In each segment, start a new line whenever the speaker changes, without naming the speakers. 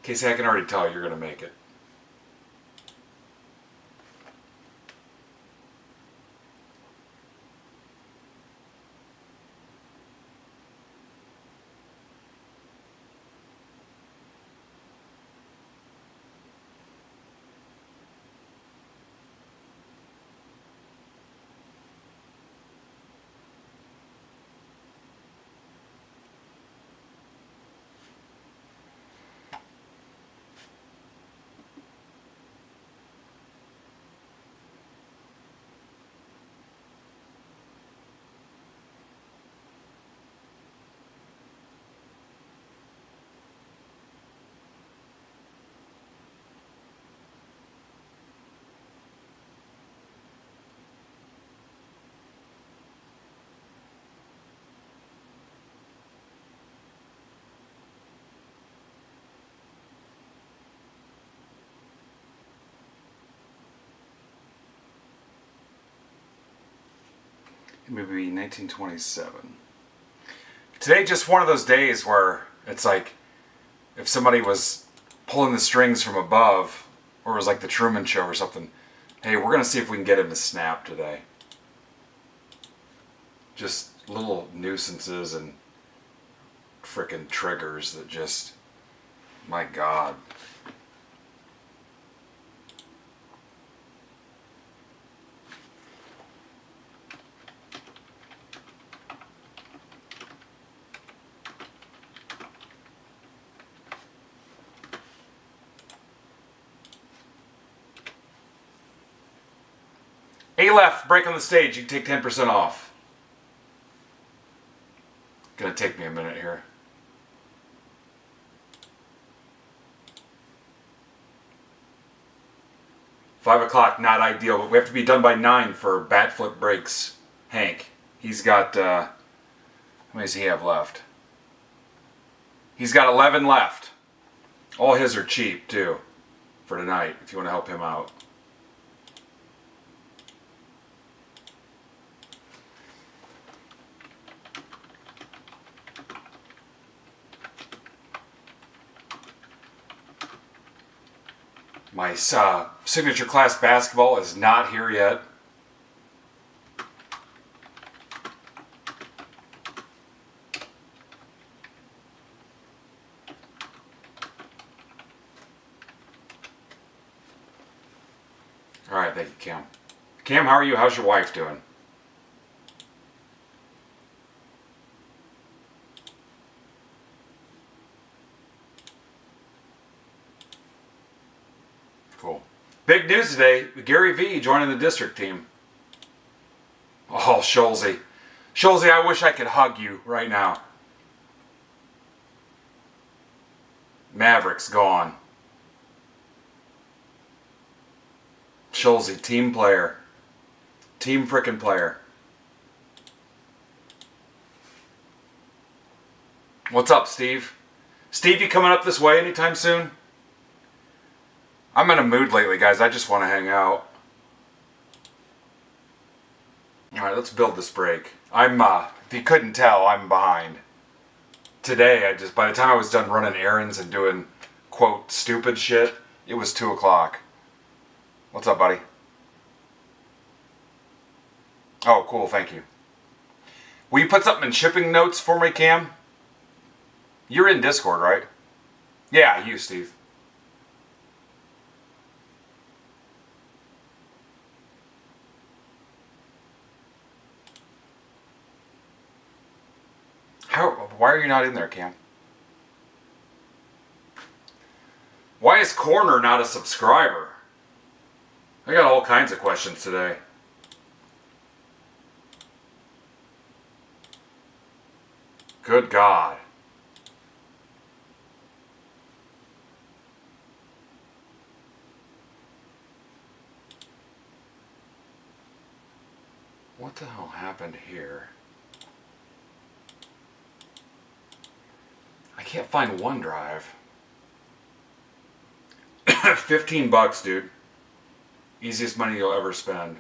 Casey, I can already tell you're going to make it. MBB 1927. Today, just one of those days where it's like if somebody was pulling the strings from above, or it was like the Truman Show or something. Hey, we're gonna see if we can get him to snap today. Just little nuisances and frickin' triggers that just, my God. A left, break on the stage, you can take 10% off. Gonna take me a minute here. $5 not ideal, but we have to be done by 9 for bat flip breaks. Hank, he's got, how many does he have left? He's got 11 left. All his are cheap too, for tonight, if you want to help him out. My signature class basketball is not here yet. All right, thank you, Cam. Cam, how are you? How's your wife doing? Cool. Big news today, Gary V joining the district team. Oh, Scholzy. Scholzy, I wish I could hug you right now. Mavericks gone. Scholzy, team player. Team frickin' player. What's up, Steve? Steve, you coming up this way anytime soon? I'm in a mood lately, guys. I just want to hang out. Alright, let's build this break. If you couldn't tell, I'm behind. Today, by the time I was done running errands and doing, quote, stupid shit, it was 2 o'clock. What's up, buddy? Oh, cool, thank you. Will you put something in shipping notes for me, Cam? You're in Discord, right? Yeah, you, Steve. Why are you not in there, Cam? Why is Corner not a subscriber? I got all kinds of questions today. Good God. What the hell happened here? I can't find OneDrive. $15, dude. Easiest money you'll ever spend.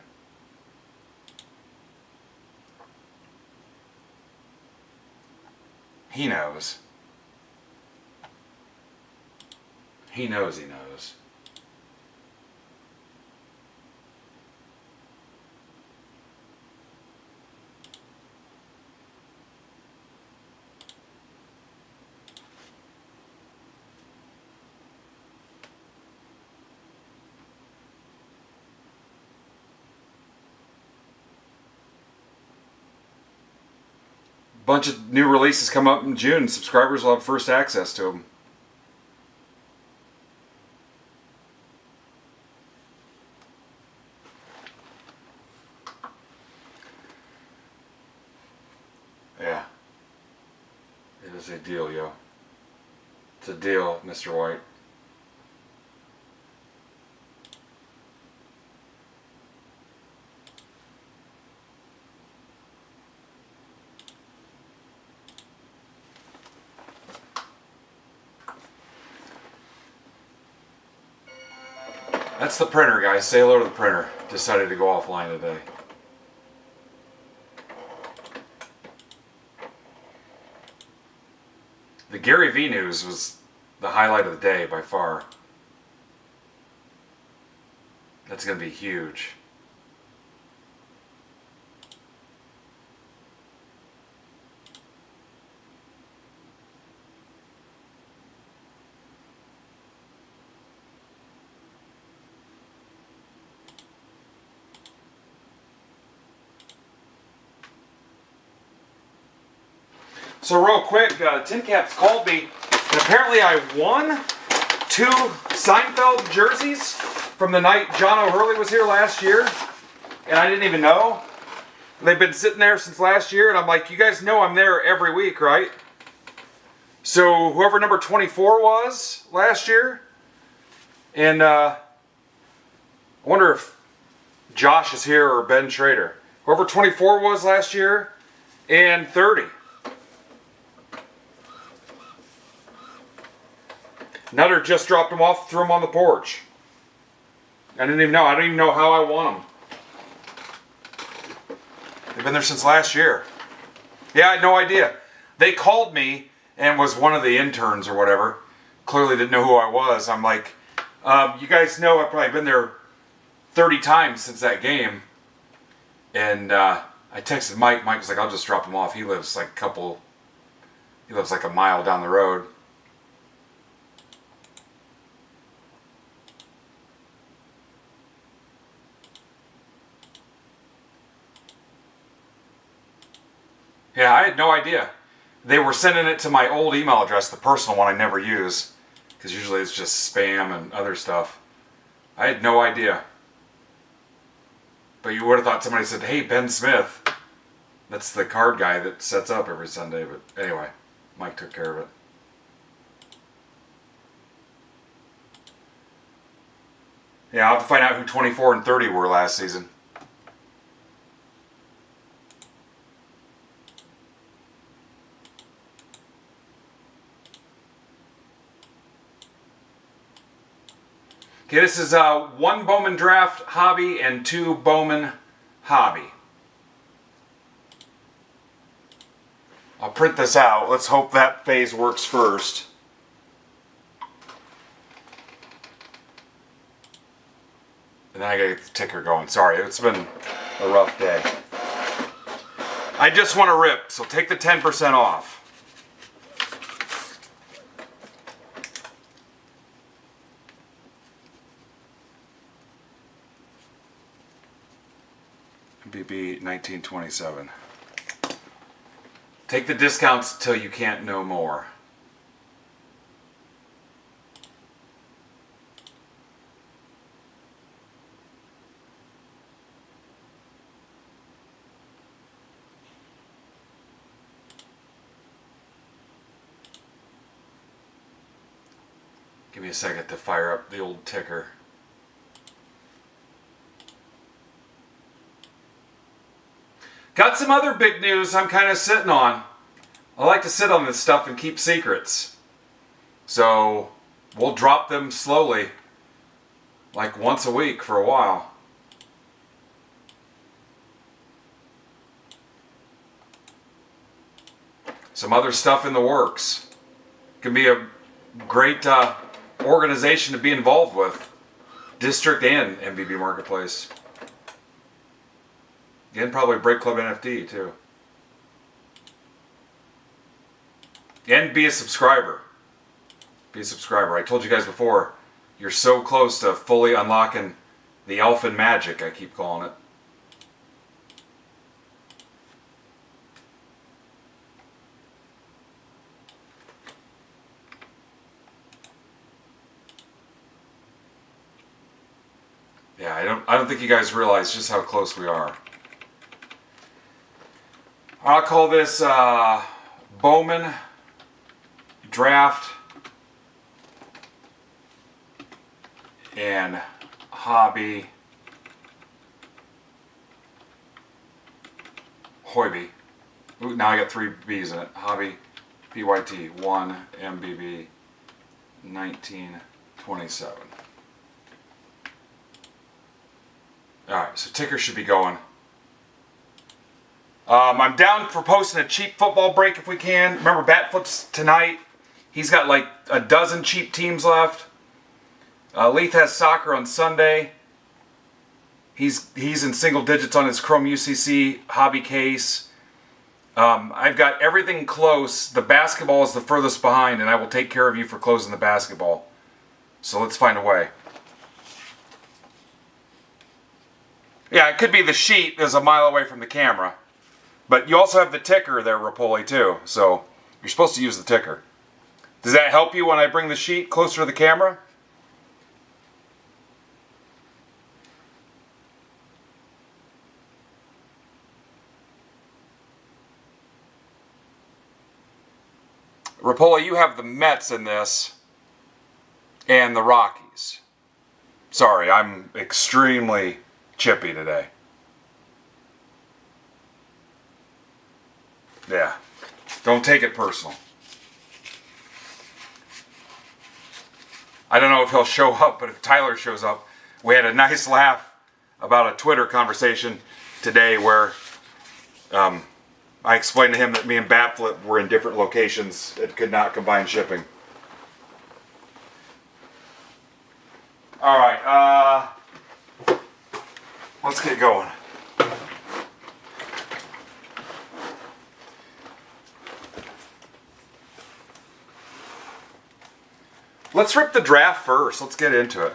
He knows. He knows he knows. Bunch of new releases come up in June. Subscribers will have first access to them. Yeah. It is a deal, yo. It's a deal, Mr. White. That's the printer, guys. Say hello to the printer. Decided to go offline today. The Gary V news was the highlight of the day by far. That's going to be huge. So real quick, Tin Caps called me, and apparently I won 2 Seinfeld jerseys from the night John O'Hurley was here last year, and I didn't even know. They've been sitting there since last year, and I'm like, you guys know I'm there every week, right? So whoever number 24 was last year, and I wonder if Josh is here or Ben Schrader. Whoever 24 was last year, and 30. Nutter just dropped them off, threw them on the porch. I didn't even know. I don't even know how I won them. They've been there since last year. Yeah, I had no idea. They called me and was one of the interns or whatever. Clearly didn't know who I was. I'm like, you guys know I've probably been there 30 times since that game. And I texted Mike. Mike was like, I'll just drop them off. He lives like a mile down the road. Yeah, I had no idea. They were sending it to my old email address, the personal one I never use, because usually it's just spam and other stuff. I had no idea. But you would have thought somebody said, hey, Ben Smith. That's the card guy that sets up every Sunday. But anyway, Mike took care of it. Yeah, I'll have to find out who 24 and 30 were last season. Okay, this is 1 Bowman Draft Hobby and 2 Bowman Hobby. I'll print this out. Let's hope that phase works first. And then I gotta get the ticker going. Sorry, it's been a rough day. I just want to rip, so take the 10% off. MBB 1927. Take the discounts till you can't no more. Give me a second to fire up the old ticker. Got some other big news I'm kind of sitting on. I like to sit on this stuff and keep secrets. So we'll drop them slowly, like once a week for a while. Some other stuff in the works. Can be a great organization to be involved with. District and MBB Marketplace. And probably Break Club NFT too. And be a subscriber. Be a subscriber. I told you guys before, you're so close to fully unlocking the elfin magic, I keep calling it. Yeah, I don't think you guys realize just how close we are. I'll call this Bowman Draft and Hobby Hoiby. Ooh, now I got 3 B's in it. Hobby PYT 1 MBB 1927. Alright, so ticker should be going. I'm down for posting a cheap football break if we can. Remember, Bat Flip's tonight. He's got like a dozen cheap teams left. Leith has soccer on Sunday. He's in single digits on his Chrome UCC hobby case. I've got everything close. The basketball is the furthest behind, and I will take care of you for closing the basketball. So let's find a way. Yeah, it could be the sheet is a mile away from the camera. But you also have the ticker there, Rapoli, too. So you're supposed to use the ticker. Does that help you when I bring the sheet closer to the camera? Rapoli, you have the Mets in this and the Rockies. Sorry, I'm extremely chippy today. Yeah, don't take it personal. I don't know if he'll show up, but if Tyler shows up, we had a nice laugh about a Twitter conversation today where I explained to him that me and Batflip were in different locations and could not combine shipping. Alright, let's get going. Let's rip the draft first. Let's get into it.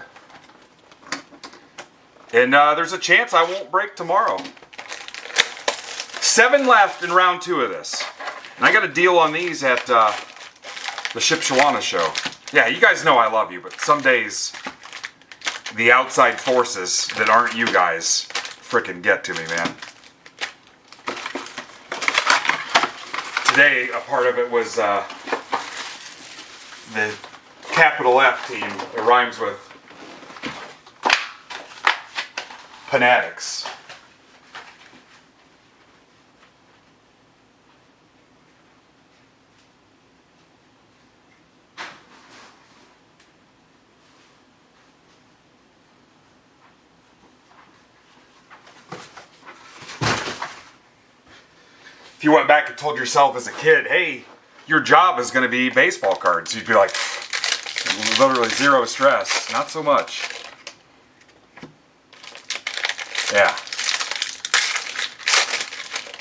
And there's a chance I won't break tomorrow. 7 left in round 2 of this. And I got a deal on these at the Shipshawana show. Yeah, you guys know I love you, but some days the outside forces that aren't you guys frickin' get to me, man. Today, a part of it was the capital F team. It rhymes with Fanatics. If you went back and told yourself as a kid, hey, your job is going to be baseball cards, you'd be like, literally zero stress. Not so much. Yeah.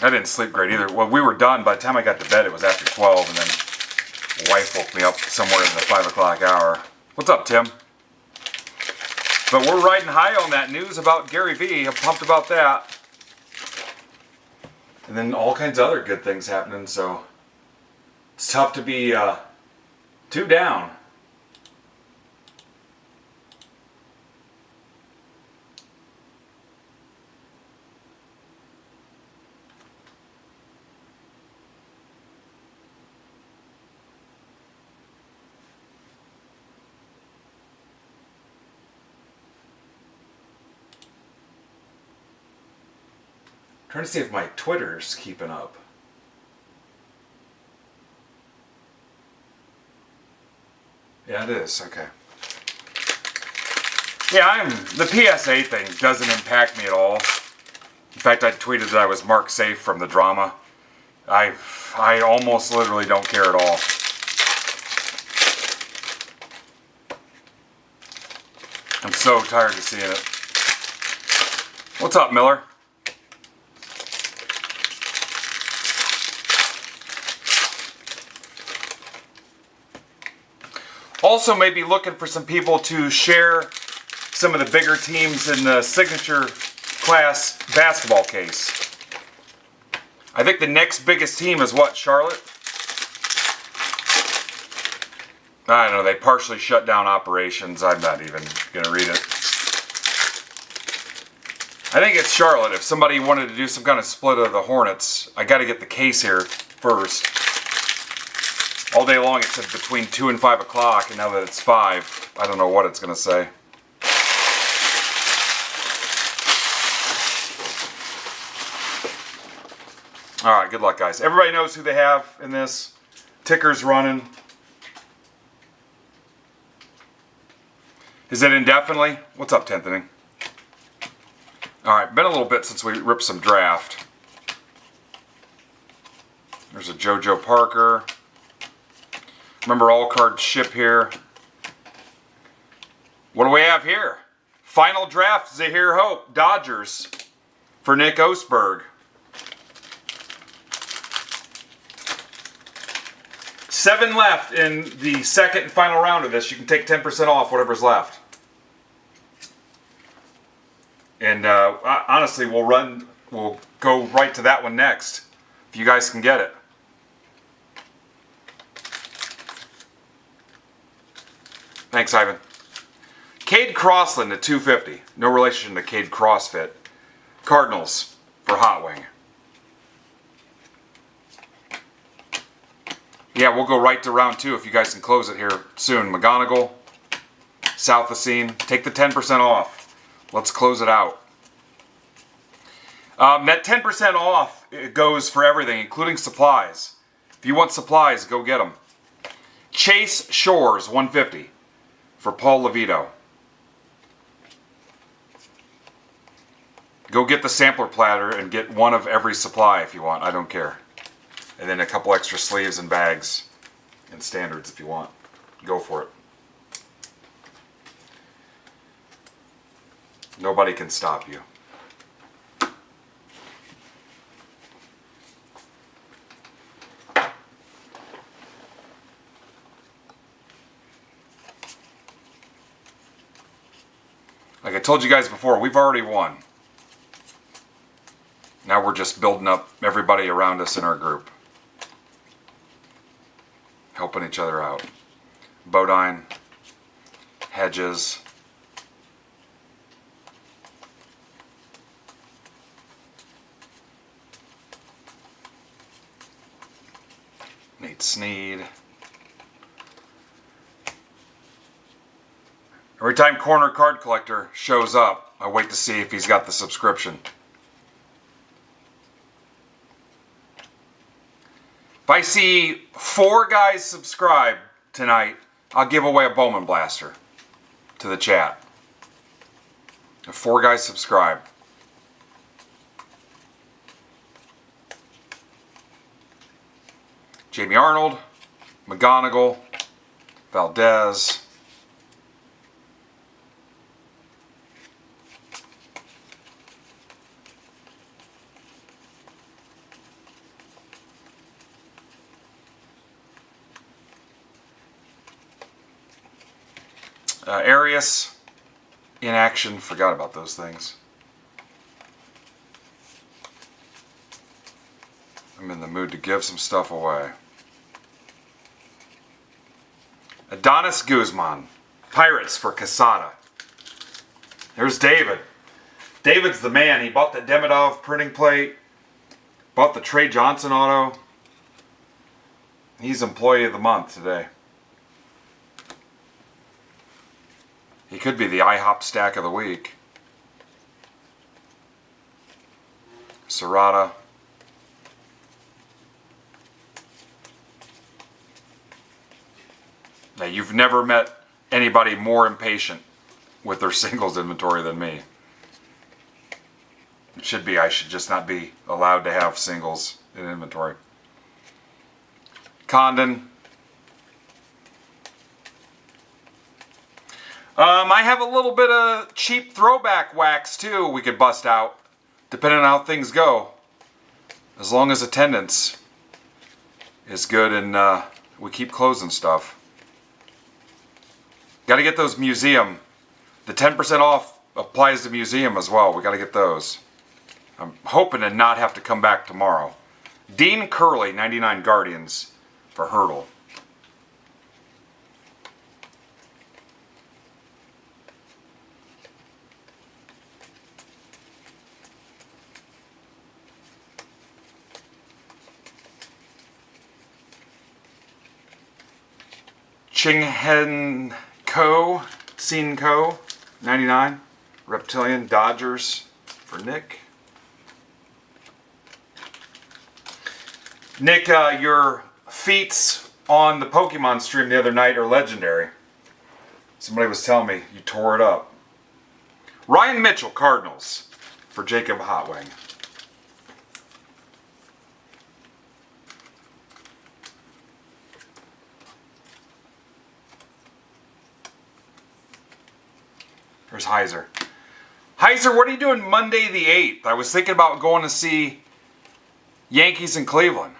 I didn't sleep great either. Well, we were done. By the time I got to bed, it was after 12, and then my wife woke me up somewhere in the 5 o'clock hour. What's up, Tim? But we're riding high on that news about Gary Vee. I'm pumped about that. And then all kinds of other good things happening, so it's tough to be too down. Trying to see if my Twitter's keeping up. Yeah, it is. Okay. Yeah, the PSA thing doesn't impact me at all. In fact, I tweeted that I was marked safe from the drama. I almost literally don't care at all. I'm so tired of seeing it. What's up, Miller? Also, maybe looking for some people to share some of the bigger teams in the signature class basketball case. I think the next biggest team is what, Charlotte? I don't know, they partially shut down operations. I'm not even going to read it. I think it's Charlotte. If somebody wanted to do some kind of split of the Hornets, I got to get the case here first. All day long it said between 2 and 5 o'clock, and now that it's 5, I don't know what it's going to say. Alright, good luck, guys. Everybody knows who they have in this. Ticker's running. Is it indefinitely? What's up, 10th inning? Alright, been a little bit since we ripped some draft. There's a JoJo Parker. Remember, all cards ship here. What do we have here? Final draft, Zahir Hope, Dodgers, for Nick Osberg. 7 left in the second and final round of this. You can take 10% off whatever's left. And honestly, we'll go right to that one next, if you guys can get it. Thanks, Ivan. Cade Crossland at 250. No relation to Cade CrossFit. Cardinals for Hot Wing. Yeah, we'll go right to round 2 if you guys can close it here soon. McGonigal, South Scene. Take the 10% off. Let's close it out. That 10% off, it goes for everything, including supplies. If you want supplies, go get them. Chase Shores, 150 for Paul Levito. Go get the sampler platter and get one of every supply if you want. I don't care. And then a couple extra sleeves and bags and standards if you want. Go for it. Nobody can stop you. Like I told you guys before, we've already won. Now we're just building up everybody around us in our group. Helping each other out. Bodine, Hedges. Nate Sneed. Every time Corner Card Collector shows up, I wait to see if he's got the subscription. If I see 4 guys subscribe tonight, I'll give away a Bowman Blaster to the chat. If 4 guys subscribe. Jamie Arnold, McGonigal, Valdez. Arias, in action, forgot about those things. I'm in the mood to give some stuff away. Adonis Guzman, Pirates for Casada. There's David. David's the man. He bought the Demidov printing plate, bought the Trey Johnson auto. He's Employee of the Month today. He could be the IHOP Stack of the Week. Serrata. Now, you've never met anybody more impatient with their singles inventory than me. It should be, I should just not be allowed to have singles in inventory. Condon. I have a little bit of cheap throwback wax too we could bust out, depending on how things go. As long as attendance is good and we keep closing stuff. Got to get those museum. The 10% off applies to museum as well. We got to get those. I'm hoping to not have to come back tomorrow. Dean Curley, 99 Guardians for Hurdle. Ching Hen Ko, Sin Ko, 99. Reptilian Dodgers for Nick. Nick, your feats on the Pokemon stream the other night are legendary. Somebody was telling me you tore it up. Ryan Mitchell, Cardinals for Jacob Hotwing. There's Heiser. Heiser, what are you doing Monday the 8th? I was thinking about going to see Yankees in Cleveland.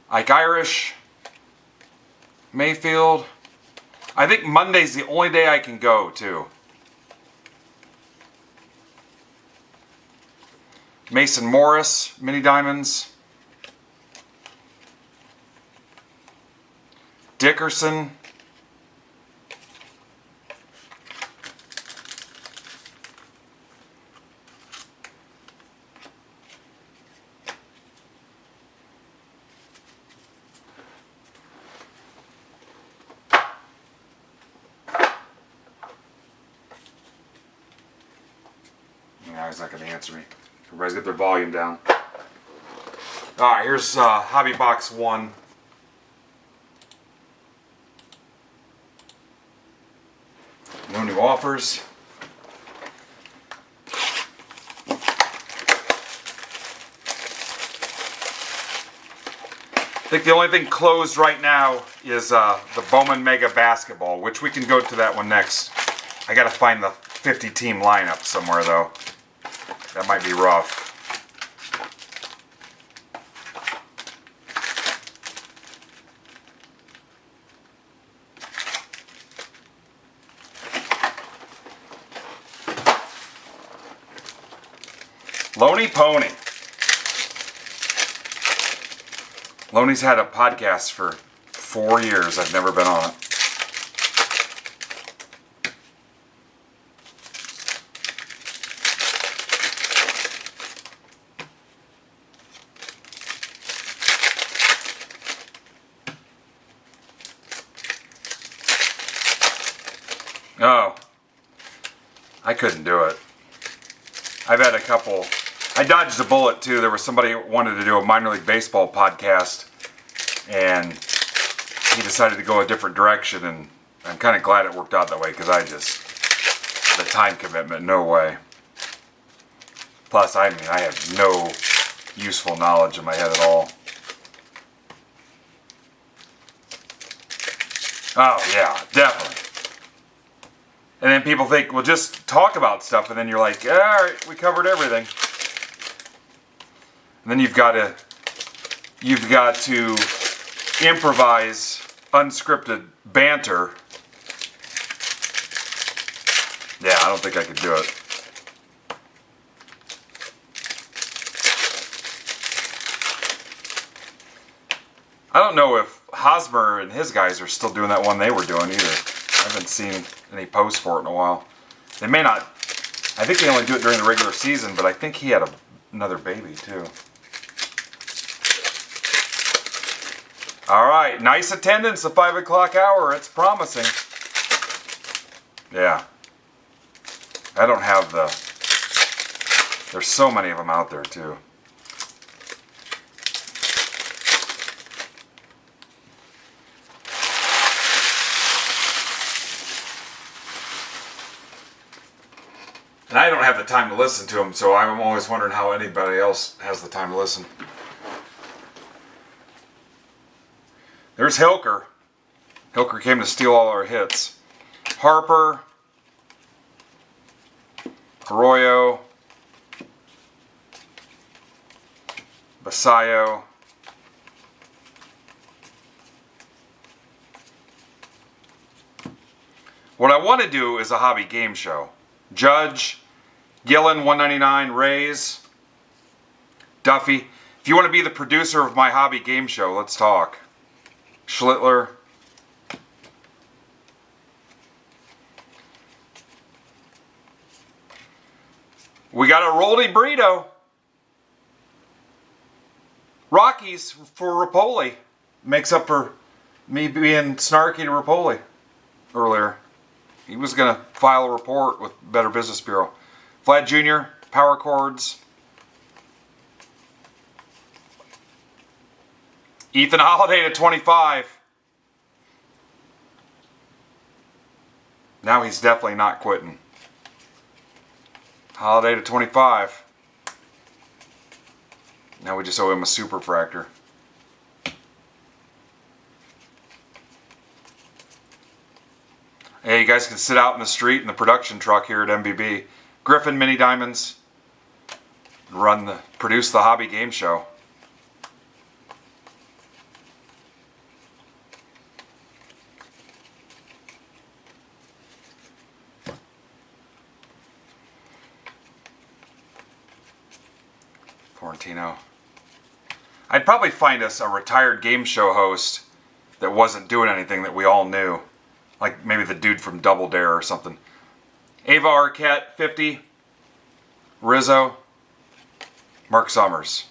Ike Irish, Mayfield. I think Monday's the only day I can go, too. Mason Morris, Mini Diamonds. Dickerson. No, he's not going to answer me. Everybody's got their volume down. Alright, here's Hobby Box 1. No new offers. I think the only thing closed right now is the Bowman Mega Basketball, which we can go to that one next. I got to find the 50-team lineup somewhere, though. That might be rough. Loney Pony. Loney's had a podcast for 4 years. I've never been on it. Oh, I couldn't do it. I've had a couple. I dodged a bullet too. There was somebody who wanted to do a minor league baseball podcast, and he decided to go a different direction, and I'm kind of glad it worked out that way, because the time commitment, no way. Plus, I mean, I have no useful knowledge in my head at all. Oh yeah, definitely. And then people think, well, just talk about stuff, and then you're like, all right, we covered everything. And then you've got to improvise unscripted banter. Yeah, I don't think I could do it. I don't know if Hosmer and his guys are still doing that one they were doing either. I haven't seen any posts for it in a while. They may not. I think they only do it during the regular season, but I think he had another baby too. All right, nice attendance, the 5 o'clock hour. It's promising. Yeah. I don't have there's so many of them out there too. And I don't have the time to listen to them, so I'm always wondering how anybody else has the time to listen. There's Hilker. Hilker came to steal all our hits. Harper, Arroyo, Basayo, what I want to do is a hobby game show. Judge, Gillen, 199, Rays, Duffy. If you want to be the producer of my hobby game show, let's talk. Schlittler. We got a Roldy Burrito. Rockies for Rapoli. Makes up for me being snarky to Rapoli earlier. He was going to file a report with Better Business Bureau. Vlad Jr., power chords. Ethan Holiday to 25. Now he's definitely not quitting. Holiday to 25. Now we just owe him a superfractor. Hey, you guys can sit out in the street in the production truck here at MBB. Griffin Mini Diamonds. Produce the hobby game show. Florentino. I'd probably find us a retired game show host that wasn't doing anything that we all knew. Like maybe the dude from Double Dare or something. Ava Arquette, 50. Rizzo. Mark Summers.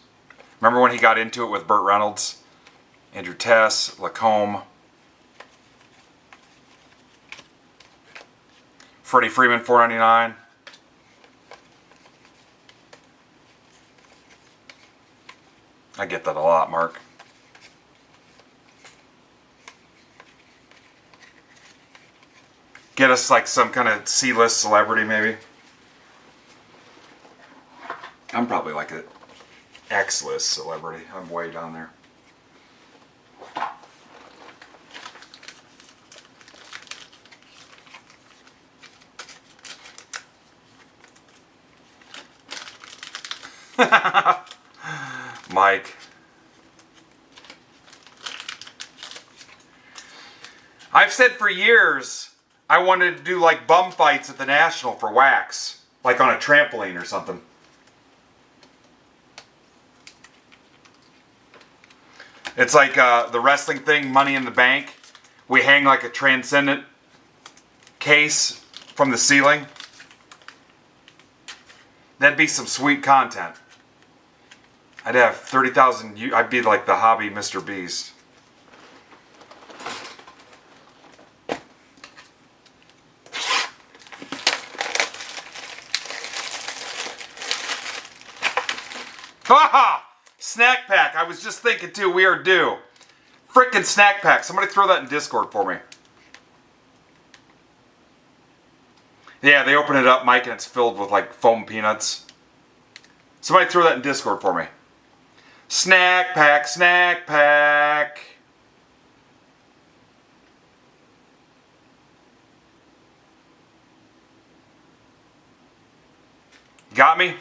Remember when he got into it with Burt Reynolds? Andrew Tess, Lacombe. Freddie Freeman, 499. I get that a lot, Mark. Get us like some kind of C-list celebrity, maybe. I'm probably like an X-list celebrity. I'm way down there. Mike. I've said for years I wanted to do like bum fights at the National for wax. Like on a trampoline or something. It's like the wrestling thing, Money in the Bank. We hang like a transcendent case from the ceiling. That'd be some sweet content. I'd have 30,000, I'd be like the hobby Mr. Beast. Haha! Snack pack. I was just thinking too, we are due. Frickin' snack pack. Somebody throw that in Discord for me. Yeah, they open it up, Mike, and it's filled with like foam peanuts. Somebody throw that in Discord for me. Snack pack, snack pack. Got me?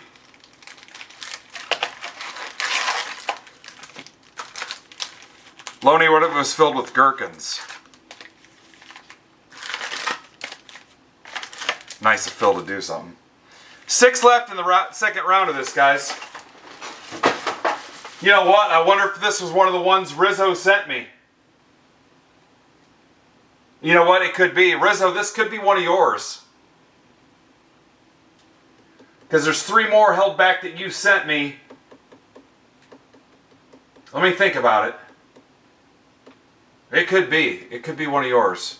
Loney, what if it was filled with gherkins? Nice of Phil to do something. 6 left in the second round of this, guys. You know what? I wonder if this was one of the ones Rizzo sent me. You know what? It could be. Rizzo, this could be one of yours. Because there's 3 more held back that you sent me. Let me think about it. It could be. It could be one of yours.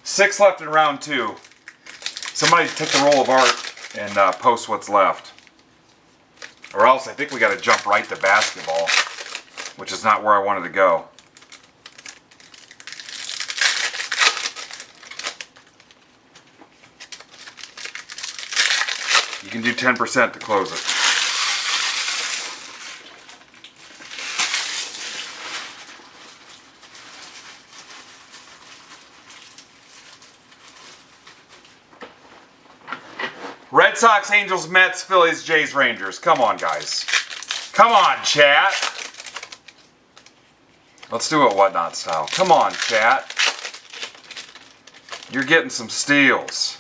Six left in round 2. Somebody take the roll of art and post what's left. Or else I think we got to jump right to basketball, which is not where I wanted to go. You can do 10% to close it. Red Sox, Angels, Mets, Phillies, Jays, Rangers. Come on, guys. Come on, chat. Let's do it whatnot style. Come on, chat. You're getting some steals.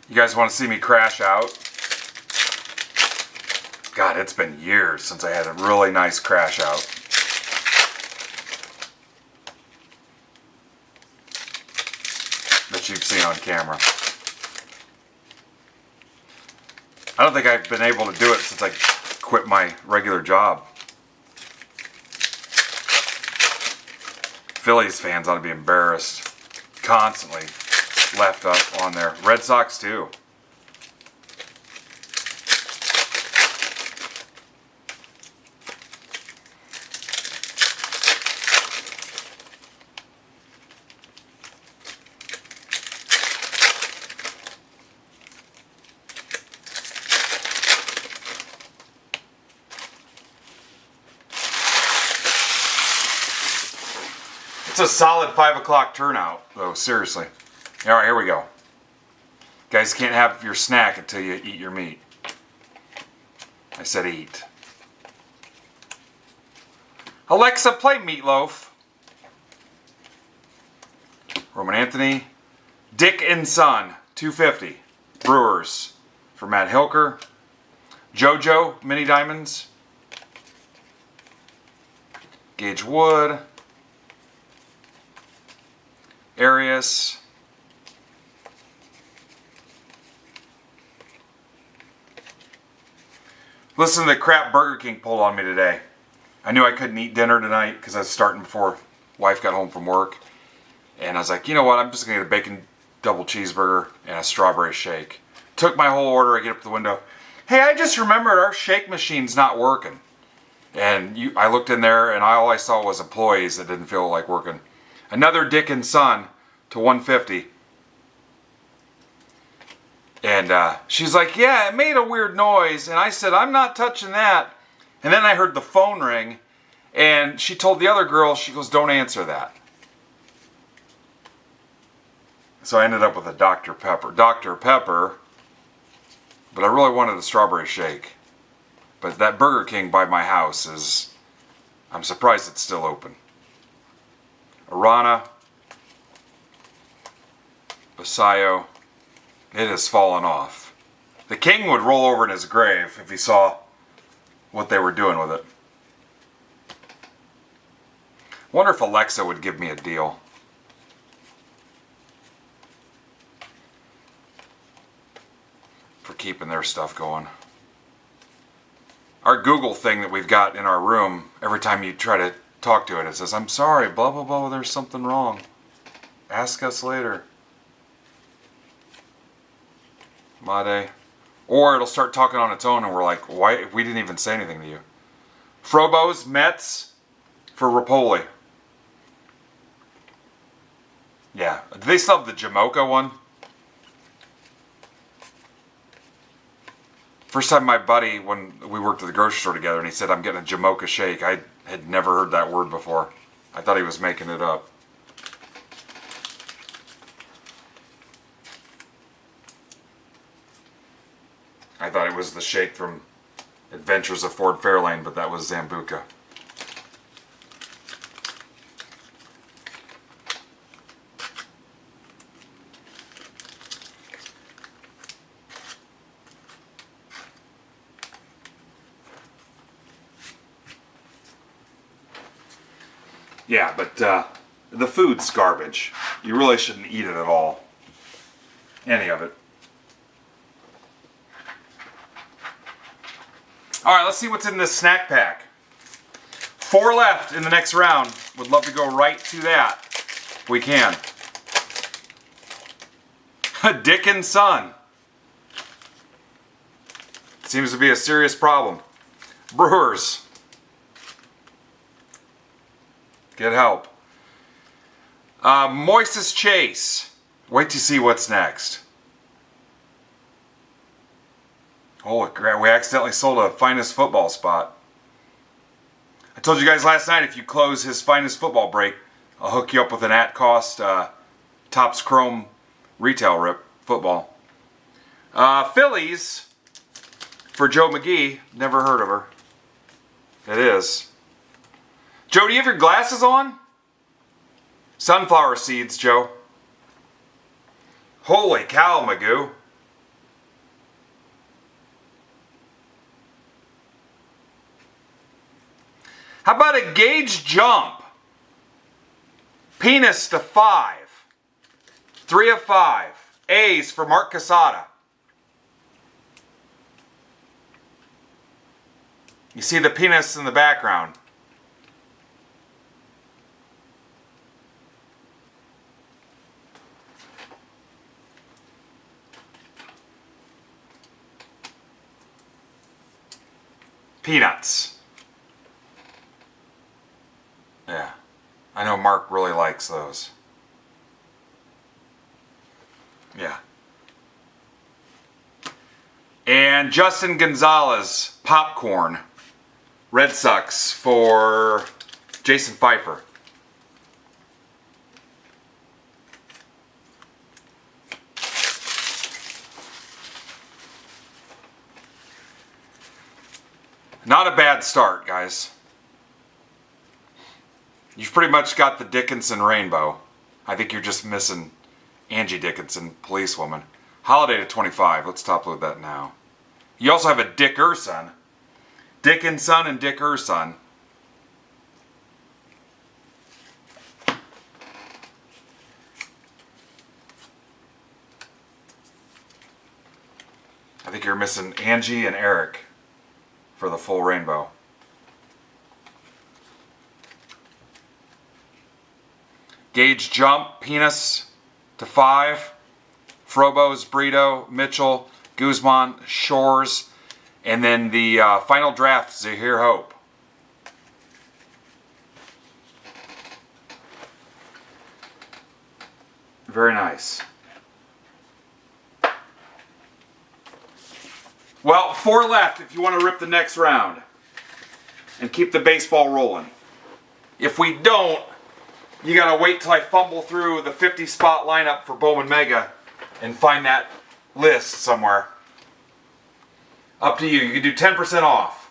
You guys want to see me crash out? God, it's been years since I had a really nice crash out. That you've seen on camera. I don't think I've been able to do it since I quit my regular job. Phillies fans ought to be embarrassed. Constantly left up on there. Red Sox too. It's a solid 5 o'clock turnout, though, seriously. All right, here we go. You guys can't have your snack until you eat your meat. I said eat. Alexa, play Meatloaf. Roman Anthony. Dick and Son, 250. Brewers for Matt Hilker. JoJo, Mini Diamonds. Gage Wood. Arias. Listen to the crap Burger King pulled on me today. I knew I couldn't eat dinner tonight because I was starting before wife got home from work. And I was like, you know what, I'm just going to get a bacon double cheeseburger and a strawberry shake. Took my whole order, I get up to the window. Hey, I just remembered our shake machine's not working. And I looked in there and all I saw was employees that didn't feel like working. Another Dick and Son to 150. And she's like, yeah, it made a weird noise. And I said, I'm not touching that. And then I heard the phone ring. And she told the other girl, she goes, don't answer that. So I ended up with a Dr. Pepper. Dr. Pepper. But I really wanted a strawberry shake. But that Burger King by my house is, I'm surprised it's still open. Arana. Basayo. It has fallen off. The king would roll over in his grave if he saw what they were doing with it. Wonder if Alexa would give me a deal. For keeping their stuff going. Our Google thing that we've got in our room, every time you try to talk to it, it says, I'm sorry, blah, blah, blah, there's something wrong. Ask us later. Made. Or it'll start talking on its own and we're like, why? We didn't even say anything to you. Frobos, Mets for Rapoli. Yeah. Do they still have the Jamocha one? First time my buddy, when we worked at the grocery store together, and he said, I'm getting a Jamocha shake. I had never heard that word before. I thought he was making it up. I thought it was the shake from Adventures of Ford Fairlane, but that was Zambuca. Yeah, but the food's garbage. You really shouldn't eat it at all. Any of it. Alright, let's see what's in this snack pack. 4 left in the next round. Would love to go right to that. We can. Dick and son. Seems to be a serious problem. Brewers. Get help. Moises Chase. Wait to see what's next. Holy crap, we accidentally sold a finest football spot. I told you guys last night, if you close his finest football break, I'll hook you up with an at-cost Topps Chrome retail rip football. Phillies for Joe McGee. Never heard of her. It is. Joe, do you have your glasses on? Sunflower seeds, Joe. Holy cow, Magoo. How about a gauge jump? Penis to 5. 3 of 5. A's for Mark Casada. You see the penis in the background. Peanuts. Yeah, I know Mark really likes those. Yeah. And Justin Gonzalez, popcorn. Red Sox for Jason Pfeiffer. Not a bad start, guys. You've pretty much got the Dickinson rainbow. I think you're just missing Angie Dickinson, policewoman. Holiday to 25. Let's top load that now. You also have a Dick Urson. Dickinson and Dick Urson. I think you're missing Angie and Eric for the full rainbow. Gauge jump, penis to 5. Frobos, Brito, Mitchell, Guzman, Shores, and then the final draft, Zahir Hope. Very nice. Well, 4 left if you want to rip the next round and keep the baseball rolling. If we don't, you gotta wait till I fumble through the 50 spot lineup for Bowman Mega and find that list somewhere. Up to you. You can do 10% off.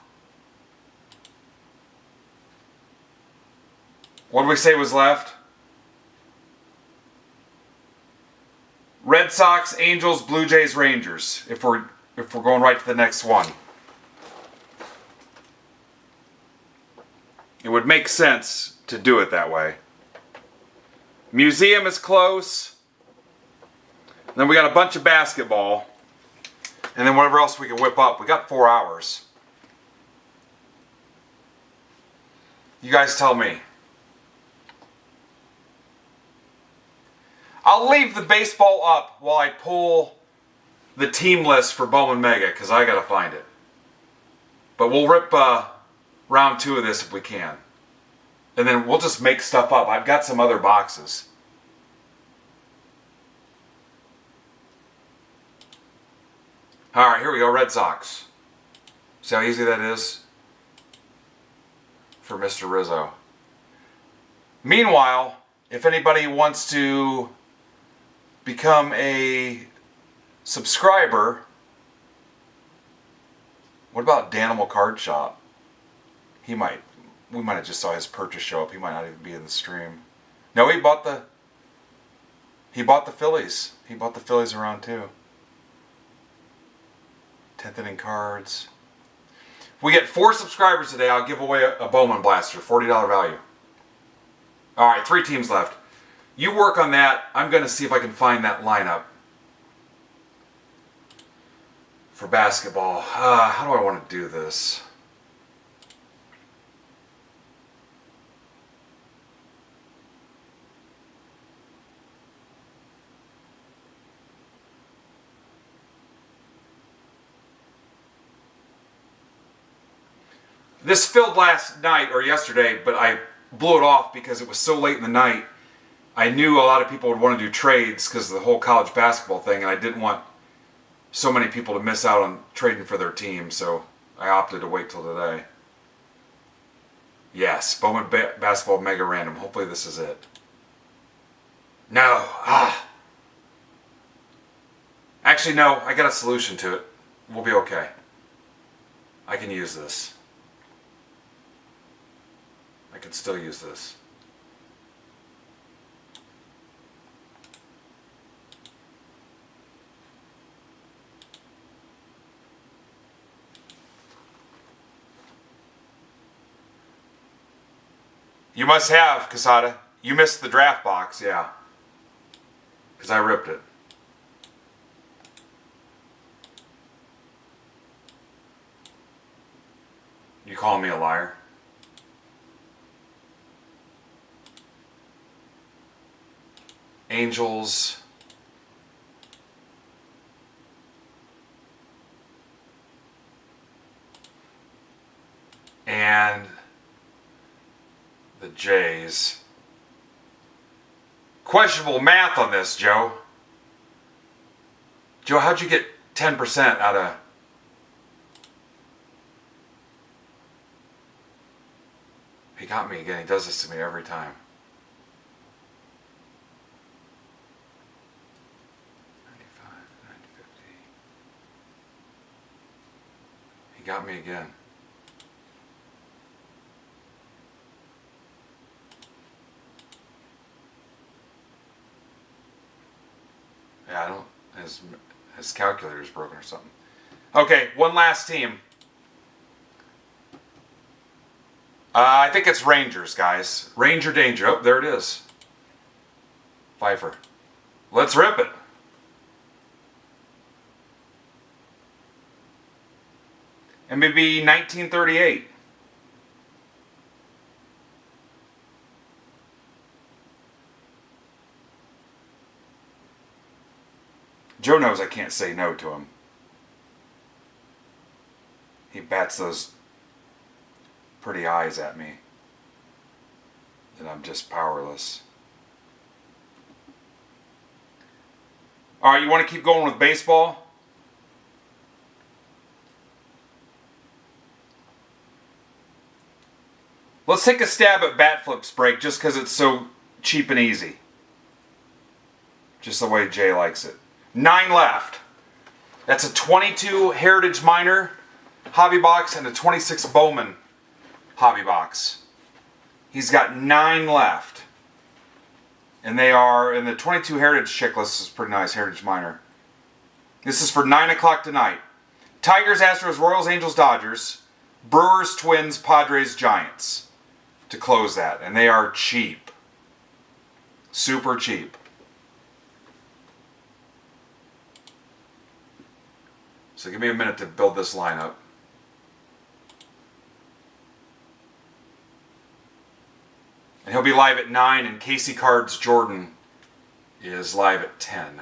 What did we say was left? Red Sox, Angels, Blue Jays, Rangers. If we're going right to the next one. It would make sense to do it that way. Museum is close. Then we got a bunch of basketball. And then whatever else we can whip up. We got 4 hours. You guys tell me. I'll leave the baseball up while I pull the team list for Bowman Mega, because I gotta find it. But we'll rip round 2 of this if we can. And then we'll just make stuff up. I've got some other boxes. Alright, here we go, Red Sox. See how easy that is for Mr. Rizzo. Meanwhile, if anybody wants to become a subscriber, what about Danimal Card Shop? We might have just saw his purchase show up. He might not even be in the stream. No, he bought the Phillies. He bought the Phillies around too. 10th inning cards. If we get 4 subscribers today, I'll give away a Bowman Blaster, $40 value. Alright, 3 teams left. You work on that. I'm going to see if I can find that lineup for basketball. How do I want to do this? This filled last night or yesterday, but I blew it off because it was so late in the night. I knew a lot of people would want to do trades because of the whole college basketball thing, and I didn't want so many people to miss out on trading for their team, so I opted to wait till today. Yes, Bowman Basketball Mega Random. Hopefully this is it. No. Actually, no. I got a solution to it. We'll be okay. I can use this. I can still use this. You must have, Casada. You missed the draft box, yeah. Because I ripped it. You call me a liar? Angels. And the Jays. Questionable math on this, Joe. Joe, how'd you get 10% out of... He got me again. He does this to me every time. 95, 950. He got me again. Yeah, I don't... His calculator's broken or something. Okay, one last team. I think it's Rangers, guys. Ranger Danger. Oh, there it is. Pfeiffer. Let's rip it. MBB 1938. Joe knows I can't say no to him. He bats those pretty eyes at me. And I'm just powerless. Alright, you want to keep going with baseball? Let's take a stab at bat flips break just because it's so cheap and easy. Just the way Jay likes it. 9 left. That's a 22 Heritage Minor hobby box and a 26 Bowman hobby box. He's got 9 left. And they are, and the 22 Heritage checklist is pretty nice, Heritage Minor. This is for 9 o'clock tonight. Tigers, Astros, Royals, Angels, Dodgers, Brewers, Twins, Padres, Giants to close that. And they are cheap. Super cheap. So give me a minute to build this lineup. And he'll be live at 9, and Casey Cards Jordan is live at 10.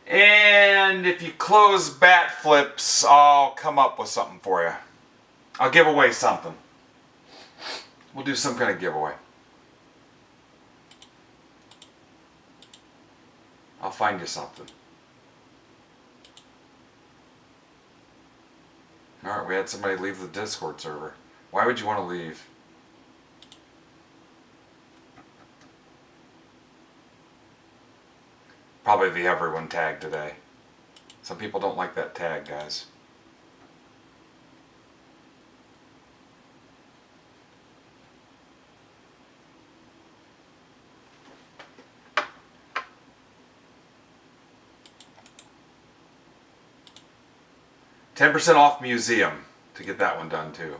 And if you close bat flips, I'll come up with something for you. I'll give away something. We'll do some kind of giveaway. I'll find you something. Alright, we had somebody leave the Discord server. Why would you want to leave? Probably the everyone tag today. Some people don't like that tag, guys. $10% off museum to get that one done too.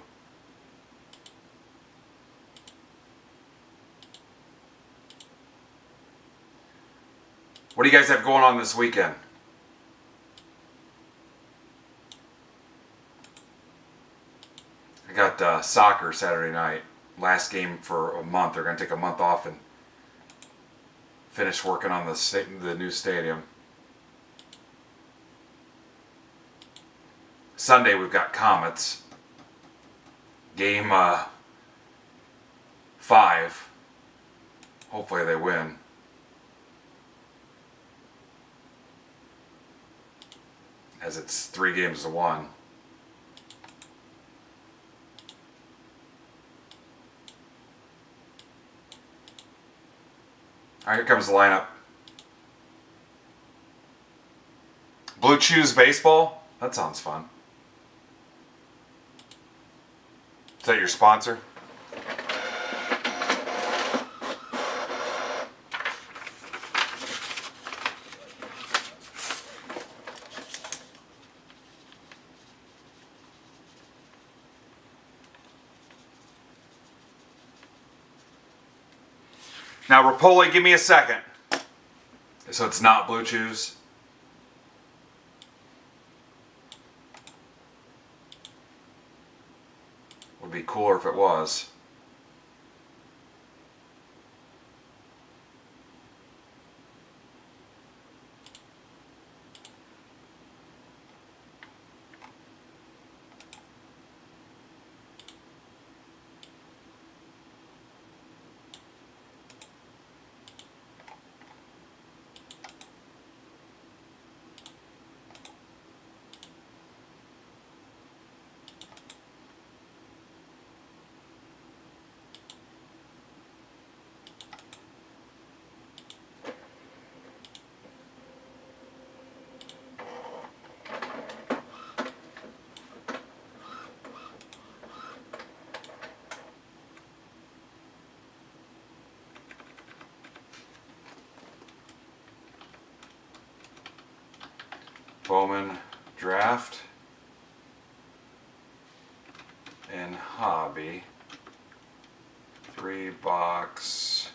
What do you guys have going on this weekend? soccer Saturday night. Last game for a month. They're going to take a month off and finish working on the new stadium. Sunday we've got Comets. Game 5. Hopefully they win. As it's 3 games to 1. Alright, here comes the lineup. Blue Chews Baseball? That sounds fun. Is that your sponsor? Now, Rapoli, give me a second. So it's not Blue Chews. Would be cooler if it was. Bowman Draft and Hobby 3-box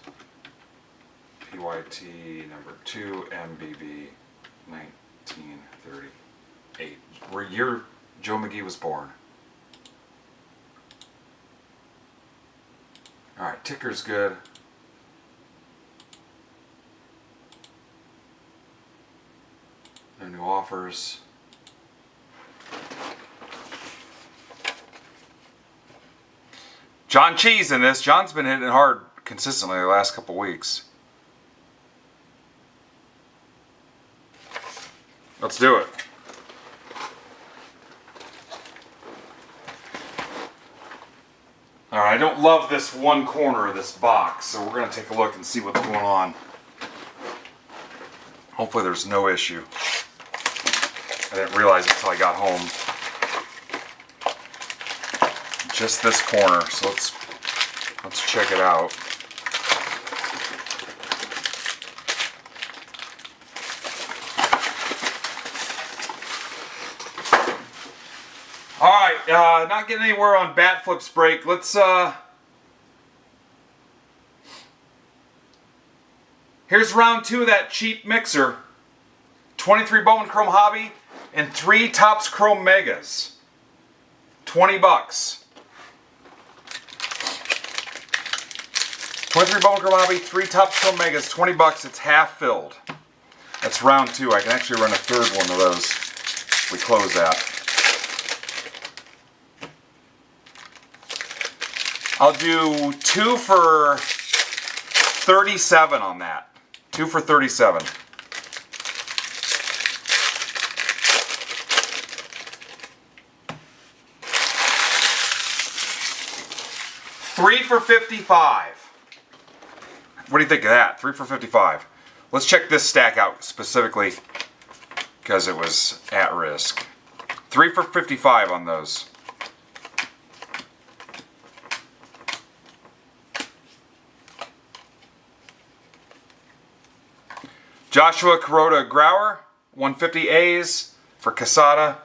PYT number 2 MBB 1938. Where year Joe McGee was born. Alright, ticker's good. No new offers. John Cheese in this. John's been hitting hard consistently the last couple weeks. Let's do it. Alright, I don't love this one corner of this box, so we're going to take a look and see what's going on. Hopefully there's no issue. I didn't realize it until I got home. Just this corner, so let's check it out. All right, not getting anywhere on bat flips break. Let's here's round 2 of that cheap mixer. 23 Bowman Chrome Hobby and 3 Topps Chrome Megas. $20. 23 Bowman Chrome Hobby, 3 Topps Chrome Megas, $20. It's half filled. That's round 2. I can actually run a third one of those if we close that. I'll do 2 for 37 on that. 2 for 37. $3 for 55. What do you think of that? 3 for 55. Let's check this stack out specifically because it was at risk. 3 for 55 on those. Joshua Kuroda Grauer, 150 A's for Casada.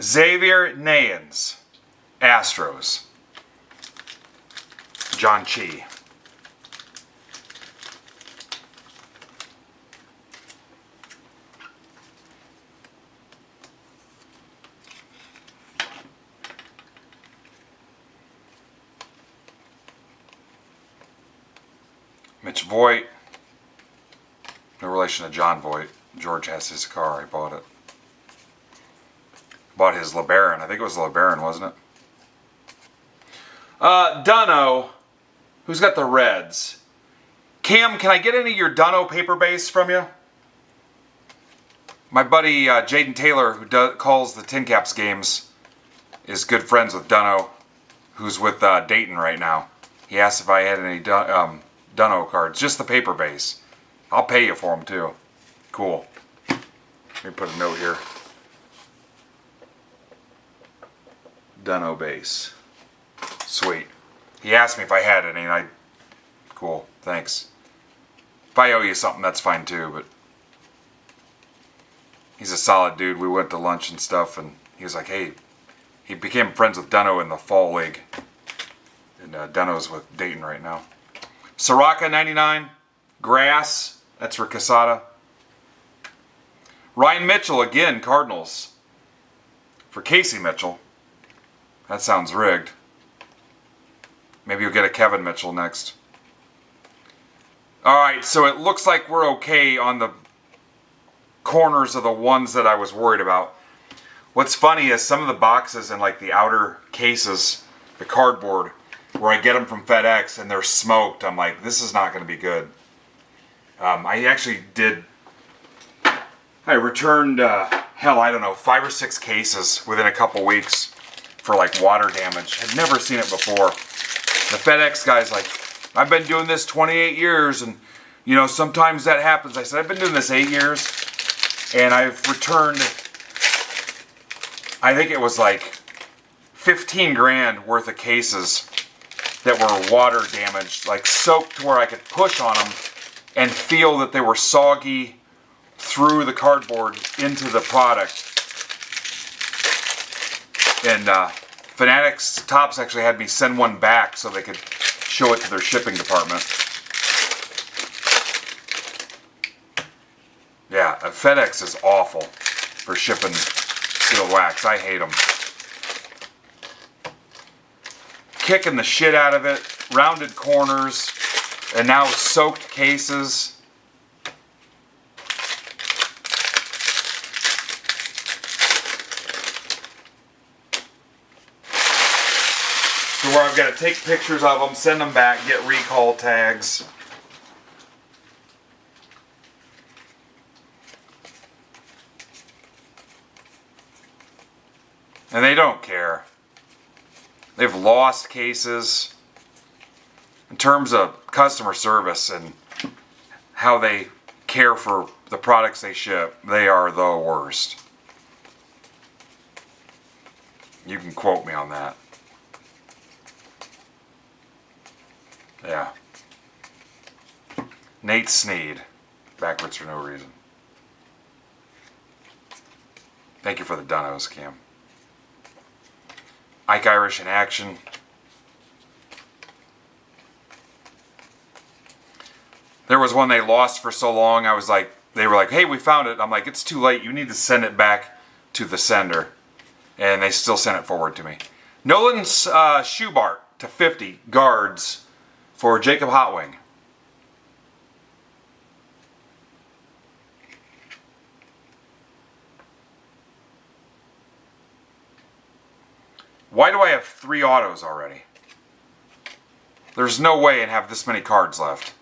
Xavier Nayans, Astros. John Chi. Mitch Voigt. No relation to John Voigt. George has his car. I bought it. Bought his LeBaron. I think it was LeBaron, wasn't it? Dunno. Who's got the Reds? Cam, can I get any of your Dunno paper base from you? My buddy Jaden Taylor, who calls the Tin Caps games, is good friends with Dunno, who's with Dayton right now. He asked if I had any Dunno cards. Just the paper base. I'll pay you for them too. Cool. Let me put a note here. Dunno base. Sweet. He asked me if I had any, and cool, thanks. If I owe you something, that's fine too, but he's a solid dude. We went to lunch and stuff, and he was like, hey, he became friends with Dunno in the fall league. And Dunno's with Dayton right now. Soraka 99, Grass, that's for Casada. Ryan Mitchell again, Cardinals. For Casey Mitchell. That sounds rigged. Maybe you'll get a Kevin Mitchell next. Alright, so it looks like we're okay on the corners of the ones that I was worried about. What's funny is some of the boxes and like the outer cases, the cardboard, where I get them from FedEx and they're smoked, I'm like, this is not going to be good. I actually did, I returned, hell, I don't know, 5 or 6 cases within a couple weeks for like water damage. Had never seen it before. The FedEx guy's like, I've been doing this 28 years and, you know, sometimes that happens. I said, I've been doing this 8 years and I've returned, I think it was like 15 grand worth of cases that were water damaged, like soaked to where I could push on them and feel that they were soggy through the cardboard into the product. And Fanatics Tops actually had me send one back so they could show it to their shipping department. Yeah, FedEx is awful for shipping sealed wax. I hate them. Kicking the shit out of it, rounded corners, and now soaked cases. So where I've got to take pictures of them, send them back, get recall tags. And they don't care. They've lost cases. In terms of customer service and how they care for the products they ship, they are the worst. You can quote me on that. Yeah. Nate Sneed. Backwards for no reason. Thank you for the Dunnos, Cam. Ike Irish in action. There was one they lost for so long, I was like, they were like, hey, we found it. I'm like, it's too late. You need to send it back to the sender. And they still sent it forward to me. Nolan Schubart to 50 guards for Jacob Hotwing. Why do I have 3 autos already? There's no way I'd have this many cards left.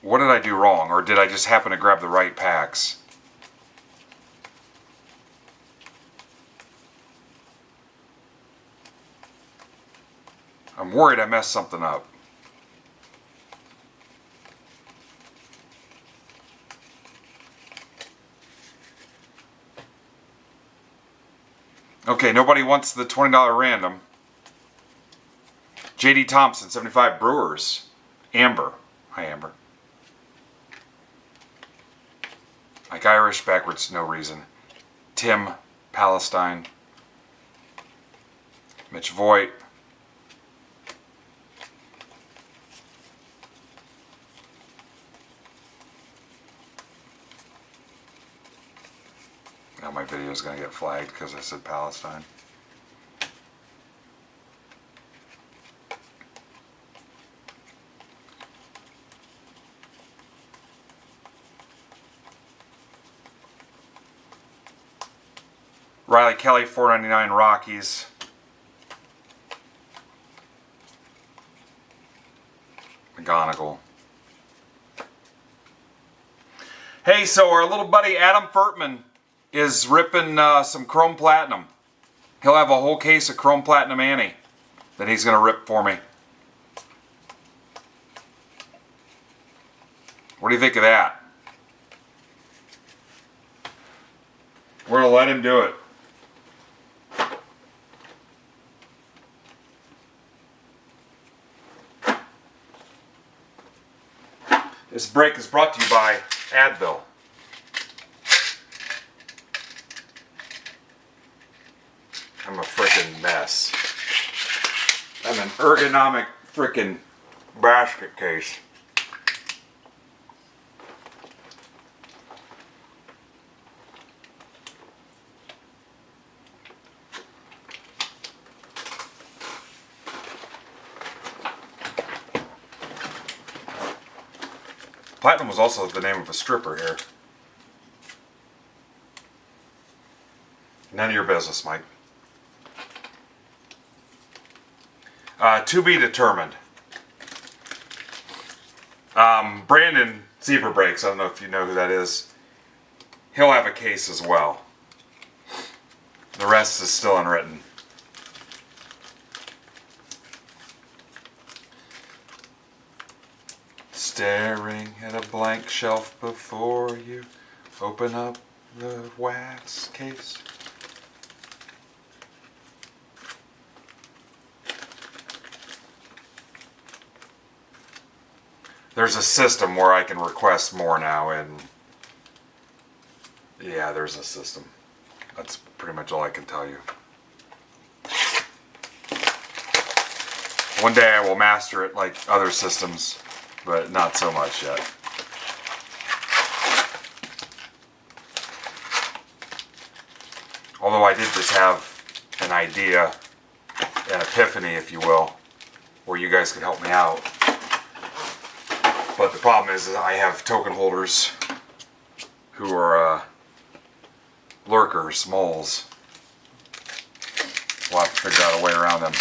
What did I do wrong? Or did I just happen to grab the right packs? I'm worried I messed something up. Okay, nobody wants the $20 random. JD Thompson, 75 Brewers. Amber. Hi, Amber. Like Irish backwards, no reason. Tim, Palestine. Mitch Voigt. Now my video is going to get flagged because I said Palestine. Riley Kelly, $4.99 Rockies. McGonigal. Hey, so our little buddy Adam Furtman is ripping some Chrome Platinum. He'll have a whole case of Chrome Platinum Annie that he's going to rip for me. What do you think of that? We're going to let him do it. This break is brought to you by Advil. I'm a frickin' mess. I'm an ergonomic frickin' basket case. Platinum was also the name of a stripper here. None of your business, Mike. To be determined. Brandon Zebra Breaks, I don't know if you know who that is. He'll have a case as well. The rest is still unwritten. Staring at a blank shelf before you open up the wax case. There's a system where I can request more now, and yeah, there's a system. That's pretty much all I can tell you. One day I will master it like other systems, but not so much yet. Although I did just have an idea, an epiphany, if you will, where you guys could help me out. But the problem is I have token holders who are lurkers, moles. We'll have to figure out a way around them.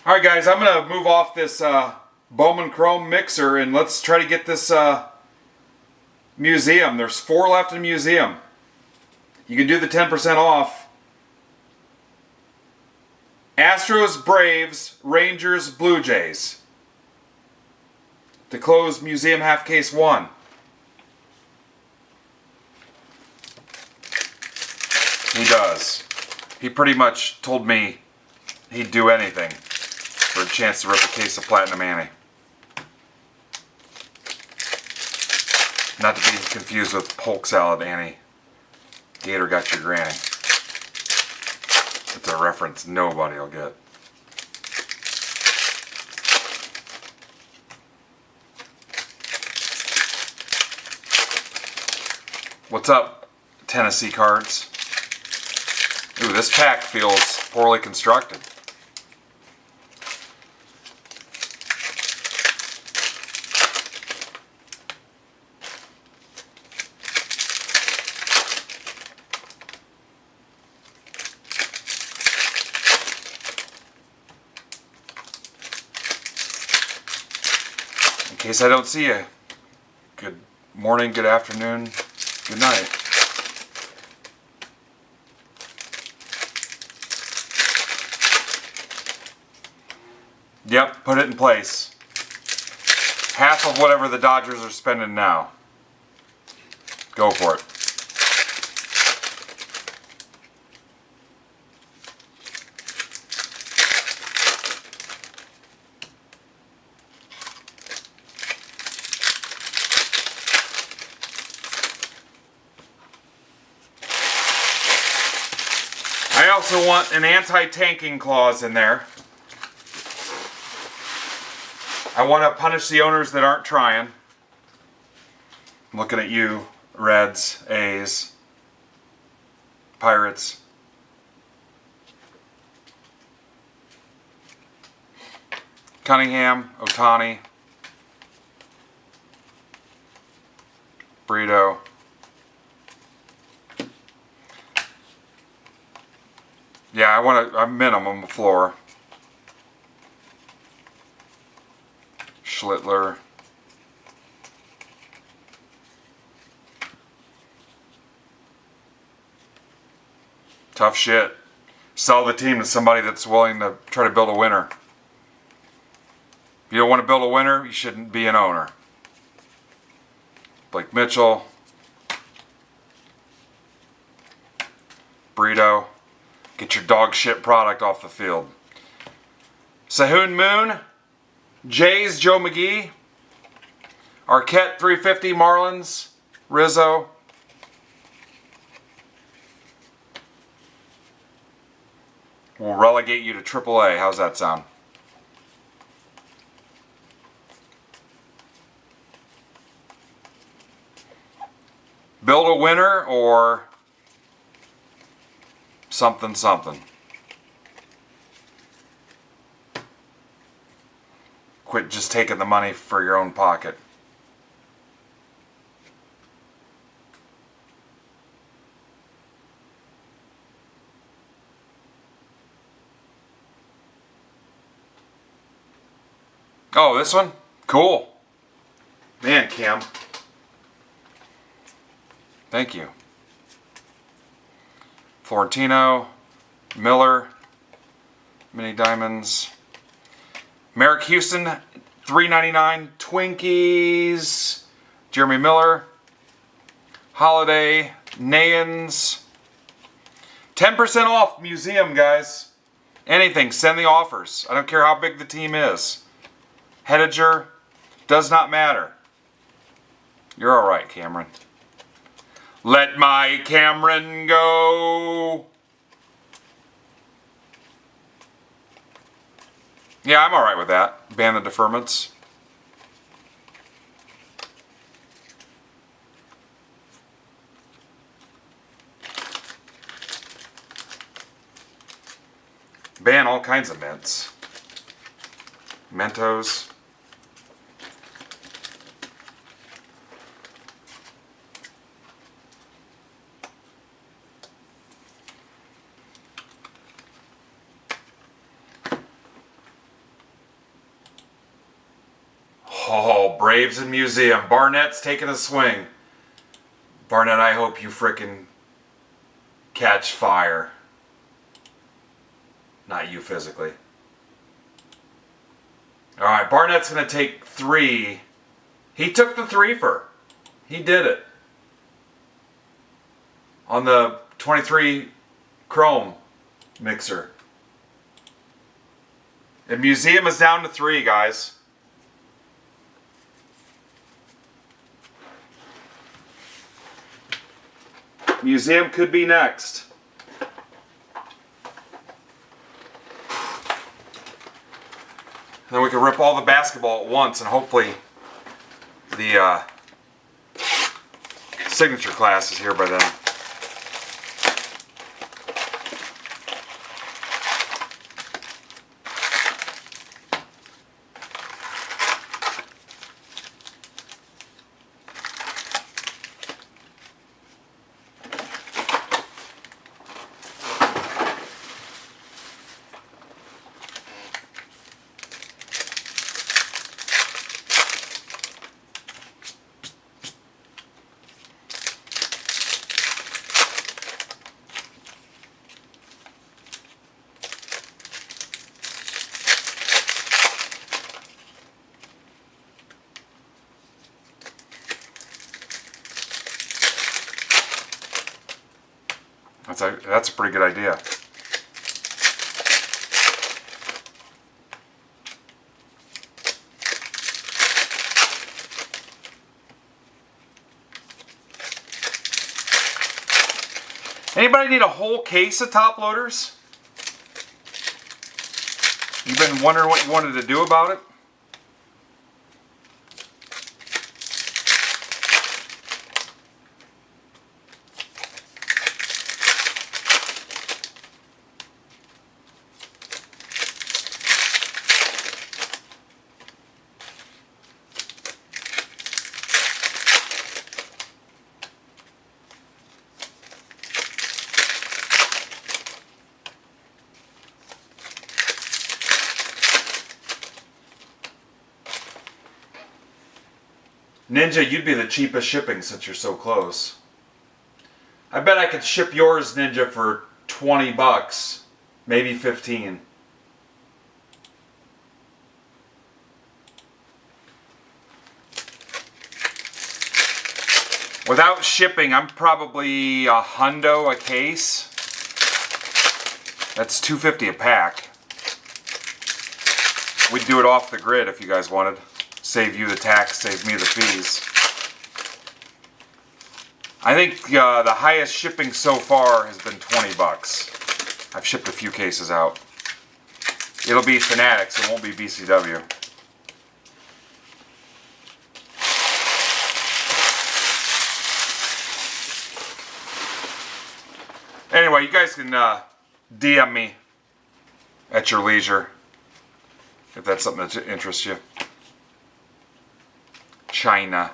Alright guys, I'm going to move off this Bowman Chrome mixer and let's try to get this museum. There's 4 left in museum. You can do the 10% off. Astros, Braves, Rangers, Blue Jays. To close museum half case 1. He does. He pretty much told me he'd do anything for a chance to rip a case of Platinum Annie. Not to be confused with Polk Salad Annie. Gator got your granny. It's a reference nobody will get. What's up, Tennessee Cards? Ooh, this pack feels poorly constructed. In case I don't see you, good morning, good afternoon, good night. Yep, put it in place. Half of whatever the Dodgers are spending now. Go for it. I also want an anti-tanking clause in there. I want to punish the owners that aren't trying. I'm looking at you, Reds, A's, Pirates. Cunningham, Ohtani, Brito. Yeah, I want a minimum floor. Schlittler. Tough shit. Sell the team to somebody that's willing to try to build a winner. If you don't want to build a winner, you shouldn't be an owner. Blake Mitchell. Brito. Get your dog shit product off the field. Sahun Moon. Jays, Joe McGee. Arquette, 350, Marlins. Rizzo. We'll relegate you to AAA. How's that sound? Build a winner or something something. Quit just taking the money for your own pocket. Oh, this one? Cool. Man, Cam. Thank you. Florentino, Miller, Mini Diamonds. Merrick Houston, $3.99. Twinkies, Jeremy Miller, Holiday, Nayans. 10% off museum, guys. Anything, send the offers. I don't care how big the team is. Hediger, does not matter. You're all right, Cameron. Let my Cameron go. Yeah, I'm all right with that. Ban the deferments. Ban all kinds of mints. Mentos. Oh, Braves and Museum. Barnett's taking a swing. Barnett, I hope you frickin' catch fire. Not you physically. Alright, Barnett's going to take 3. He took the 3-fer. He did it. On the 23 Chrome mixer. And Museum is down to 3, guys. Museum could be next. Then we can rip all the basketball at once and hopefully the signature class is here by then. That's a pretty good idea. Anybody need a whole case of top loaders? You've been wondering what you wanted to do about it? Ninja, you'd be the cheapest shipping since you're so close. I bet I could ship yours, Ninja, for 20 bucks, maybe 15. Without shipping, I'm probably $100 a case. That's $2.50 a pack. We'd do it off the grid if you guys wanted. Save you the tax, save me the fees. I think the highest shipping so far has been 20 bucks. I've shipped a few cases out. It'll be Fanatics, it won't be BCW. Anyway, you guys can DM me at your leisure if that's something that interests you. China.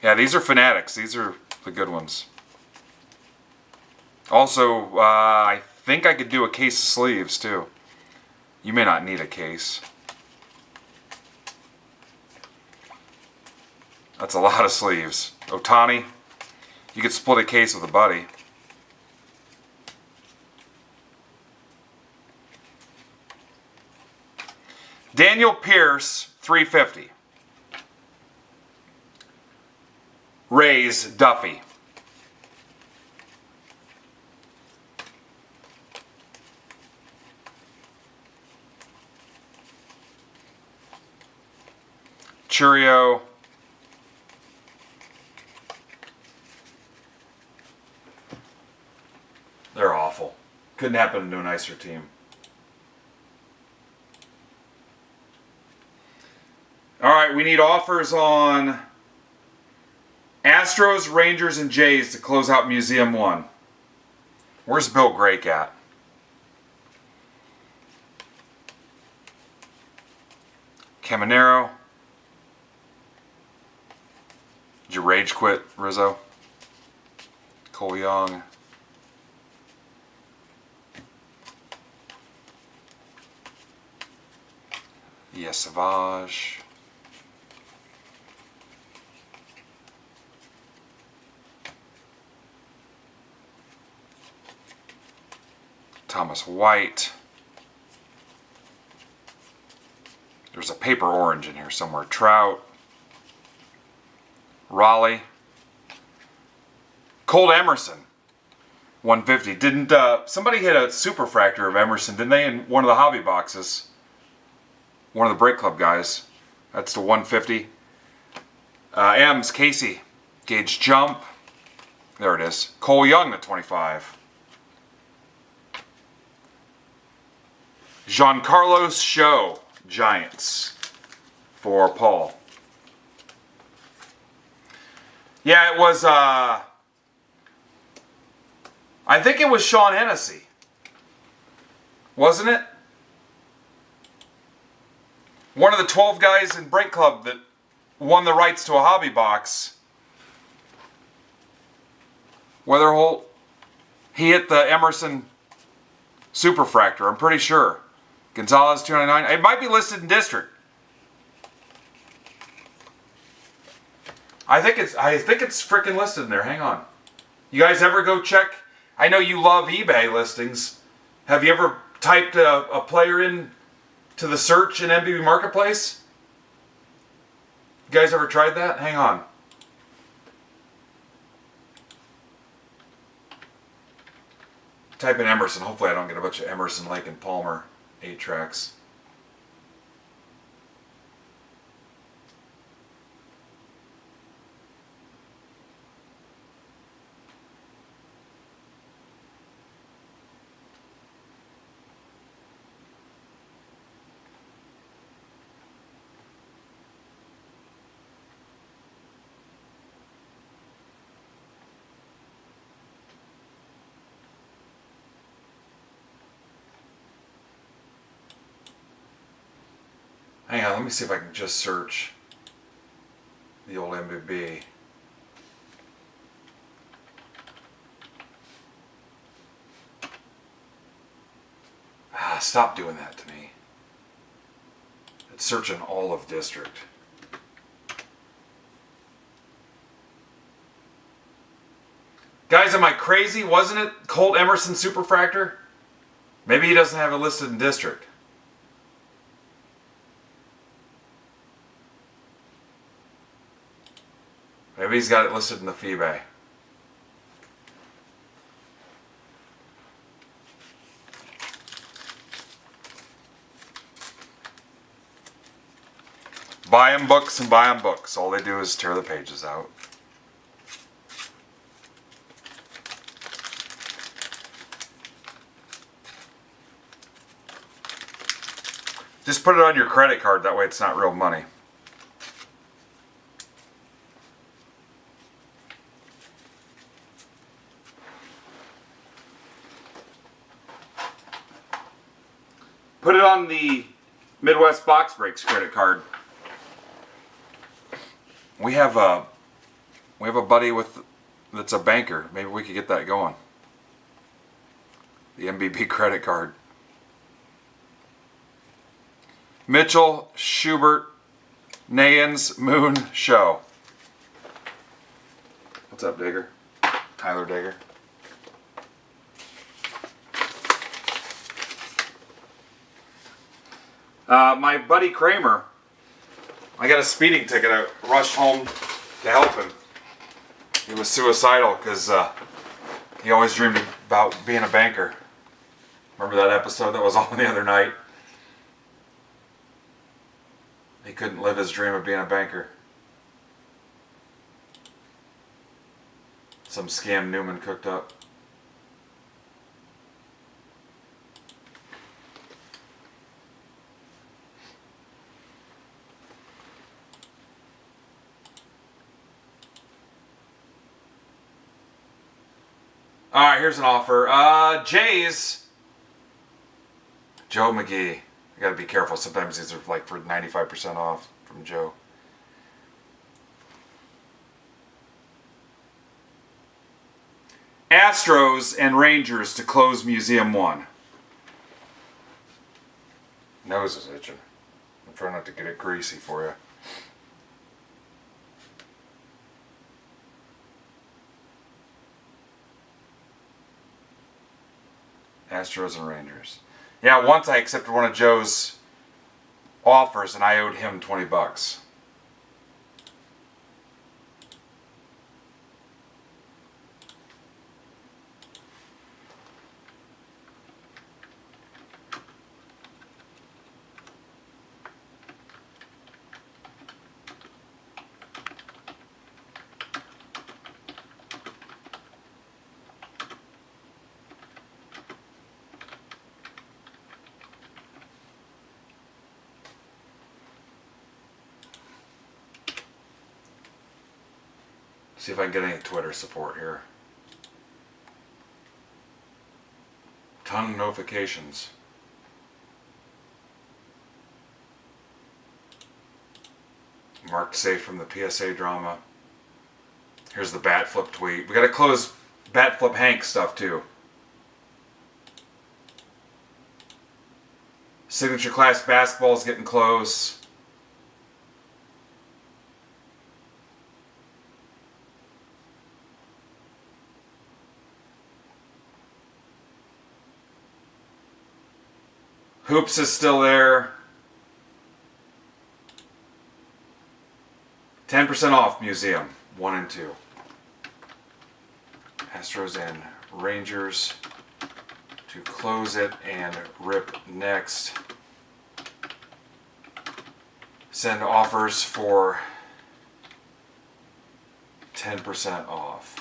Yeah, these are Fanatics. These are the good ones. Also, I think I could do a case of sleeves too. You may not need a case. That's a lot of sleeves. Otani, you could split a case with a buddy. Daniel Pierce, $3.50. Rays, Duffy. Churio. They're awful. Couldn't happen to a nicer team. All right, we need offers on Astros, Rangers, and Jays to close out Museum 1. Where's Bill Grake at? Caminero. Did you rage quit, Rizzo? Cole Young. Yes, Savage. Thomas White. There's a paper orange in here somewhere. Trout. Raleigh. Colt Emerson. 150. Didn't somebody hit a superfractor of Emerson, didn't they, in one of the hobby boxes? One of the Break Club guys. That's the 150. M's Casey. Gauge Jump. There it is. Cole Young, the 25. Giancarlo Show, Giants, for Paul. Yeah, it was, I think it was Sean Hennessy. Wasn't it? One of the 12 guys in Break Club that won the rights to a hobby box. Weatherholt. He hit the Emerson Superfractor, I'm pretty sure. Gonzalez 299. It might be listed in district. I think it's freaking listed in there. Hang on. You guys ever go check? I know you love eBay listings. Have you ever typed a player in to the search in MBB Marketplace? You guys ever tried that? Hang on. type in Emerson. Hopefully I don't get a bunch of Emerson, Lake, and Palmer 8 tracks. Hang on, let me see if I can just search the old MBB. Stop doing that to me. It's searching all of District. Guys, am I crazy? Wasn't it Colt Emerson Superfractor? Maybe he doesn't have it listed in District. Maybe he's got it listed in the FeeBay. Buy 'em books and buy 'em books. All they do is tear the pages out. Just put it on your credit card, that way it's not real money. Put it on the Midwest Box Breaks credit card. We have a buddy that's a banker. Maybe we could get that going. The MBB credit card. Mitchell, Schubert, Nayans, Moon, Show. What's up, Digger? Tyler Digger. My buddy Kramer, I got a speeding ticket. I rushed home to help him. He was suicidal because he always dreamed about being a banker. Remember that episode that was on the other night? He couldn't live his dream of being a banker. Some scam Newman cooked up. Alright, here's an offer. Jays. Joe McGee. I gotta be careful. Sometimes these are like for 95% off from Joe. Astros and Rangers to close Museum 1. Nose is itching. I'm trying not to get it greasy for you. Astros and Rangers. Yeah, once I accepted one of Joe's offers and I owed him $20. See if I can get any Twitter support here. Ton notifications. Marked safe from the PSA drama. Here's the bat flip tweet. We gotta close bat flip Hank stuff too. Signature class basketball is getting close. Hoops is still there. 10% off Museum 1 and 2. Astros and Rangers to close it and rip next. Send offers for 10% off.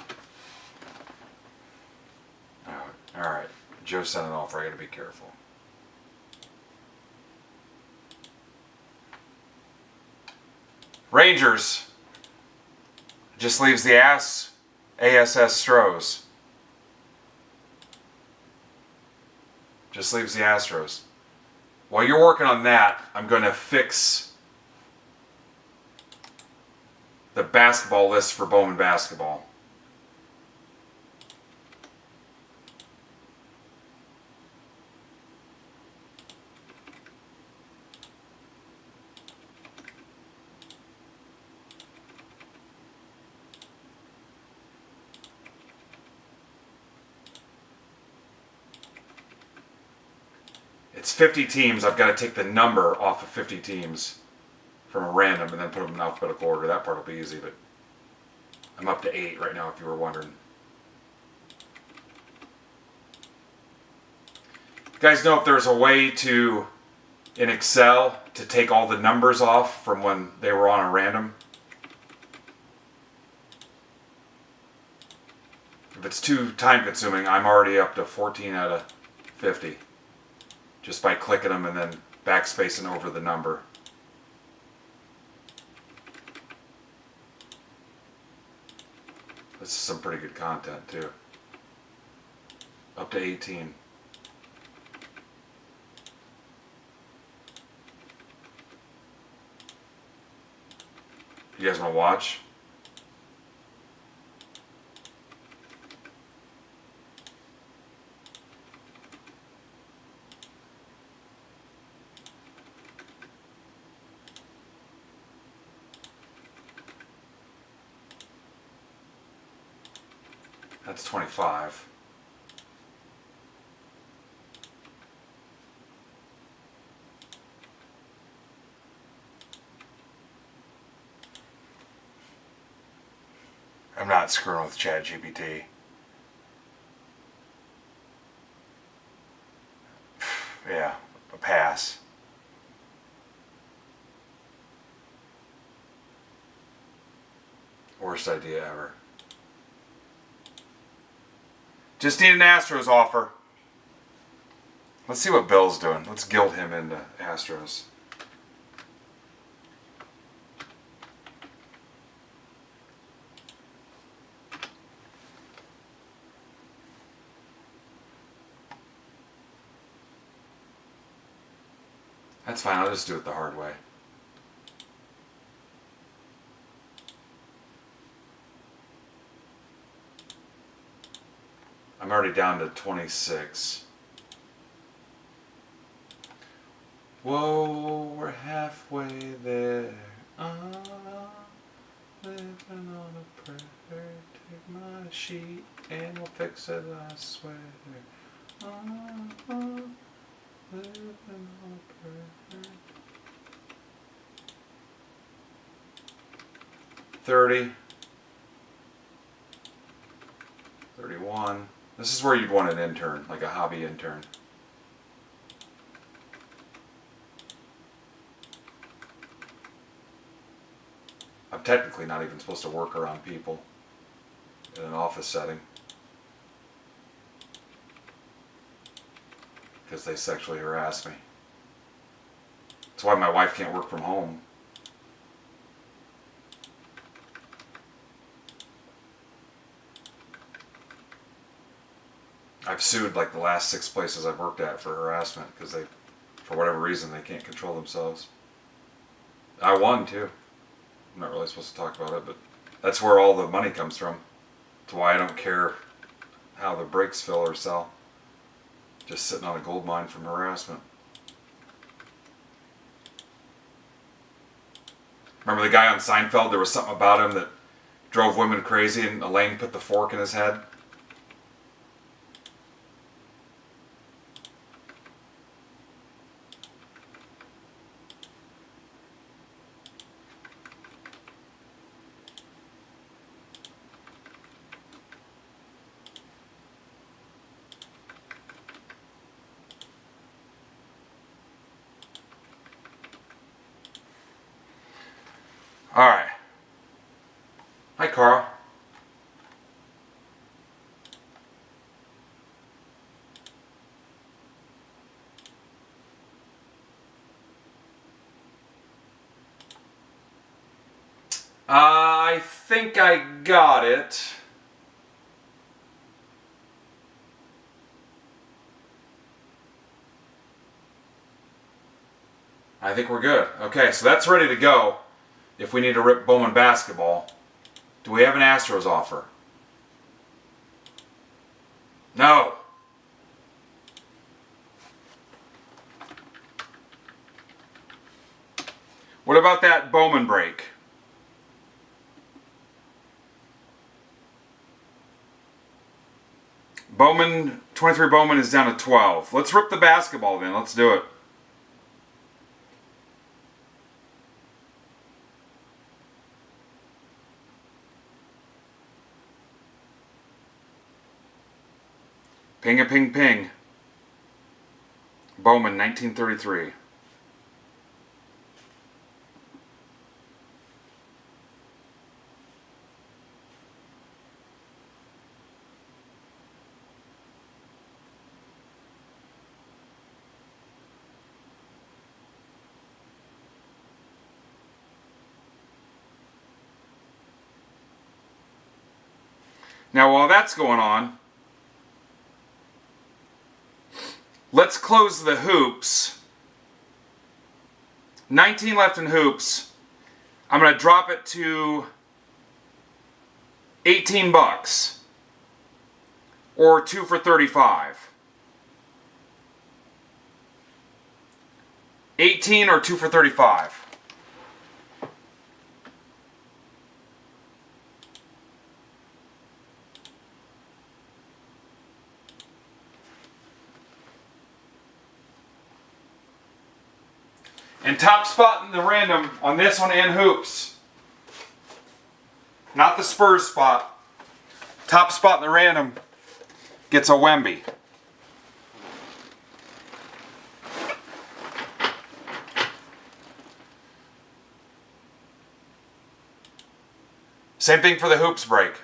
Alright, Joe sent an offer. I gotta be careful. Rangers. Just leaves the ASS Stros. Just leaves the Astros. While you're working on that, I'm going to fix the basketball list for Bowman basketball. It's 50 teams. I've got to take the number off of 50 teams from a random and then put them in alphabetical order. That part will be easy, but I'm up to 8 right now if you were wondering. You guys know if there's a way to, in Excel, to take all the numbers off from when they were on a random? If it's too time consuming, I'm already up to 14 out of 50. Just by clicking them and then backspacing over the number. This is some pretty good content too. Up to 18. You guys want to watch? That's 25. I'm not screwing with ChatGPT. Yeah, a pass. Worst idea ever. Just need an Astros offer. Let's see what Bill's doing. Let's guilt him into Astros. That's fine. I'll just do it the hard way. I'm already down to 26. Whoa, we're halfway there. Living on a prayer. Take my sheet and we'll fix it, I swear. Living on a prayer. 30. 31. This is where you'd want an intern, like a hobby intern. I'm technically not even supposed to work around people in an office setting because they sexually harass me. That's why my wife can't work from home. I've sued like the last 6 places I've worked at for harassment because they, for whatever reason, they can't control themselves. I won too. I'm not really supposed to talk about it, but that's where all the money comes from. That's why I don't care how the breaks fill or sell. Just sitting on a gold mine from harassment. Remember the guy on Seinfeld? There was something about him that drove women crazy and Elaine put the fork in his head. All right. Hi, Carl. I think I got it. I think we're good. Okay, so that's ready to go if we need to rip Bowman basketball. Do we have an Astros offer? No. What about that Bowman break? Bowman, 23 Bowman is down to 12. Let's rip the basketball then. Let's do it. Ping a ping ping. Bowman, 1933. Now while that's going on, let's close the hoops. 19 left in hoops. I'm going to drop it to 18 bucks or 2 for 35. 18 or 2 for 35. And top spot in the random on this one and hoops. Not the Spurs spot. Top spot in the random gets a Wemby. Same thing for the hoops break.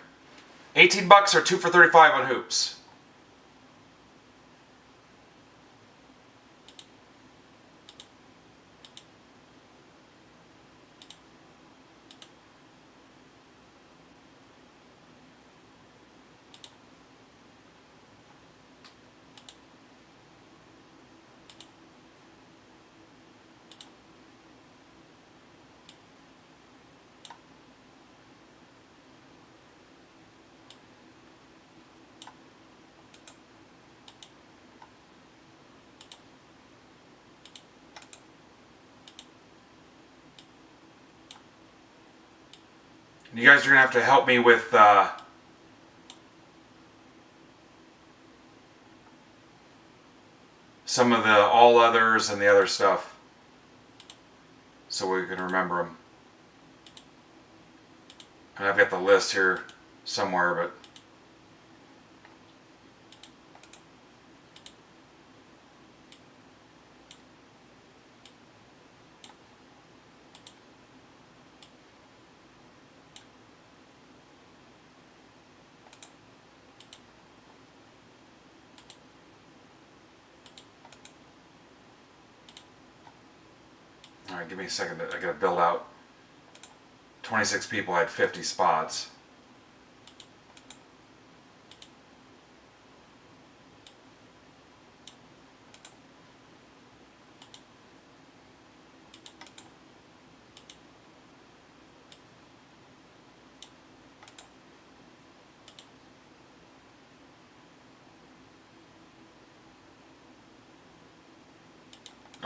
18 bucks or 2 for 35 on hoops. You guys are going to have to help me with some of the all others and the other stuff so we can remember them. And I've got the list here somewhere, but all right, give me a second. I gotta build out. 26 people had 50 spots.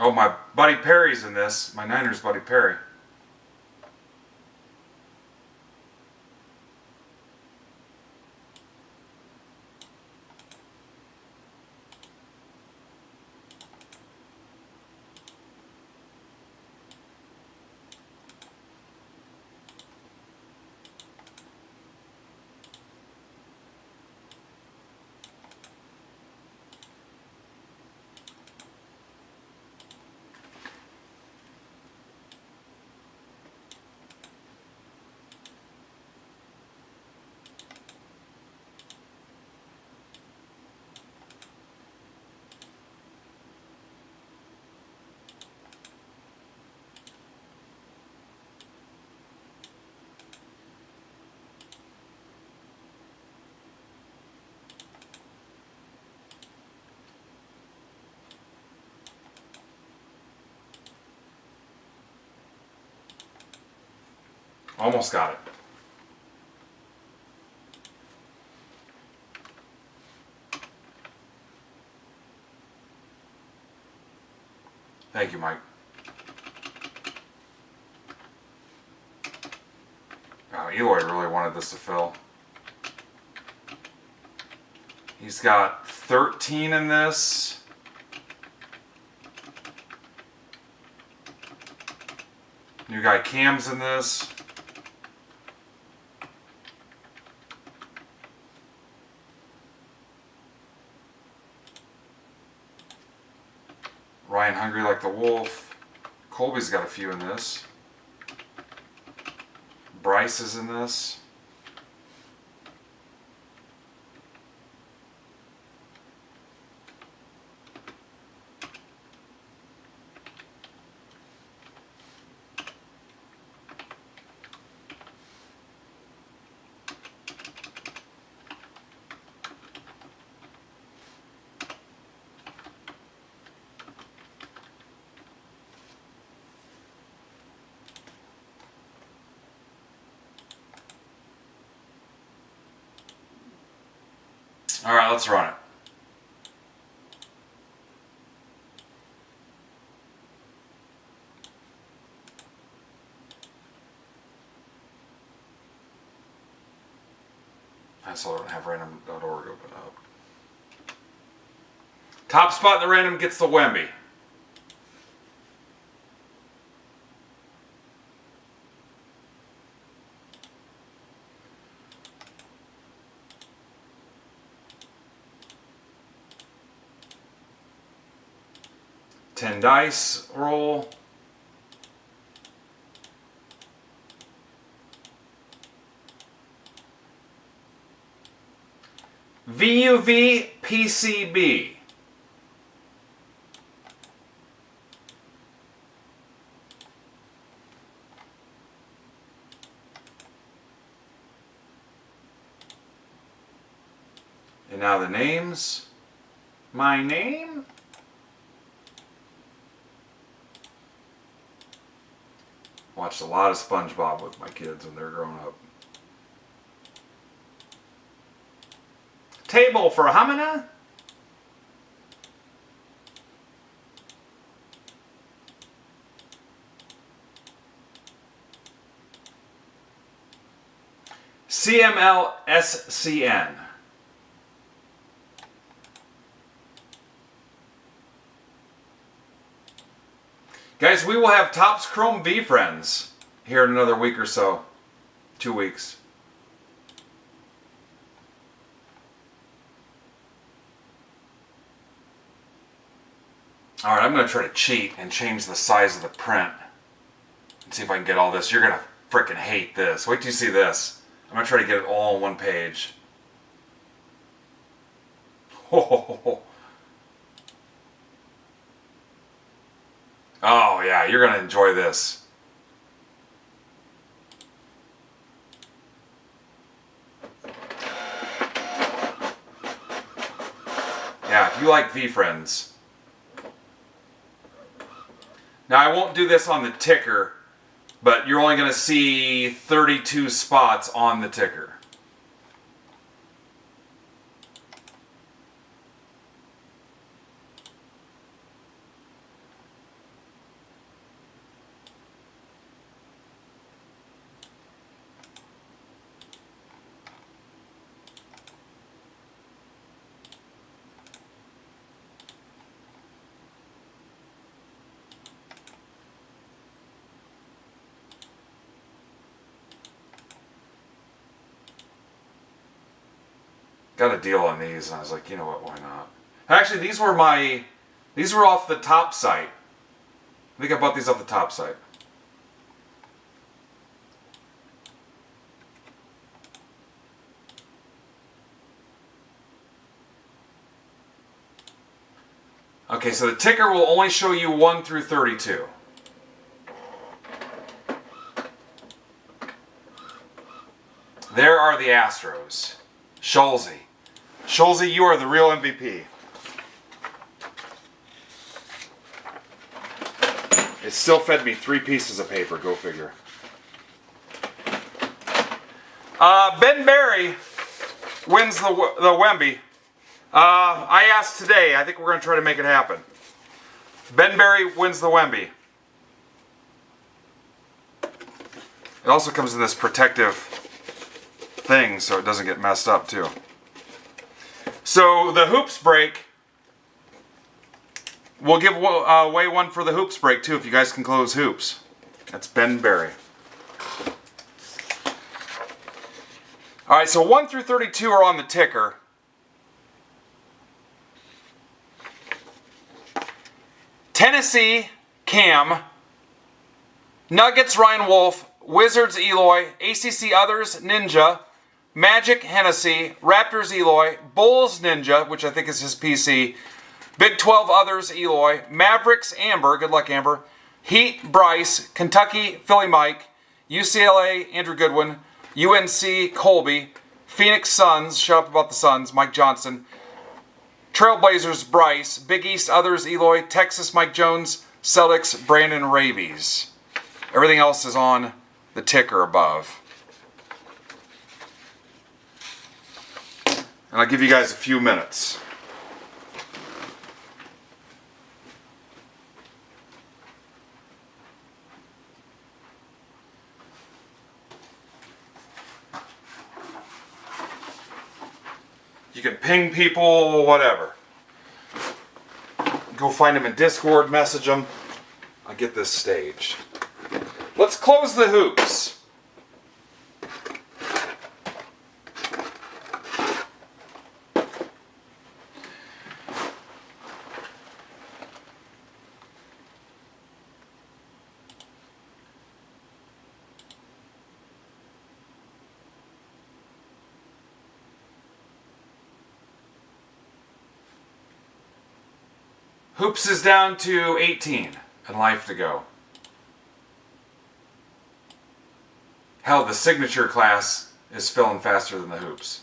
Oh, my buddy Perry's in this. My Niners buddy Perry. Almost got it. Thank you, Mike. Oh, Eloy really wanted this to fill. He's got 13 in this. New guy Cam's in this. Ryan Hungry Like the Wolf. Colby's got a few in this. Bryce is in this. All right, let's run it. I still don't have random.org open up. Top spot in the random gets the Wemby. Ten dice roll. VUV PCB. And now the names. My name? Watched a lot of SpongeBob with my kids when they were growing up. Table for Hamina? CMLSCN. Guys, we will have Topps Chrome V Friends here in another week or so. 2 weeks. Alright, I'm going to try to cheat and change the size of the print. And see if I can get all this. You're going to freaking hate this. Wait till you see this. I'm going to try to get it all on one page. Oh yeah, you're going to enjoy this. Yeah, if you like V-Friends. Now I won't do this on the ticker, but you're only going to see 32 spots on the ticker. Got a deal on these, and I was like, you know what, why not? Actually, these were off the Top site. I think I bought these off the Top site. Okay, so the ticker will only show you 1 through 32. There are the Astros. Schulze. Schulze, you are the real MVP. It still fed me 3 pieces of paper, go figure. Ben Berry wins the Wemby. I asked today. I think we're going to try to make it happen. Ben Berry wins the Wemby. It also comes in this protective thing so it doesn't get messed up too. So the hoops break, we'll give away one for the hoops break too if you guys can close hoops. That's Ben Berry. Alright, so 1 through 32 are on the ticker. Tennessee, Cam. Nuggets, Ryan Wolf. Wizards, Eloy. ACC Others, Ninja. Magic, Hennessy. Raptors, Eloy. Bulls, Ninja, which I think is his PC. Big 12 Others, Eloy. Mavericks, Amber. Good luck, Amber. Heat, Bryce. Kentucky, Philly Mike. UCLA, Andrew Goodwin. UNC, Colby. Phoenix Suns, shut up about the Suns, Mike Johnson. Trailblazers, Bryce. Big East Others, Eloy. Texas, Mike Jones. Celtics, Brandon Rabies. Everything else is on the ticker above. And I'll give you guys a few minutes. You can ping people, whatever. Go find them in Discord, message them. I'll get this staged. Let's close the hoops. Hoops is down to 18 and life to go. Hell, the signature class is filling faster than the hoops.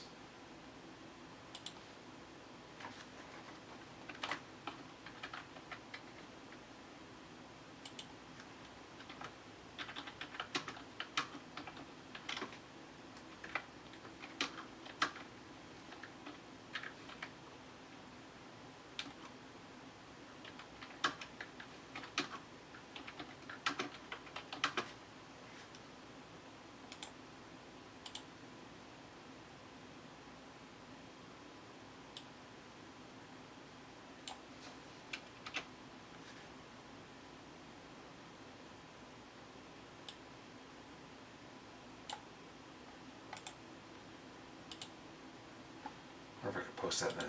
Or if I could post that in the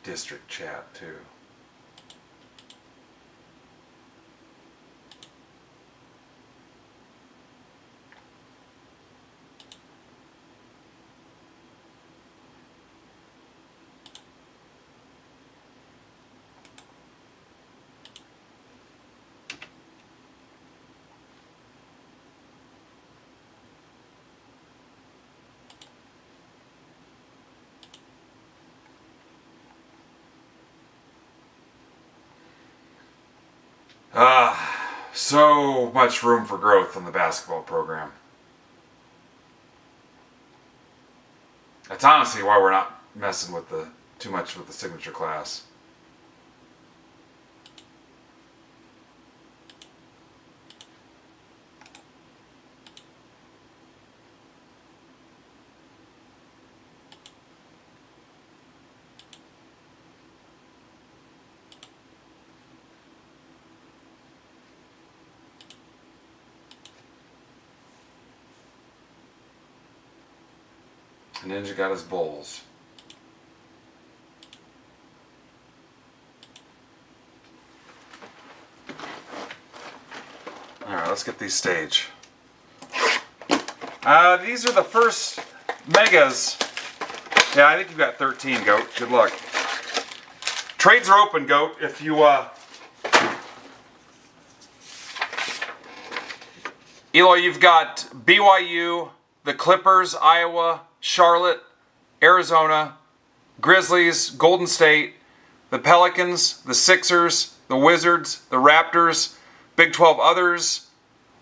district chat too. So much room for growth in the basketball program. That's honestly why we're not messing with too much with the signature class. Ninja got his bowls. Alright, let's get these staged. These are the first megas. Yeah, I think you've got 13, Goat. Good luck. Trades are open, Goat. If you, Eloy, you've got BYU, the Clippers, Iowa, Charlotte, Arizona, Grizzlies, Golden State, the Pelicans, the Sixers, the Wizards, the Raptors, Big 12 Others,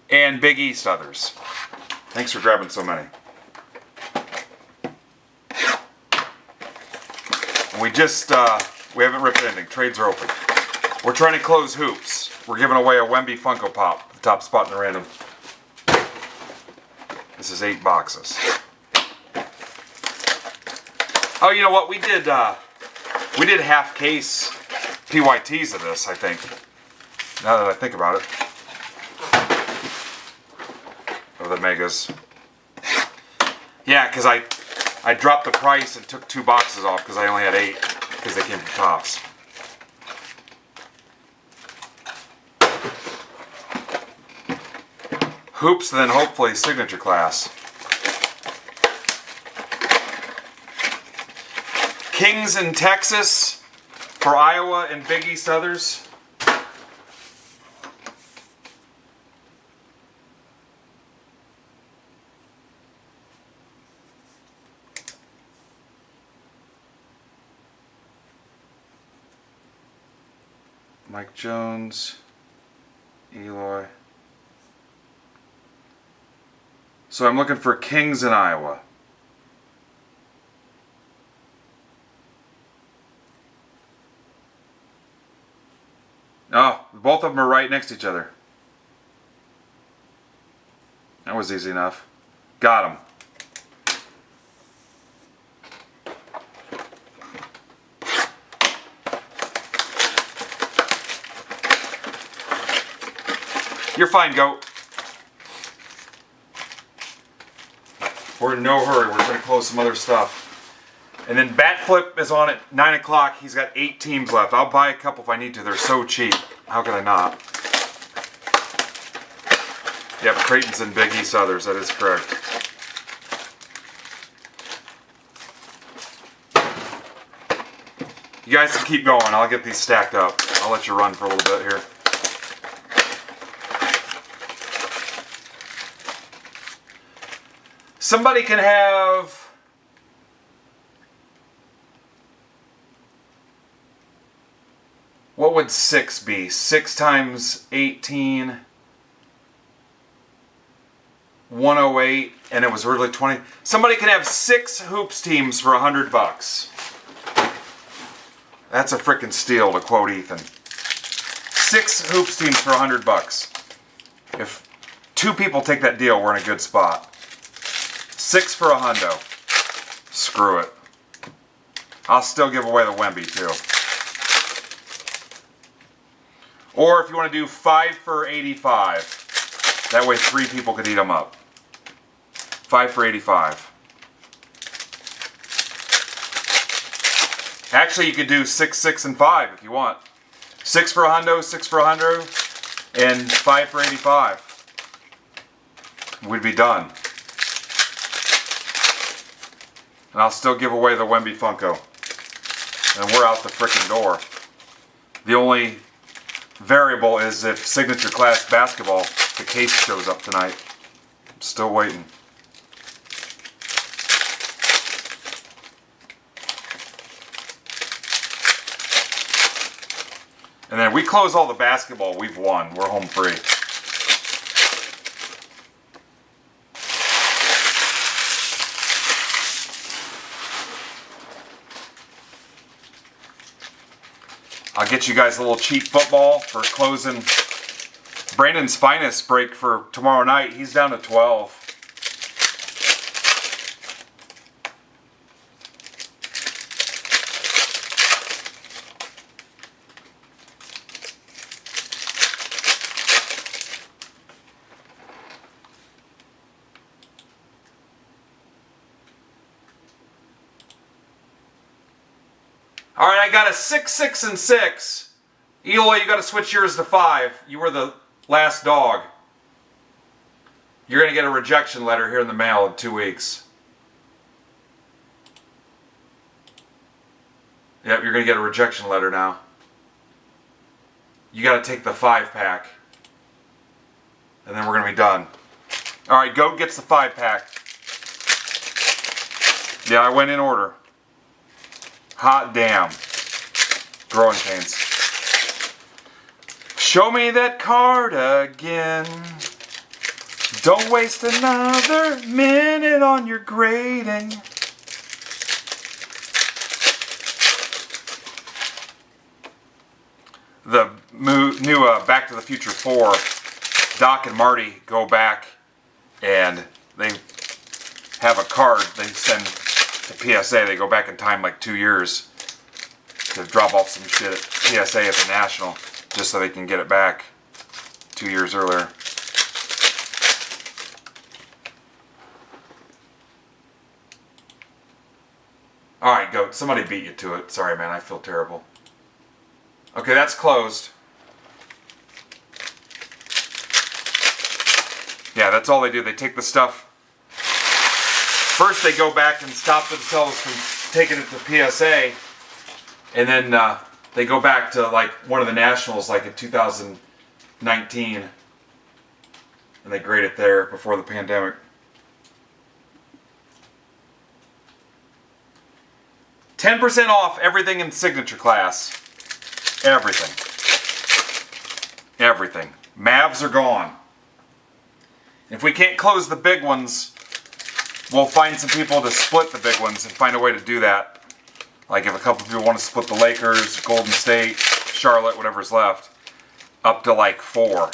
and Big East Others. Thanks for grabbing so many. We just, we haven't ripped anything. Trades are open. We're trying to close hoops. We're giving away a MBB Funko Pop, the top spot in the random. This is 8 boxes. Oh, you know what? We did half case PYTs of this, I think. Now that I think about it. Of the megas. Yeah, because I dropped the price and took 2 boxes off because I only had 8 because they came from Tops. Hoops, then hopefully signature class. Kings in Texas for Iowa and Big East others. Mike Jones, Eloy. So I'm looking for Kings in Iowa. Oh, both of them are right next to each other. That was easy enough. Got them. You're fine, Goat. We're in no hurry. We're going to close some other stuff. And then Bat Flip is on at 9 o'clock. He's got 8 teams left. I'll buy a couple if I need to. They're so cheap. How can I not? Yep, Creighton's and Big East others. That is correct. You guys can keep going. I'll get these stacked up. I'll let you run for a little bit here. Somebody can have what would 6 be? 6 times 18, 108, and it was really 20. Somebody can have 6 hoops teams for $100. That's a freaking steal, to quote Ethan. 6 hoops teams for $100. If 2 people take that deal, we're in a good spot. 6 for $100. Screw it. I'll still give away the Wemby too. Or if you want to do 5 for $85. That way 3 people could eat them up. 5 for $85. Actually, you could do 6, 6, and 5 if you want. 6 for $100, 6 for $100, and 5 for $85. We'd be done. And I'll still give away the Wemby Funko. And we're out the frickin' door. The only variable is if Signature Class Basketball, the case shows up tonight. I'm still waiting. And then we close all the basketball, we've won. We're home free. I'll get you guys a little cheap football for closing Brandon's Finest break for tomorrow night. He's down to 12. All right, I got a 6, 6, and 6. Eloy, you got to switch yours to 5. You were the last dog. You're going to get a rejection letter here in the mail in 2 weeks. Yep, you're going to get a rejection letter now. You got to take the 5-pack. And then we're going to be done. All right, Goat gets the 5-pack. Yeah, I went in order. Hot damn. Growing pains. Show me that card again. Don't waste another minute on your grading. new Back to the Future 4, Doc and Marty go back and they have a card they send to PSA. They go back in time like 2 years to drop off some shit at PSA at the National just so they can get it back 2 years earlier. Alright, Goat, somebody beat you to it. Sorry, man, I feel terrible. Okay, that's closed. Yeah, that's all they do. They take the stuff. First, they go back and stop themselves from taking it to PSA. And then they go back to like one of the Nationals, like in 2019. And they grade it there before the pandemic. 10% off everything in signature class. Everything. Everything. Mavs are gone. If we can't close the big ones, we'll find some people to split the big ones and find a way to do that. Like if a couple people want to split the Lakers, Golden State, Charlotte, whatever's left, up to like 4.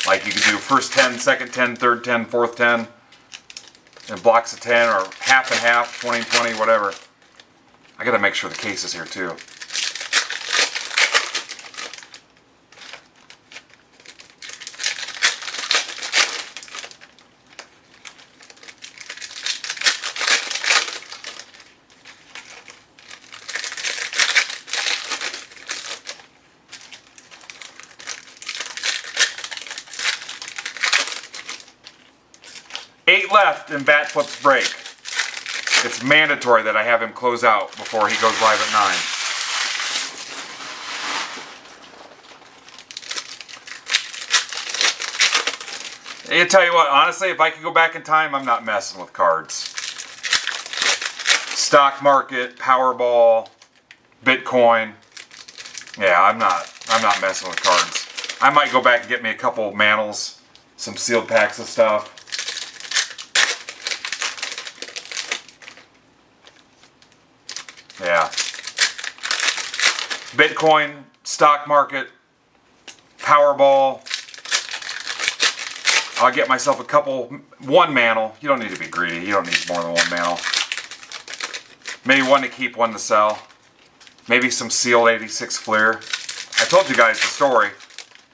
Like you could do first 10, second 10, third 10, fourth 10, and blocks of 10 or half and half, 20 and 20, whatever. I gotta make sure the case is here too. Eight left in Bat Flip's break. It's mandatory that I have him close out before he goes live at 9. I tell you what, honestly, if I could go back in time, I'm not messing with cards. Stock market, Powerball, Bitcoin. Yeah, I'm not messing with cards. I might go back and get me a couple mantles, some sealed packs of stuff. Yeah. Bitcoin, stock market, Powerball. I'll get myself one mantle. You don't need to be greedy. You don't need more than one mantle. Maybe one to keep, one to sell. Maybe some sealed 86 Fleer. I told you guys the story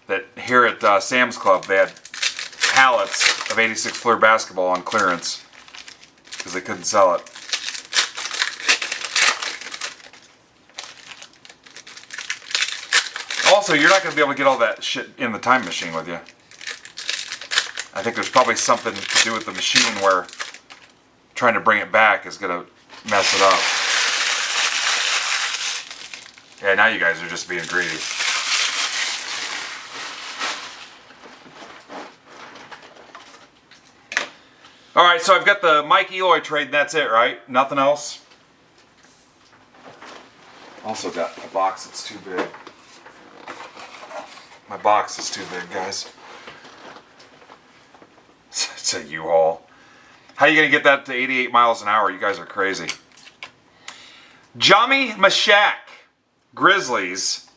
that here at Sam's Club they had pallets of 86 Fleer basketball on clearance because they couldn't sell it. Also, you're not going to be able to get all that shit in the time machine with you. I think there's probably something to do with the machine where trying to bring it back is going to mess it up. Yeah, now you guys are just being greedy. Alright, so I've got the Mike Eloy trade and that's it, right? Nothing else? Also got a box that's too big. My box is too big, guys. It's a U-Haul. How are you going to get that to 88 miles an hour? You guys are crazy. Jami Mashak, Grizzlies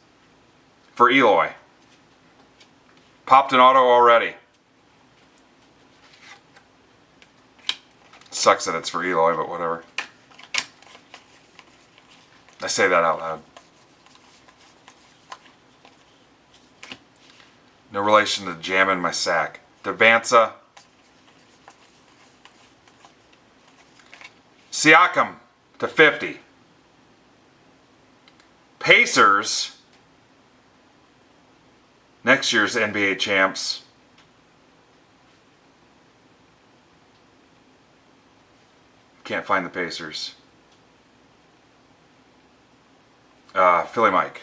for Eloy. Popped an auto already. Sucks that it's for Eloy, but whatever. I say that out loud. No relation to jamming my sack. Devanza. Siakam to 50. Pacers. Next year's NBA champs. Can't find the Pacers. Philly Mike.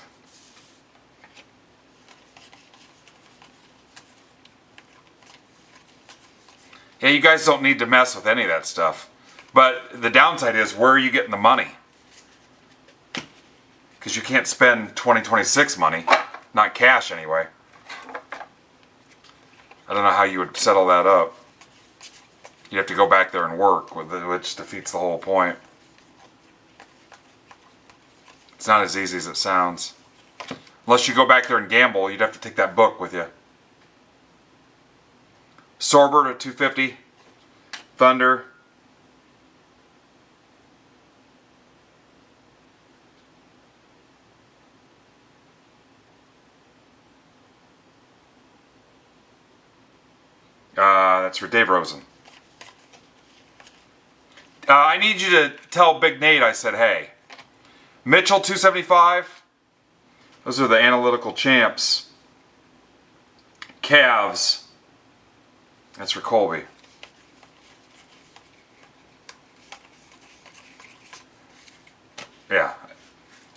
Yeah, you guys don't need to mess with any of that stuff. But the downside is, where are you getting the money? Because you can't spend 2026 money. Not cash, anyway. I don't know how you would settle that up. You'd have to go back there and work, which defeats the whole point. It's not as easy as it sounds. Unless you go back there and gamble, you'd have to take that book with you. Sorber to 250. Thunder. That's for Dave Rosen. I need you to tell Big Nate I said hey. Mitchell 275. Those are the analytical champs. Cavs. That's for Colby. Yeah.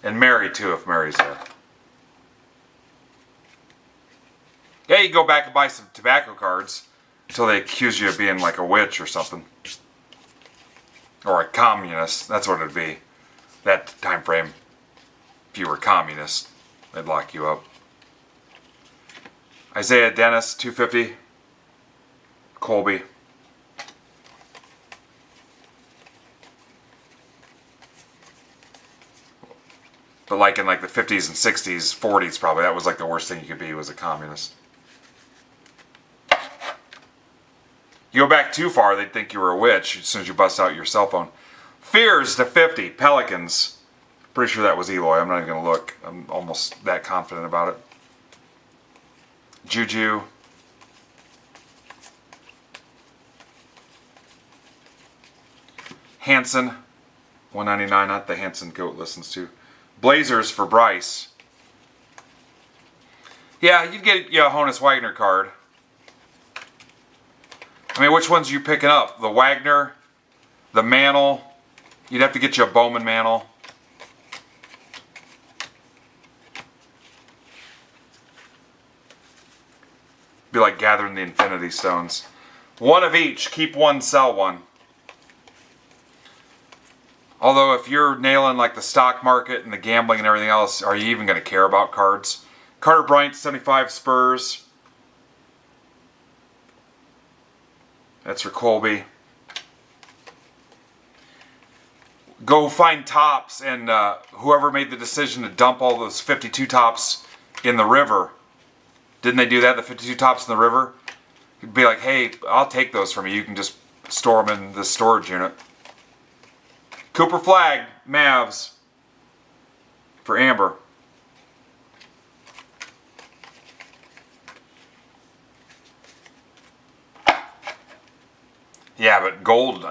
And Mary too, if Mary's there. Yeah, you go back and buy some tobacco cards until they accuse you of being like a witch or something. Or a communist. That's what it'd be. That time frame. If you were communist, they'd lock you up. Isaiah Dennis, 250. Colby. But like in like the 50s and 60s, 40s probably, that was like the worst thing you could be, was a communist. You go back too far, they'd think you were a witch as soon as you bust out your cell phone. Fears to 50. Pelicans. Pretty sure that was Eloy. I'm not even going to look. I'm almost that confident about it. Juju. Hanson. 199. Not the Hanson Goat listens to. Blazers for Bryce. Yeah, you'd get a Honus Wagner card. I mean, which ones are you picking up? The Wagner, the Mantle. You'd have to get you a Bowman Mantle. Be like gathering the Infinity Stones. One of each. Keep one, sell one. Although if you're nailing like the stock market and the gambling and everything else, are you even going to care about cards? Carter Bryant, 75 Spurs. That's for Colby. Go find tops, and whoever made the decision to dump all those 52 tops in the river, didn't they do that, the 52 tops in the river? You'd be like, hey, I'll take those from you. You can just store them in this storage unit. Cooper Flagg, Mavs, for Amber. Yeah, but gold,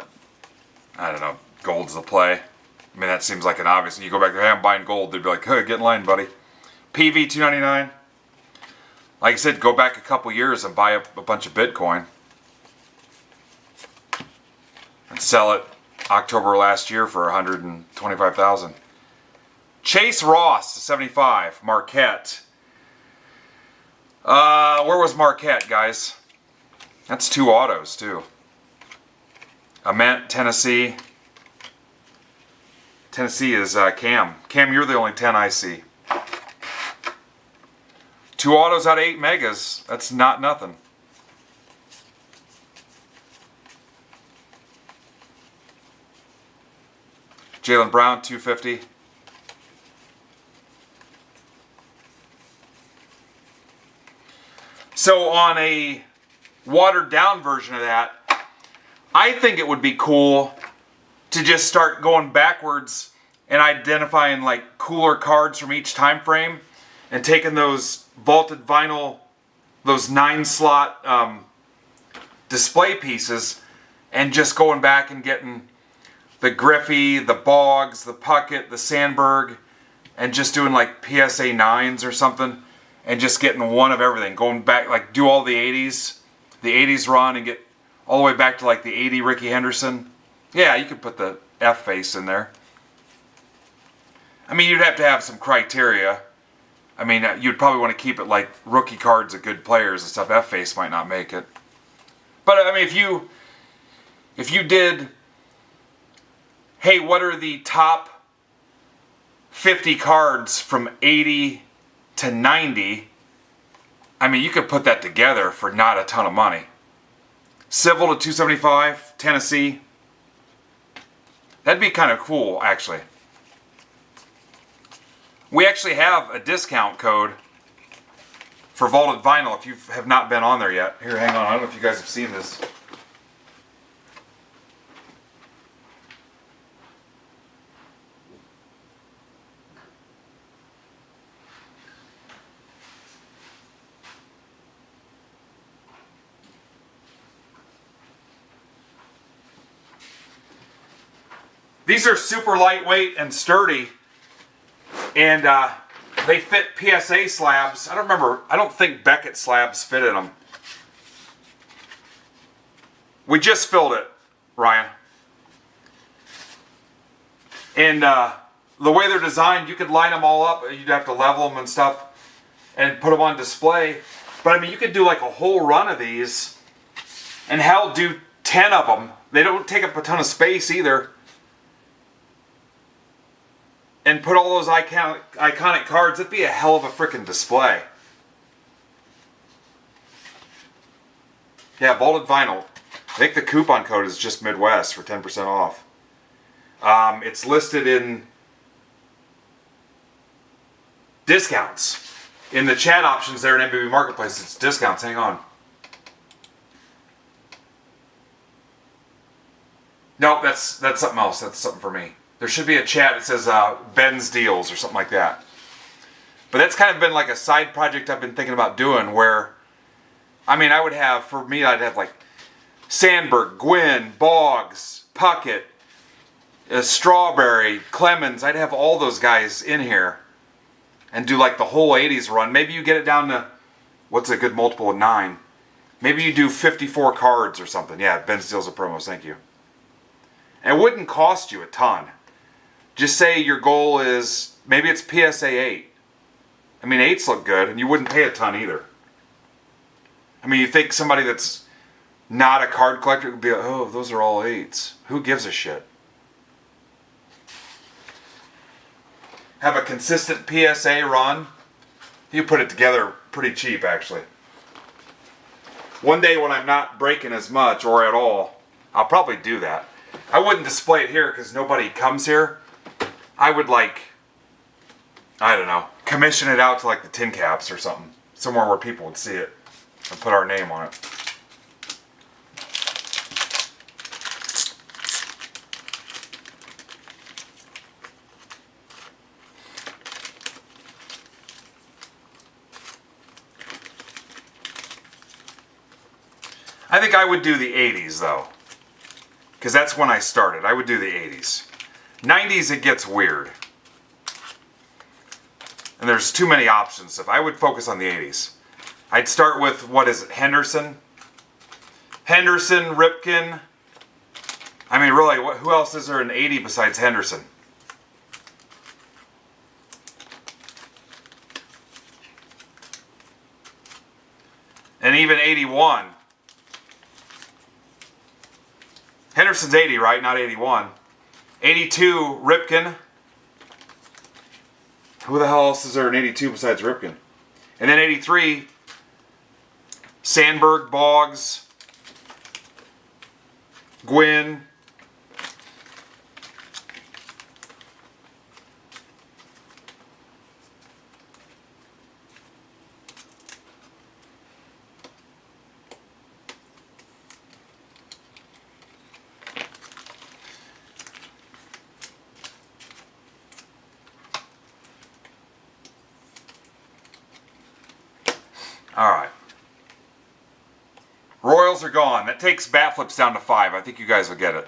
I don't know, gold's the play. I mean, that seems like an obvious. You go back there, hey, I'm buying gold. They'd be like, hey, get in line, buddy. PV 299. Like I said, go back a couple years and buy a bunch of Bitcoin. And sell it October last year for $125,000. Chase Ross to 75. Marquette. Where was Marquette, guys? That's 2 autos, too. Ament, Tennessee. Tennessee is Cam. Cam, you're the only 10 I see. 2 autos out of 8 megas. That's not nothing. Jaylen Brown, 250. So on a watered down version of that, I think it would be cool to just start going backwards and identifying like cooler cards from each time frame and taking those vaulted vinyl, those 9-slot display pieces, and just going back and getting the Griffey, the Boggs, the Puckett, the Sandberg, and just doing like PSA 9s or something, and just getting one of everything. Going back, like do all the 80s run, and get all the way back to like the 80 Ricky Henderson. Yeah, you could put the F face in there. I mean, you'd have to have some criteria. I mean, you'd probably want to keep it like rookie cards of good players and stuff. F face might not make it. But I mean, if you did, hey, what are the top 50 cards from 80 to 90? I mean, you could put that together for not a ton of money. Civil to 275, Tennessee. That'd be kind of cool, actually. We actually have a discount code for vaulted vinyl if you have not been on there yet. Here, hang on. I don't know if you guys have seen this. These are super lightweight and sturdy, and they fit PSA slabs. I don't think Beckett slabs fitted them. We just filled it, Ryan. And the way they're designed, you could line them all up. You'd have to level them and stuff and put them on display. But I mean, you could do like a whole run of these, and hell, do 10 of them. They don't take up a ton of space either. And put all those iconic cards. It'd be a hell of a freaking display. Yeah, vaulted vinyl. I think the coupon code is just Midwest for 10% off. It's listed in discounts. In the chat options there in MBB Marketplace, it's discounts. Hang on. Nope, that's something else. That's something for me. There should be a chat that says Ben's Deals or something like that. But that's kind of been like a side project I've been thinking about doing where, I mean, I'd have like Sandberg, Gwynn, Boggs, Puckett, Strawberry, Clemens. I'd have all those guys in here and do like the whole 80s run. Maybe you get it down to, what's a good multiple of 9? Maybe you do 54 cards or something. Yeah, Ben's Deals of promos, thank you. And it wouldn't cost you a ton. Just say your goal is, maybe it's PSA 8. I mean, 8s look good, and you wouldn't pay a ton either. I mean, you think somebody that's not a card collector would be like, oh, those are all 8s. Who gives a shit? Have a consistent PSA run. You put it together pretty cheap, actually. One day when I'm not breaking as much, or at all, I'll probably do that. I wouldn't display it here because nobody comes here. I would like, I don't know, commission it out to like the tin caps or something. Somewhere where people would see it and put our name on it. I think I would do the 80s though. Because that's when I started. I would do the 80s. 90s, it gets weird. And there's too many options. If I would focus on the 80s. I'd start with, what is it, Henderson? Henderson, Ripken. I mean, really, who else is there in 80 besides Henderson? And even 81. Henderson's 80, right? Not 81. 82, Ripken. Who the hell else is there in 82 besides Ripken? And then 83, Sandberg, Boggs, Gwynn. Alright. Royals are gone. That takes bat flips down to 5. I think you guys will get it.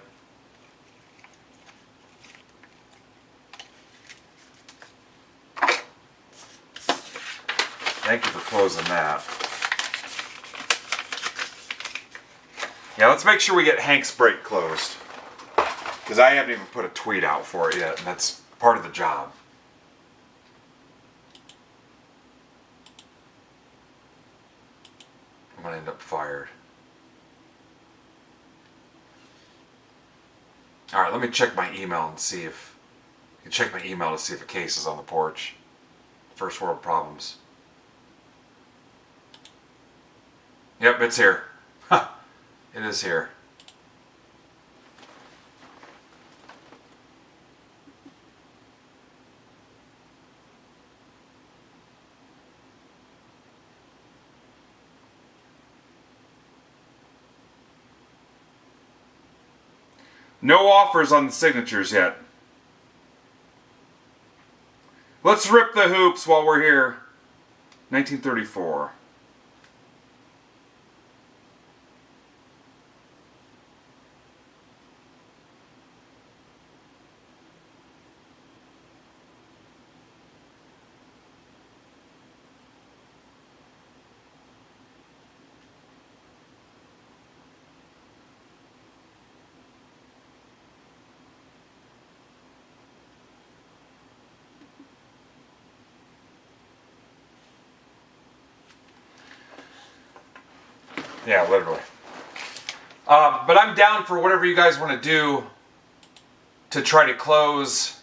Thank you for closing that. Yeah, let's make sure we get Hank's break closed. Because I haven't even put a tweet out for it yet, and that's part of the job. I'm going to end up fired. Alright, let me check my email and see if... I can check my email to see if a case is on the porch. First world problems. Yep, it's here. Huh. It is here. No offers on the signatures yet. Let's rip the hoops while we're here. 1934. Yeah, literally. But I'm down for whatever you guys want to do to try to close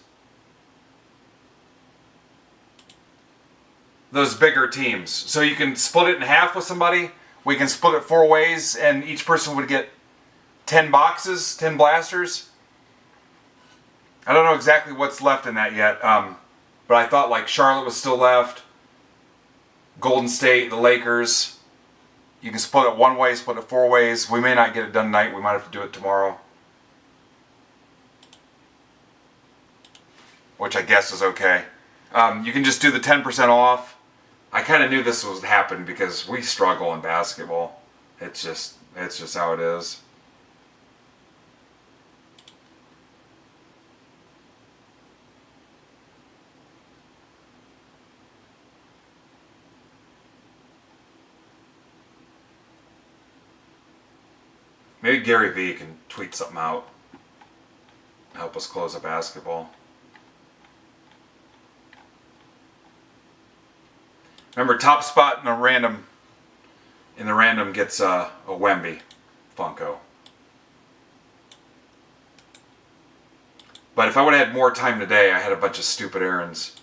those bigger teams. So you can split it in half with somebody. We can split it 4 ways, and each person would get 10 boxes, 10 blasters. I don't know exactly what's left in that yet, but I thought like Charlotte was still left, Golden State, the Lakers. You can split it 1 way, split it 4 ways. We may not get it done tonight. We might have to do it tomorrow. Which I guess is okay. You can just do the 10% off. I kind of knew this would happen because we struggle in basketball. It's just how it is. Maybe Gary V can tweet something out. Help us close a basketball. Remember, top spot in the random gets a Wemby Funko. But if I would have had more time today, I had a bunch of stupid errands.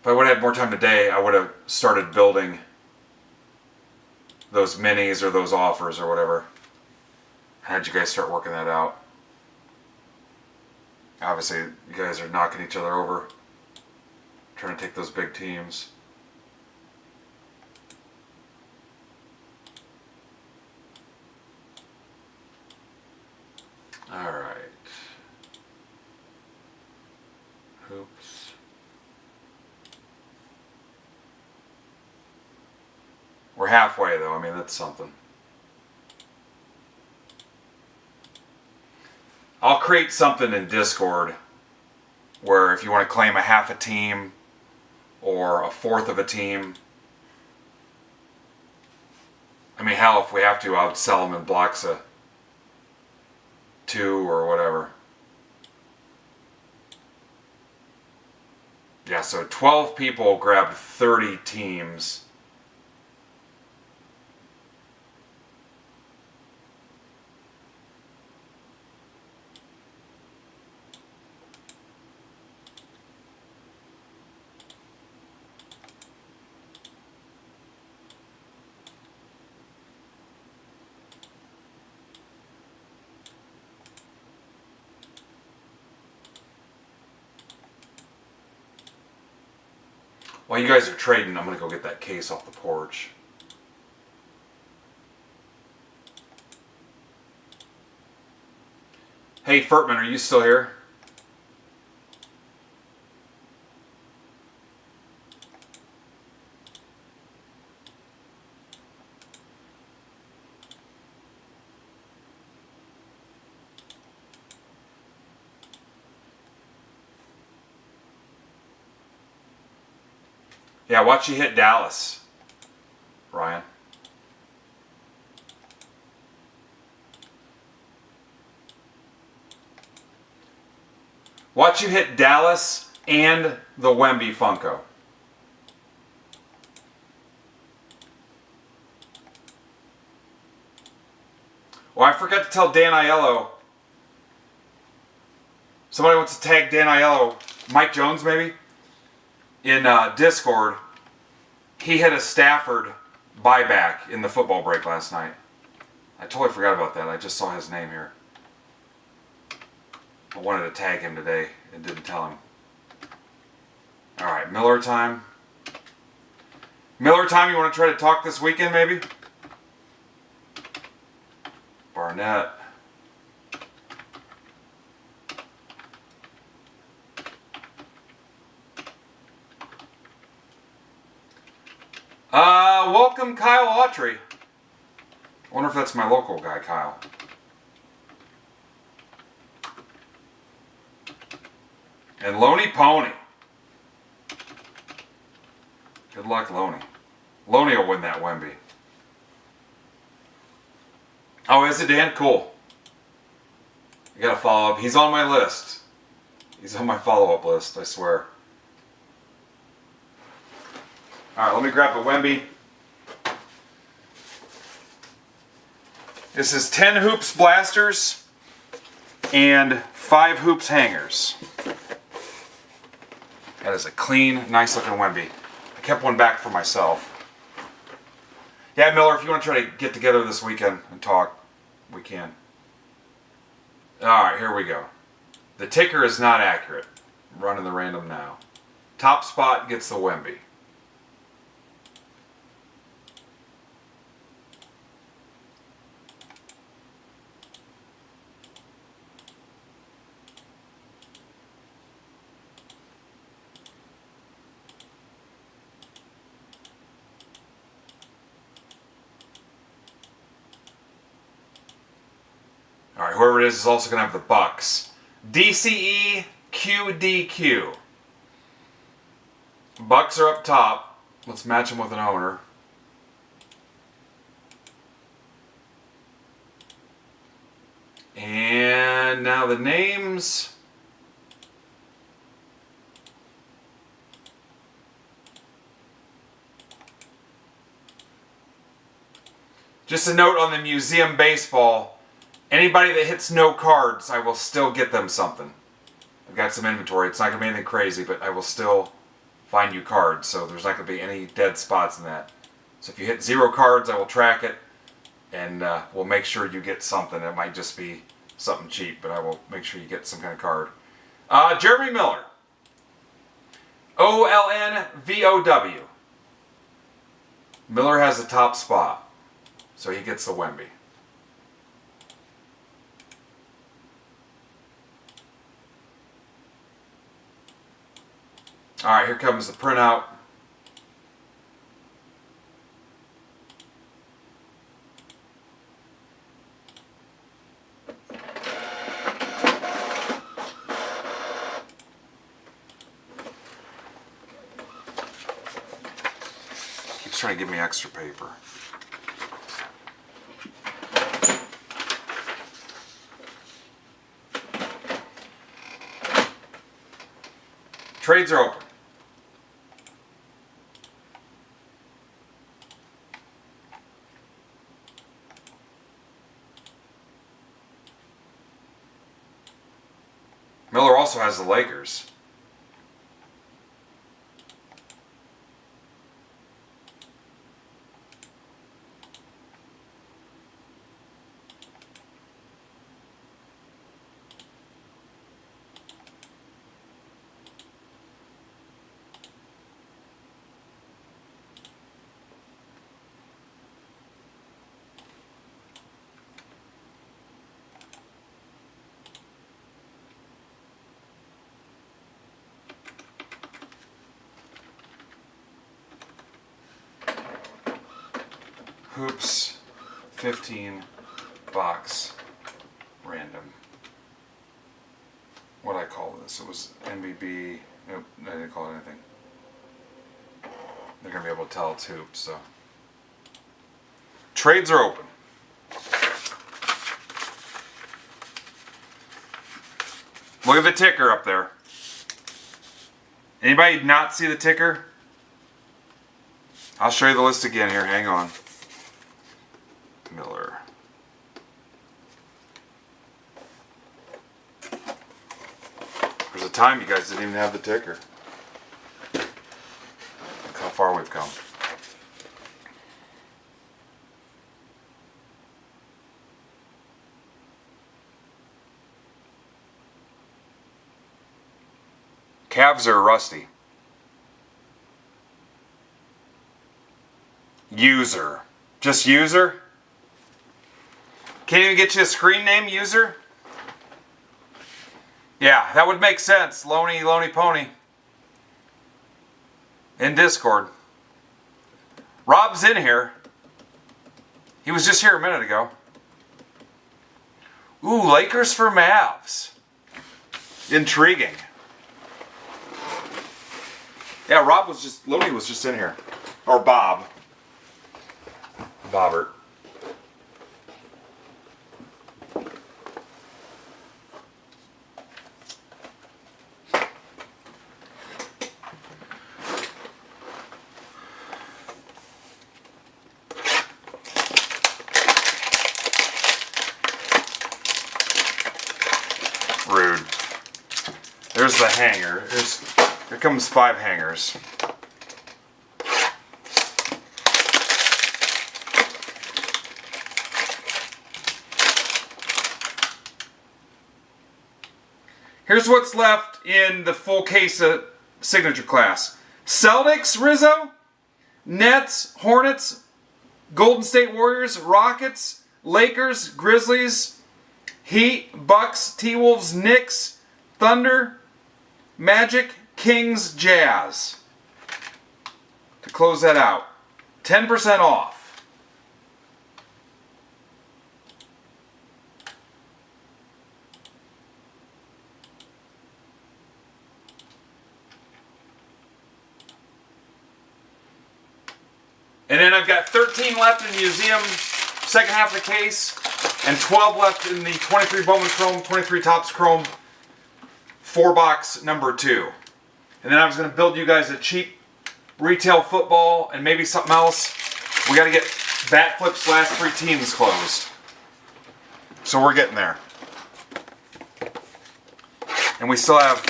If I would have had more time today, I would have started building those minis or those offers or whatever. How'd you guys start working that out? Obviously, you guys are knocking each other over, trying to take those big teams. All right. Hoops. We're halfway though, I mean that's something. I'll create something in Discord where if you want to claim a half a team or a fourth of a team, I mean hell, if we have to, I'll sell them in blocks of 2 or whatever. Yeah, so 12 people grabbed 30 teams. While you guys are trading, I'm going to go get that case off the porch. Hey, Furtman, are you still here? Yeah, watch you hit Dallas, Ryan. Watch you hit Dallas and the Wemby Funko. Oh, I forgot to tell Dan Aiello. Somebody wants to tag Dan Aiello, Mike Jones maybe, in Discord. He had a Stafford buyback in the football break last night. I totally forgot about that. I just saw his name here. I wanted to tag him today and didn't tell him. Alright, Miller time. Miller time, you want to try to talk this weekend maybe? Barnett. Welcome Kyle Autry. I wonder if that's my local guy, Kyle. And Loney Pony. Good luck, Loney. Loney will win that Wemby. Oh, is it, Dan? Cool. I gotta follow up. He's on my list. He's on my follow-up list, I swear. Alright, let me grab the Wemby. This is 10 hoops blasters and 5 hoops hangers. That is a clean, nice looking Wemby. I kept one back for myself. Yeah, Miller, if you want to try to get together this weekend and talk, we can. Alright, here we go. The ticker is not accurate. I'm running the random now. Top spot gets the Wemby. Alright, whoever it is also going to have the Bucks. DCE QDQ. Bucks are up top. Let's match them with an owner. And now the names. Just a note on the museum baseball. Anybody that hits no cards, I will still get them something. I've got some inventory. It's not going to be anything crazy, but I will still find you cards. So there's not going to be any dead spots in that. So if you hit 0 cards, I will track it. And we'll make sure you get something. It might just be something cheap, but I will make sure you get some kind of card. Jeremy Miller. OLNVOW. Miller has the top spot. So he gets the Wemby. Alright, here comes the printout. Keeps trying to give me extra paper. Trades are open. Miller also has the Lakers. Hoops 15 box random. What'd I call this? It was MBB. Nope, I didn't call it anything. They're gonna be able to tell it's hoops, so. Trades are open. Look at the ticker up there. Anybody not see the ticker? I'll show you the list again here. Hang on. Miller. There's a time you guys didn't even have the ticker. Look how far we've come. Cavs are rusty. User. Just user? Can't even get you a screen name user? Yeah, that would make sense. Lonely Pony. In Discord. Rob's in here. He was just here a minute ago. Ooh, Lakers for Mavs. Intriguing. Yeah, Loney was just in here. Or Bob. Bobbert. Rude. There's the hanger. Here comes 5 hangers. Here's what's left in the full case of signature class. Celtics, Rizzo. Nets, Hornets, Golden State Warriors, Rockets, Lakers, Grizzlies, Heat, Bucks, T-Wolves, Knicks, Thunder, Magic, Kings, Jazz. To close that out. 10% off. And then I've got 13 left in the museum, second half of the case, and 12 left in the 23 Bowman Chrome, 23 Topps Chrome, 4-box number 2. And then I was going to build you guys a cheap retail football and maybe something else. We got to get Bat Flip's last 3 teams closed. So we're getting there. And we still have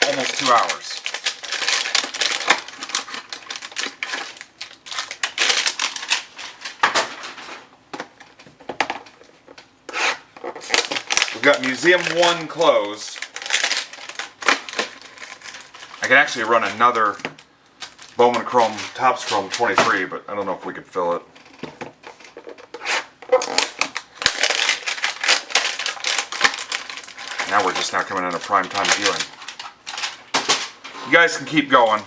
almost 2 hours. We've got Museum 1 closed. I could actually run another Bowman Chrome, Topps Chrome 23, but I don't know if we could fill it. Now we're just now coming into prime time viewing. You guys can keep going.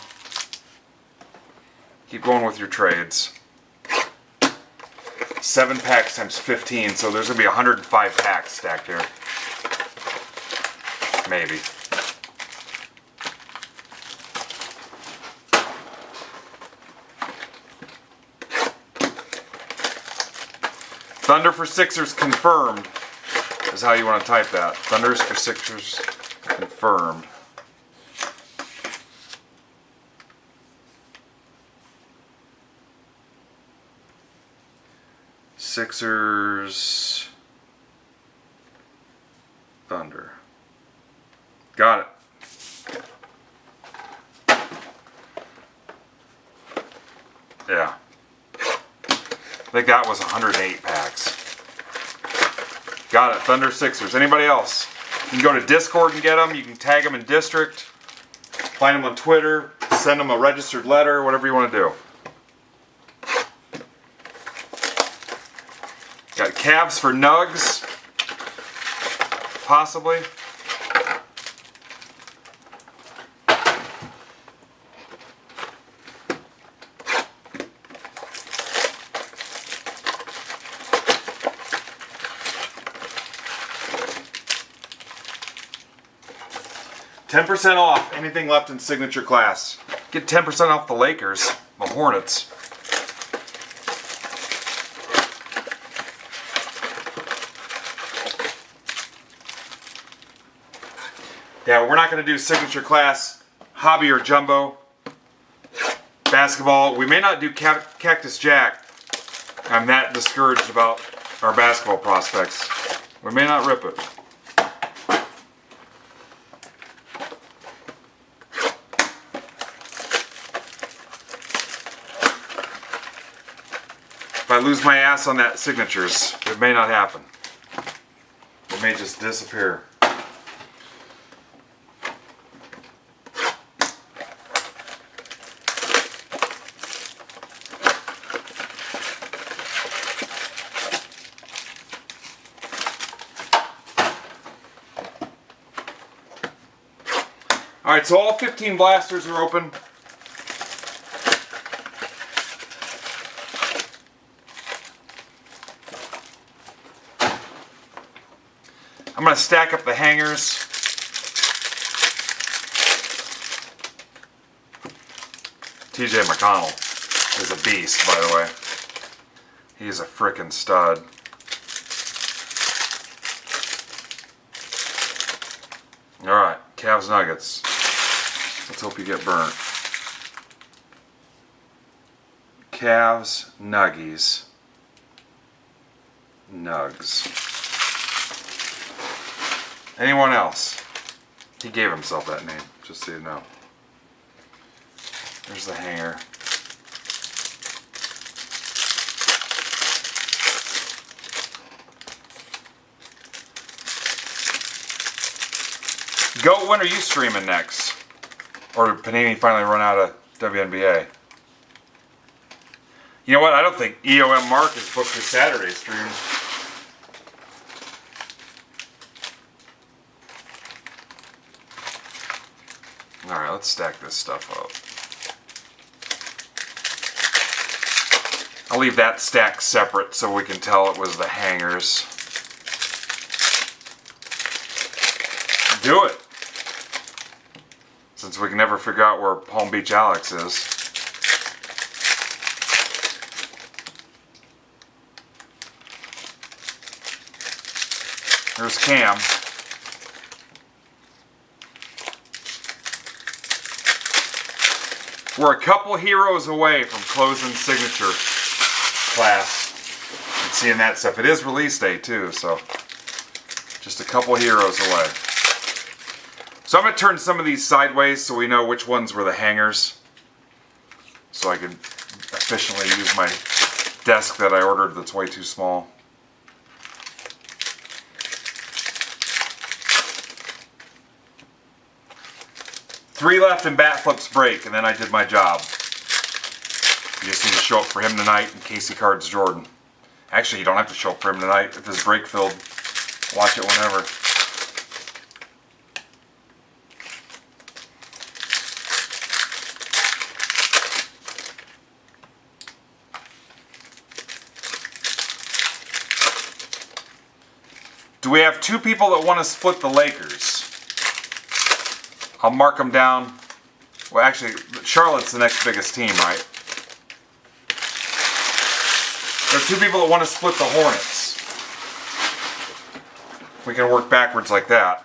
Keep going with your trades. 7 packs times 15, so there's going to be 105 packs stacked here. Maybe. Thunder for Sixers confirmed is how you want to type that. Thunders for Sixers confirmed. Sixers, Thunder. Got it. Yeah. I think that was 108 packs. Got it. Thunder Sixers. Anybody else? You can go to Discord and get them. You can tag them in District. Find them on Twitter. Send them a registered letter. Whatever you want to do. Got Cavs for Nugs. Possibly. $10% off anything left in signature class. Get 10% off the Lakers, the Hornets. Yeah, we're not going to do signature class, hobby or jumbo. Basketball, we may not do Cactus Jack. I'm that discouraged about our basketball prospects. We may not rip it. If I lose my ass on that signatures, it may not happen. It may just disappear. Alright, so all 15 blasters are open. I'm going to stack up the hangers. TJ McConnell is a beast, by the way. He's a frickin' stud. Alright, Cavs Nuggets. Let's hope you get burnt. Cavs Nuggies. Nugs. Anyone else? He gave himself that name, just so you know. There's the hanger. Go, when are you streaming next? Or did Panini finally run out of WNBA? You know what? I don't think EOM Mark has booked his Saturday stream. Alright, let's stack this stuff up. I'll leave that stack separate so we can tell it was the hangers. Do it! Since we can never figure out where Palm Beach Alex is. There's Cam. We're a couple heroes away from closing signature class and seeing that stuff. It is release day too, so just a couple heroes away. So I'm going to turn some of these sideways so we know which ones were the hangers, so I can efficiently use my desk that I ordered that's way too small. Three left and bat flips break, and then I did my job. You just need to show up for him tonight in case he cards Jordan. Actually, you don't have to show up for him tonight. If his break filled, watch it whenever. Do we have two people that want to split the Lakers? I'll mark them down. Well, actually, Charlotte's the next biggest team, right? There are two people that want to split the Hornets. We can work backwards like that.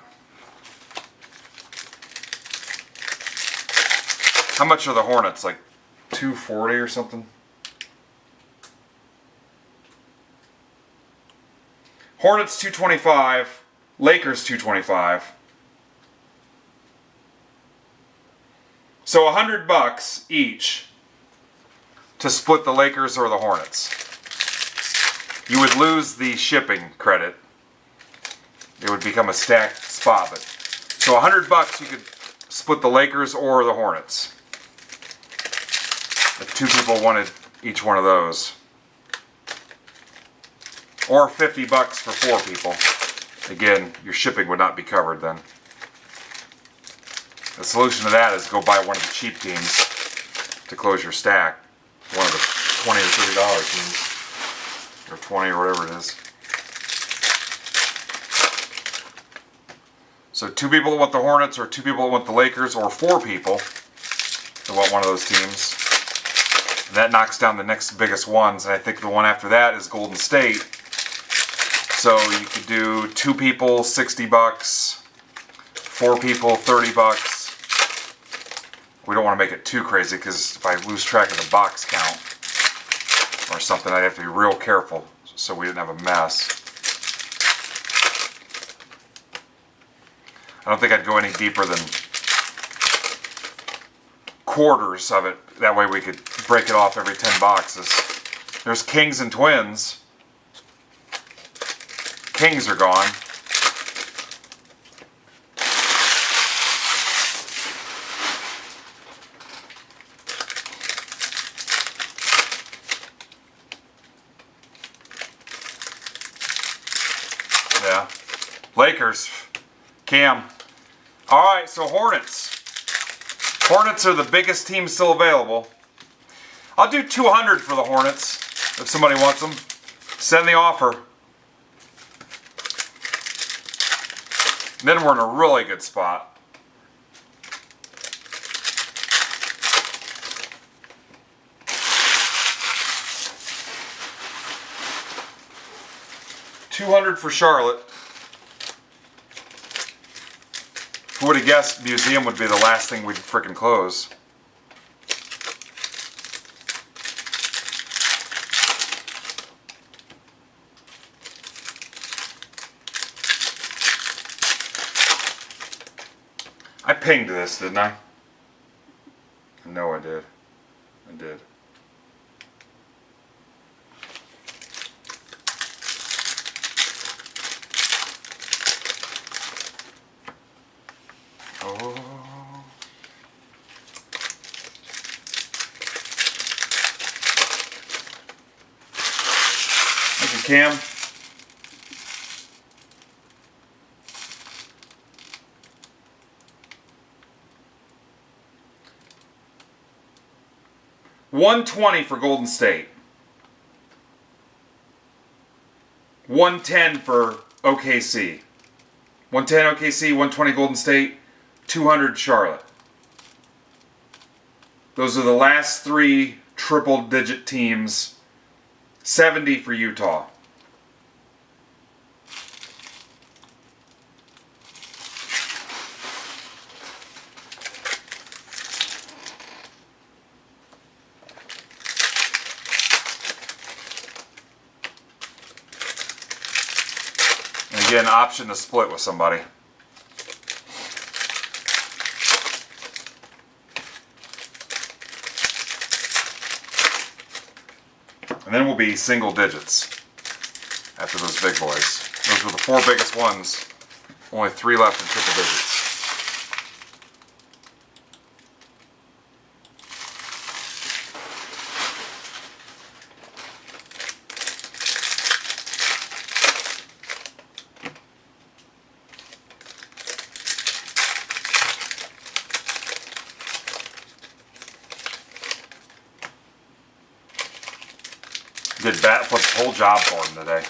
How much are the Hornets? Like $240 or something? Hornets $225. Lakers $225. So $100 each to split the Lakers or the Hornets. You would lose the shipping credit. It would become a stacked spot. But so $100 you could split the Lakers or the Hornets. If two people wanted each one of those. Or $50 for four people. Again, your shipping would not be covered then. The solution to that is go buy one of the cheap teams to close your stack. One of the $20 or $30 teams. Or 20 or whatever it is. So two people that want the Hornets, or two people that want the Lakers, or four people that want one of those teams. And that knocks down the next biggest ones, and I think the one after that is Golden State. So you could do two people $60, four people $30. We don't want to make it too crazy, because if I lose track of the box count or something, I'd have to be real careful so we didn't have a mess. I don't think I'd go any deeper than quarters of it. That way we could break it off every 10 boxes. There's Kings and Twins. Kings are gone. Yeah. Lakers. Cam. Alright, so Hornets. Hornets are the biggest team still available. I'll do 200 for the Hornets if somebody wants them. Send the offer. Then we're in a really good spot. $200 for Charlotte. Who would have guessed museum would be the last thing we'd frickin' close? I pinged this, didn't I? No, I did. I did. Oh. Thank you, Cam. $120 for Golden State. $110 for OKC. $110 OKC, $120 Golden State, $200 Charlotte. Those are the last three triple-digit teams. $70 for Utah. And again, option to split with somebody. And then we'll be single digits after those big boys. Those were the four biggest ones. Only three left in triple digits. Did bat flip the whole job for him today.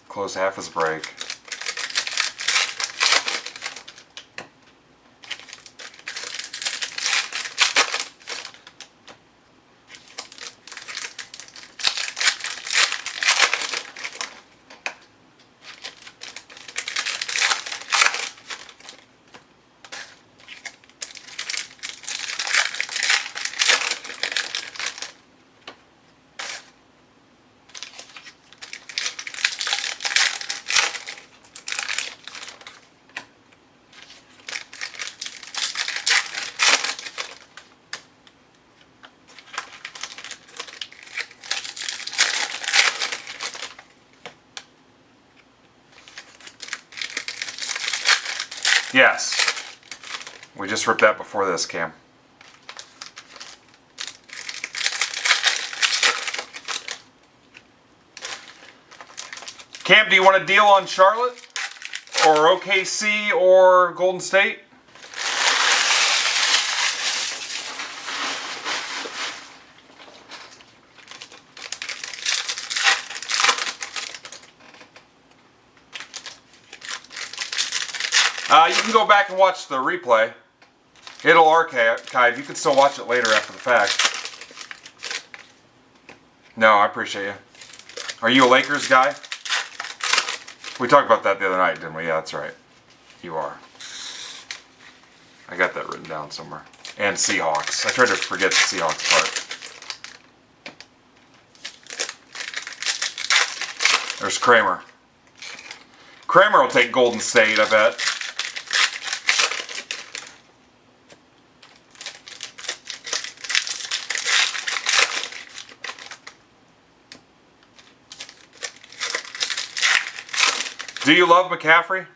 Closed half his break. Yes. We just ripped that before this, Cam. Cam, do you want a deal on Charlotte? Or OKC or Golden State? You can go back and watch the replay. It'll archive. You can still watch it later after the fact. No, I appreciate you. Are you a Lakers guy? We talked about that the other night, didn't we? Yeah, that's right. You are. I got that written down somewhere. And Seahawks. I tried to forget the Seahawks part. There's Kramer. Kramer will take Golden State, I bet. Do you love McCaffrey?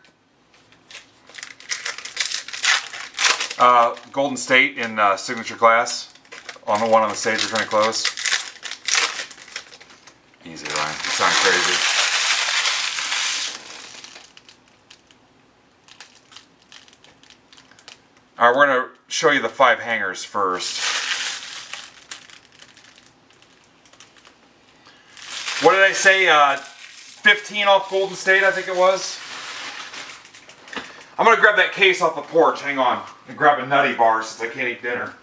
Golden State in signature class on the one on the stage we're trying to close. Easy, Ryan. You sound crazy. All right, we're gonna show you the 5 hangers first. What did I say? 15 off Golden State, I think it was. I'm gonna grab that case off the porch. Hang on, and grab a nutty bar since I can't eat dinner.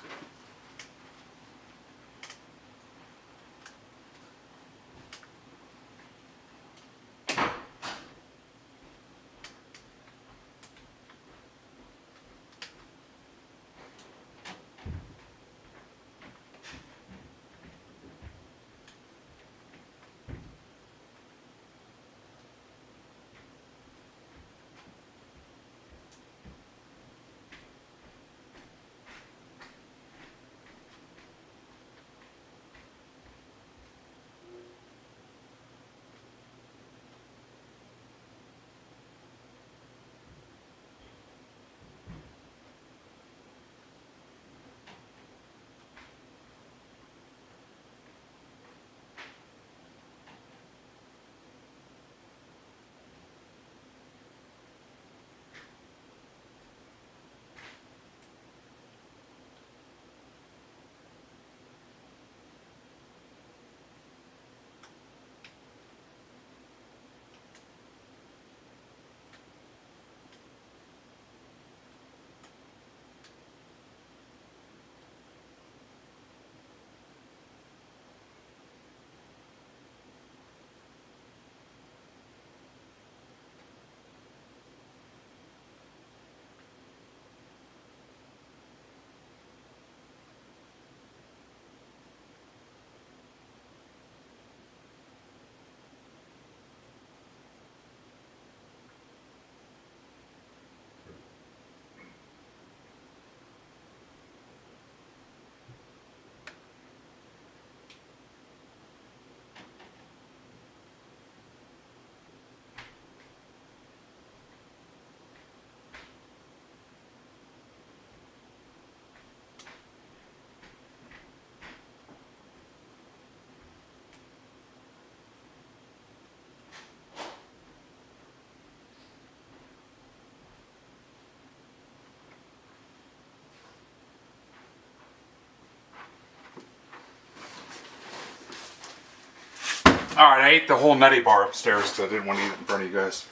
Alright, I ate the whole nutty bar upstairs because I didn't want to eat it in front of you guys.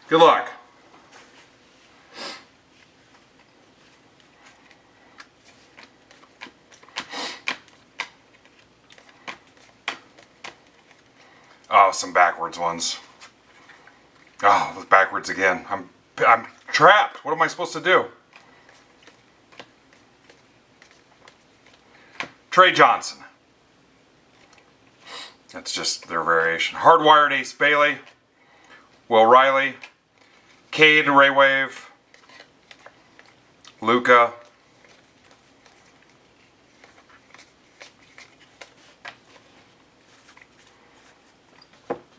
Good luck. Oh, some backwards ones. Oh, backwards again. I'm trapped. What am I supposed to do? Trey Johnson. That's just their variation. Hardwired Ace Bailey. Will Riley. Cade and Ray Wave. Luca.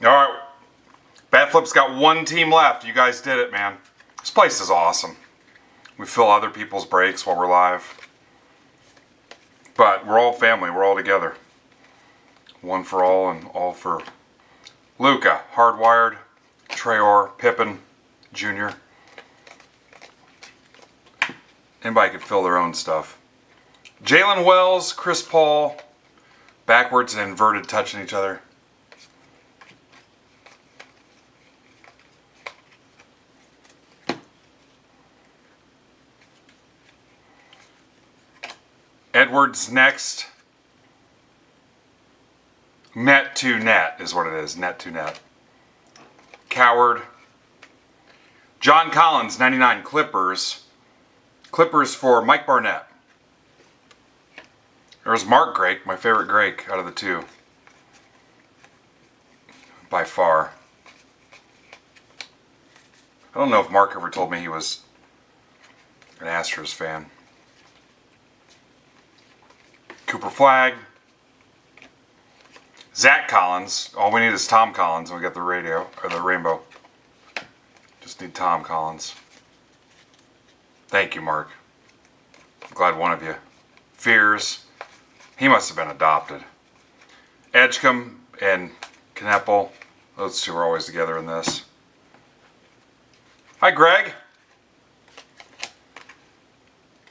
All right. Bat Flip's got one team left. You guys did it, man. This place is awesome. We fill other people's breaks while we're live. But we're all family. We're all together. One for all and all for Luca. Hardwired. Trayor. Pippen. Jr. Anybody could fill their own stuff. Jalen Wells. Chris Paul. Backwards and inverted touching each other. Edwards next. Net to net is what it is. Net to net. Coward. John Collins, 99 Clippers. Clippers for Mike Barnett. There's Mark Grake, my favorite Grake out of the two. By far. I don't know if Mark ever told me he was an Astros fan. Cooper Flagg. Zach Collins. All we need is Tom Collins and we got the radio, or the rainbow. Just need Tom Collins. Thank you, Mark. I'm glad one of you. Fears. He must have been adopted. Edgecombe and Knepple. Those two are always together in this. Hi, Greg.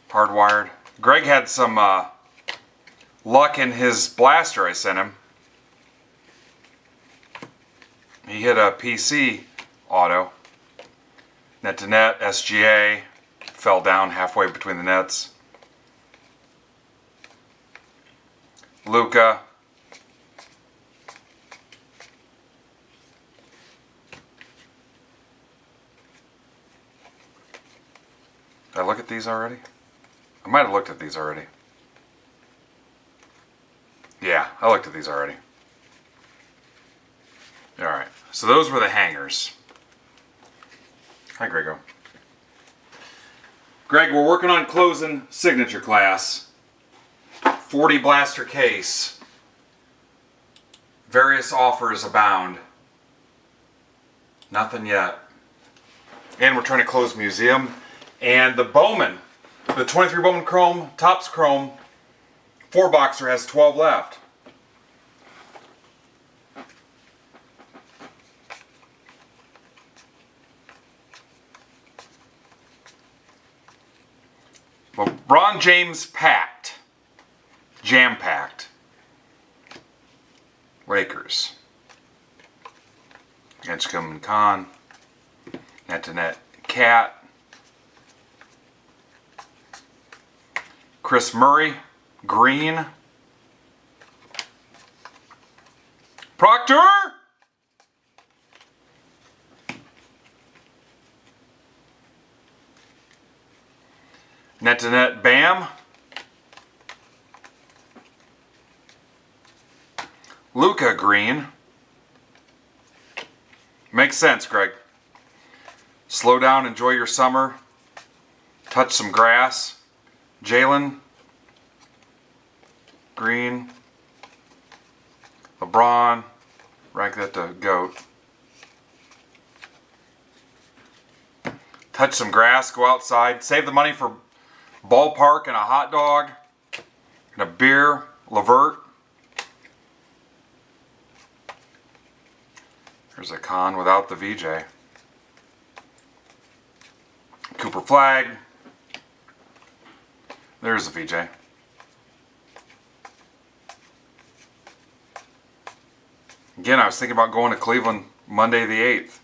Hardwired. Greg had some luck in his blaster I sent him. He hit a PC auto. Net to net, SGA. Fell down halfway between the nets. Luca. Did I look at these already? I might have looked at these already. Yeah, I looked at these already. Alright, so those were the hangers. Hi, Grego. Greg, we're working on closing signature class. 40 blaster case. Various offers abound. Nothing yet. And we're trying to close museum. And the Bowman, the 23 Bowman Chrome, Topps Chrome, 4-boxer has 12 left. LeBron James packed. Jam-packed. Lakers. Edgecombe and Khan. Net-to-net Cat. Chris Murray. Green. Proctor! Net-to-net Bam. Luca Green. Makes sense, Greg. Slow down, enjoy your summer. Touch some grass. Jalen Green. LeBron. Rank that to GOAT. Touch some grass, go outside. Save the money for ballpark and a hot dog and a beer. Levert. There's a Con without the VJ. Cooper Flag. There's the VJ. Again, I was thinking about going to Cleveland Monday the 8th.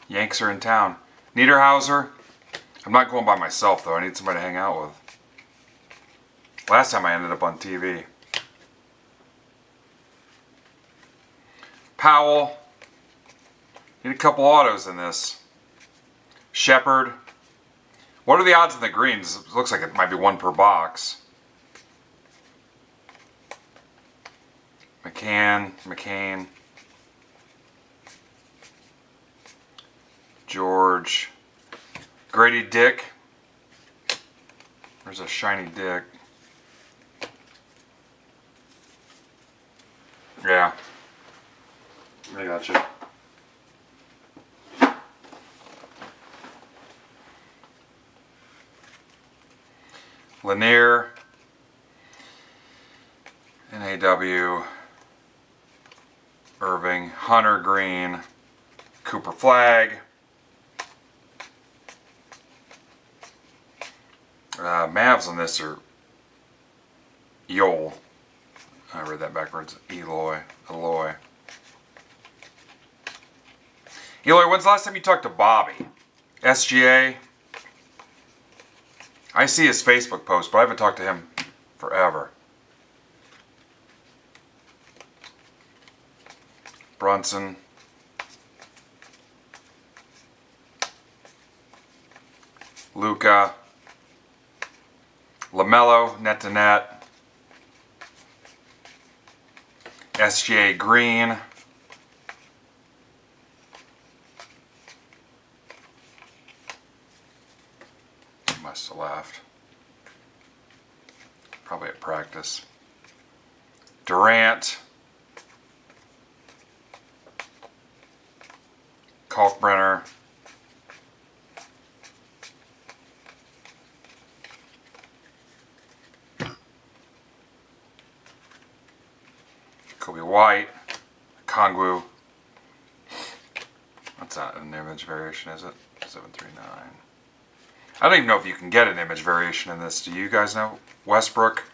Yanks are in town. Niederhauser. I'm not going by myself, though. I need somebody to hang out with. Last time I ended up on TV. Powell. Need a couple autos in this. Shepard. What are the odds in the greens? It looks like it might be one per box. McCain. George. Grady Dick. There's a shiny Dick. Yeah. I got you. Lanier. NAW. Irving. Hunter Green. Cooper Flag. Mavs on this are Yole. I read that backwards. Eloy. Eloy, when's the last time you talked to Bobby? SGA? I see his Facebook post, but I haven't talked to him forever. Brunson. Luca. LaMelo, net to net. SGA Green. He must have left. Probably at practice. Durant. Kalkbrenner. white. Kongwu. That's not an image variation, is it? 739. I don't even know if you can get an image variation in this. Do you guys know? Westbrook.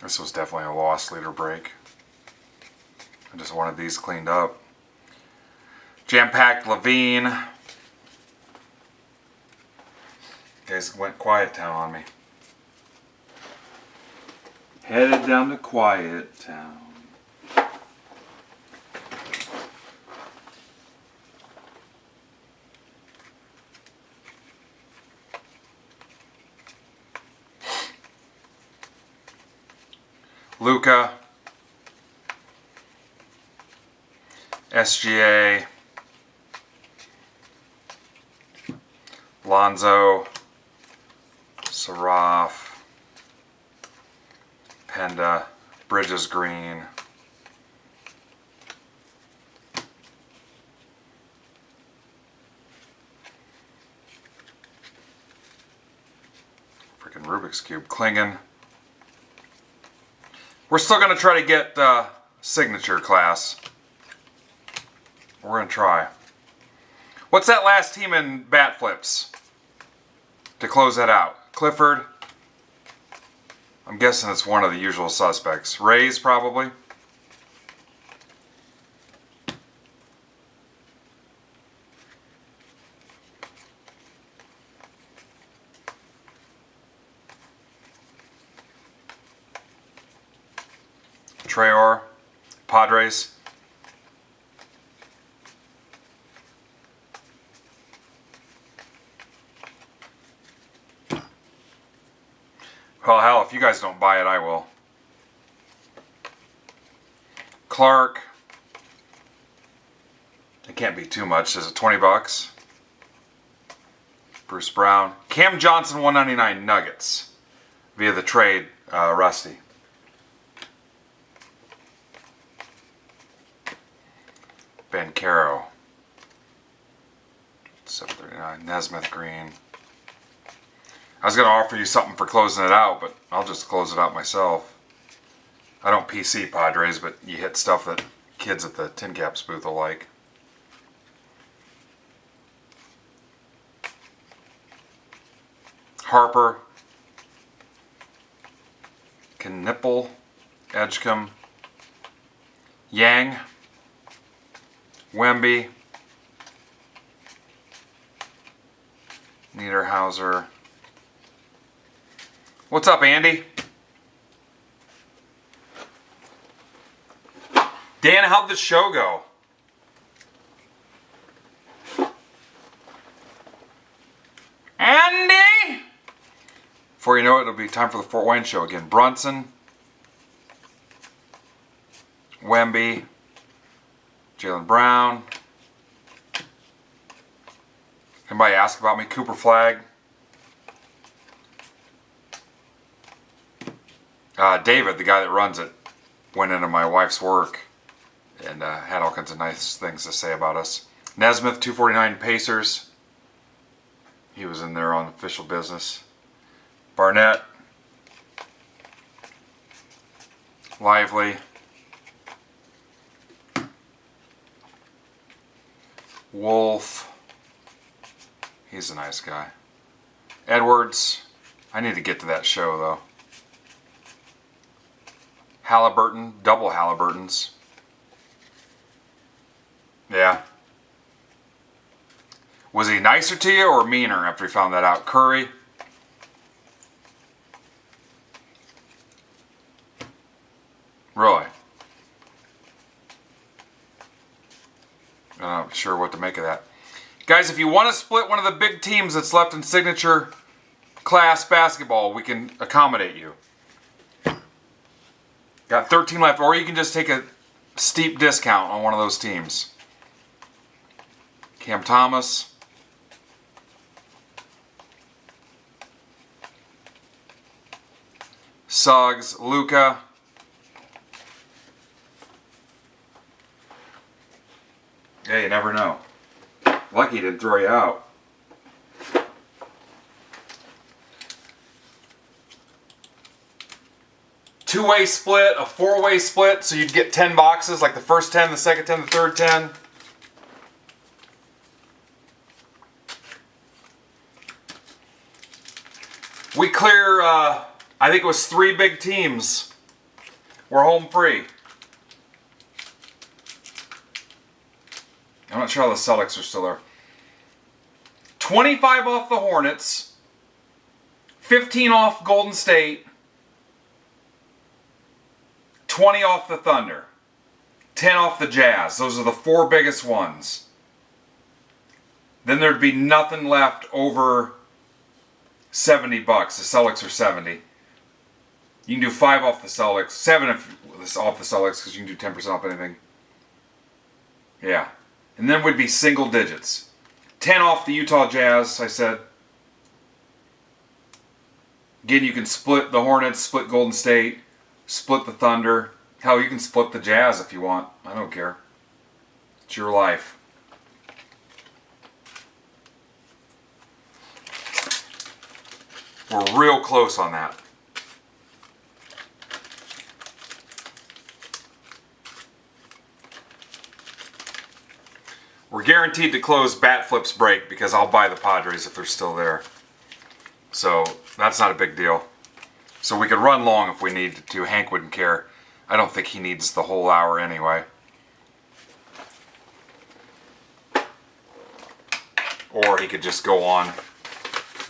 This was definitely a loss leader break. I just wanted these cleaned up. Jam-packed Levine. You guys went Quiet Town on me. Headed down to Quiet Town. Luca, SGA, Lonzo, Saraf, Penda, Bridges Green, freaking Rubik's Cube, Klingon. We're still going to try to get signature class. We're going to try. What's that last team in bat flips? To close that out. Clifford. I'm guessing it's one of the usual suspects. Rays, probably. Traor, Padres. Well, hell, if you guys don't buy it, I will. Clark. It can't be too much. Is it 20 bucks? Bruce Brown. Cam Johnson, 199 Nuggets. Via the trade, Rusty. Ben Caro. 739. Nesmith Green. I was going to offer you something for closing it out, but I'll just close it out myself. I don't PC Padres, but you hit stuff that kids at the Tin Caps booth will like. Harper. Knipple. Edgecombe. Yang. Wemby. Niederhauser. What's up, Andy? Dan, how'd the show go? Andy! Before you know it, it'll be time for the Fort Wayne show again. Brunson. Wemby. Jaylen Brown. Anybody ask about me? Cooper Flag. David, the guy that runs it, went into my wife's work and had all kinds of nice things to say about us. Nesmith, 249 Pacers. He was in there on official business. Barnett. Lively. Wolf. He's a nice guy. Edwards. I need to get to that show, though. Halliburton. Double Halliburtons. Yeah. Was he nicer to you or meaner after he found that out? Curry. Really? I'm not sure what to make of that. Guys, if you want to split one of the big teams that's left in signature class basketball, we can accommodate you. Got 13 left, or you can just take a steep discount on one of those teams. Cam Thomas. Suggs, Luca. Yeah, you never know. Lucky he didn't throw you out. two-way split, a four-way split, so you'd get 10 boxes, like the first 10, the second 10, the third 10. We clear, I think it was 3 big teams. We're home free. I'm not sure how the Celtics are still there. 25 off the Hornets, 15 off Golden State, 20 off the Thunder, 10 off the Jazz. Those are the 4 biggest ones. Then there'd be nothing left over $70. The Celtics are 70. You can do 5 off the Celtics, 7 off the Celtics because you can do 10% off anything. Yeah. And then would be single digits. 10 off the Utah Jazz, I said. Again, you can split the Hornets, split Golden State, split the Thunder. Hell, you can split the Jazz if you want. I don't care. It's your life. We're real close on that. We're guaranteed to close Bat Flip's break because I'll buy the Padres if they're still there. So that's not a big deal. So we could run long if we needed to. Hank wouldn't care. I don't think he needs the whole hour anyway. Or he could just go on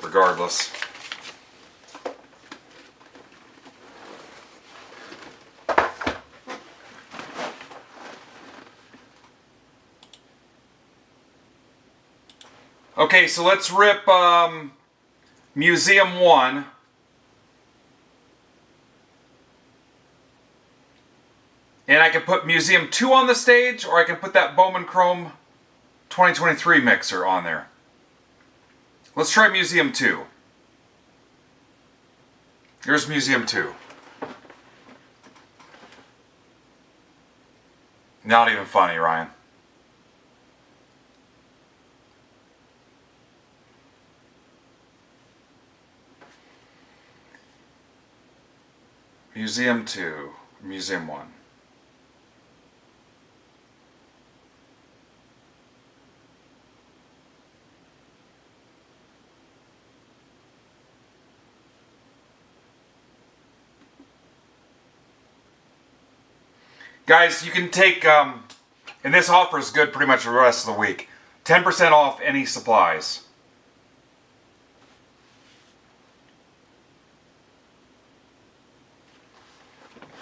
regardless. Okay, so let's rip Museum 1. And I can put Museum 2 on the stage, or I can put that Bowman Chrome 2023 mixer on there. Let's try Museum 2. Here's Museum 2. Not even funny, Ryan. Museum 2, Museum 1. Guys, you can take, and this offer is good pretty much the rest of the week, 10% off any supplies.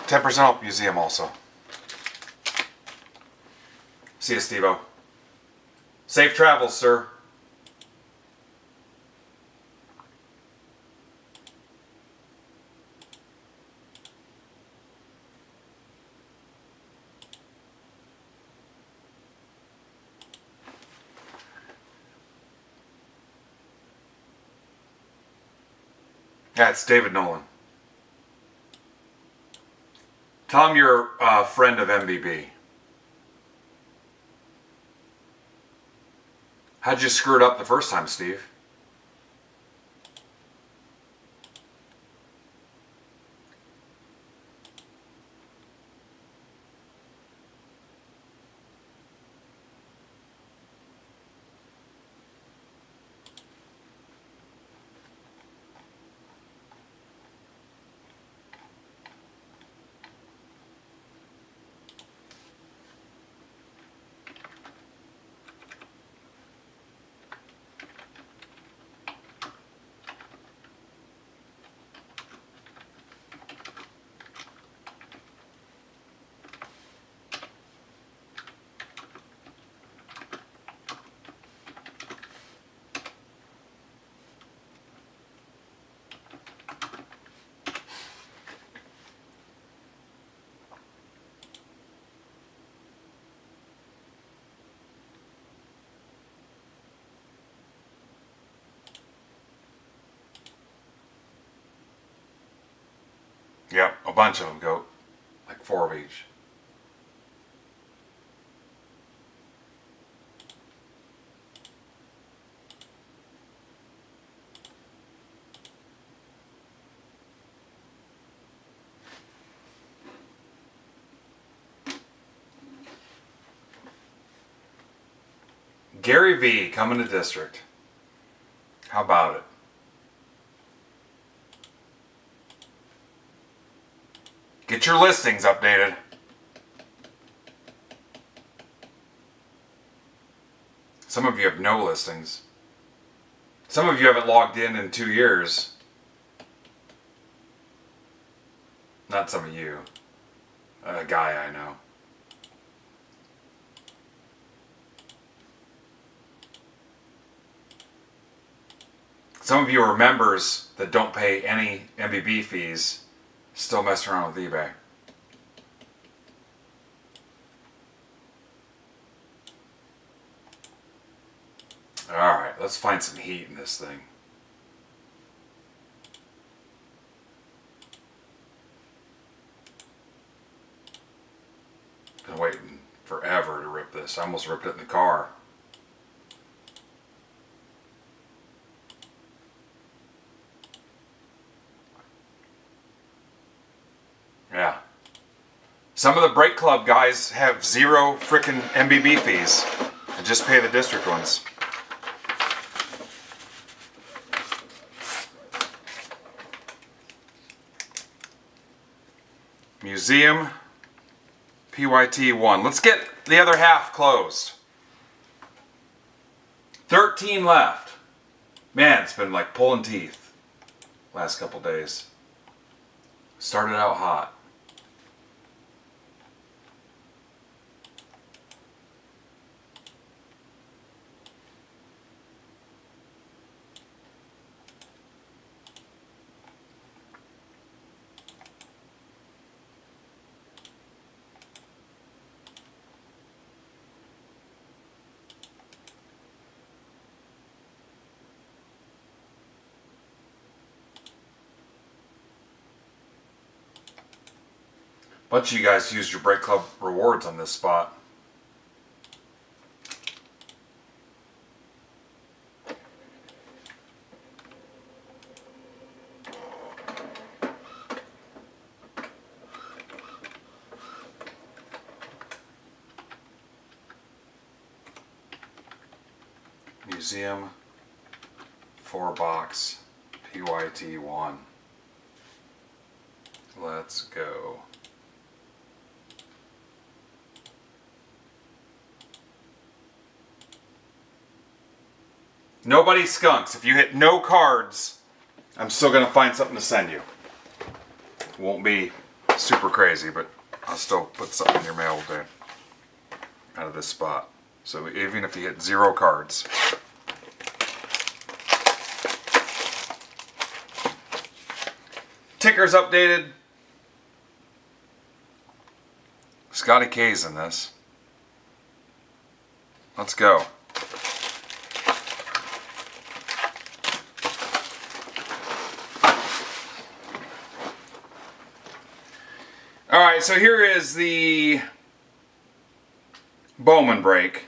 $10% off Museum also. See you, Steve-O. Safe travels, sir. Yeah, it's David Nolan. Tell him you're a friend of MBB. How'd you screw it up the first time, Steve? Yep, a bunch of them go, like 4 of each. Gary V coming to district. How about it? Get your listings updated. Some of you have no listings. Some of you haven't logged in 2 years. Not some of you. A guy I know. Some of you are members that don't pay any MBB fees, still messing around with eBay. Alright, let's find some heat in this thing. Been waiting forever to rip this. I almost ripped it in the car. Yeah. Some of the Break Club guys have 0 frickin' MBB fees and just pay the district ones. Museum PYT 1. Let's get the other half closed. 13 left. Man, it's been like pulling teeth last couple days. Started out hot. Bunch of you guys used your Break Club rewards on this spot. Museum 4-box PYT 1. Let's go. Nobody skunks. If you hit no cards, I'm still going to find something to send you. Won't be super crazy, but I'll still put something in your mail today out of this spot. So even if you hit 0 cards. Ticker's updated. Scotty K's in this. Let's go. Alright, so here is the Bowman break.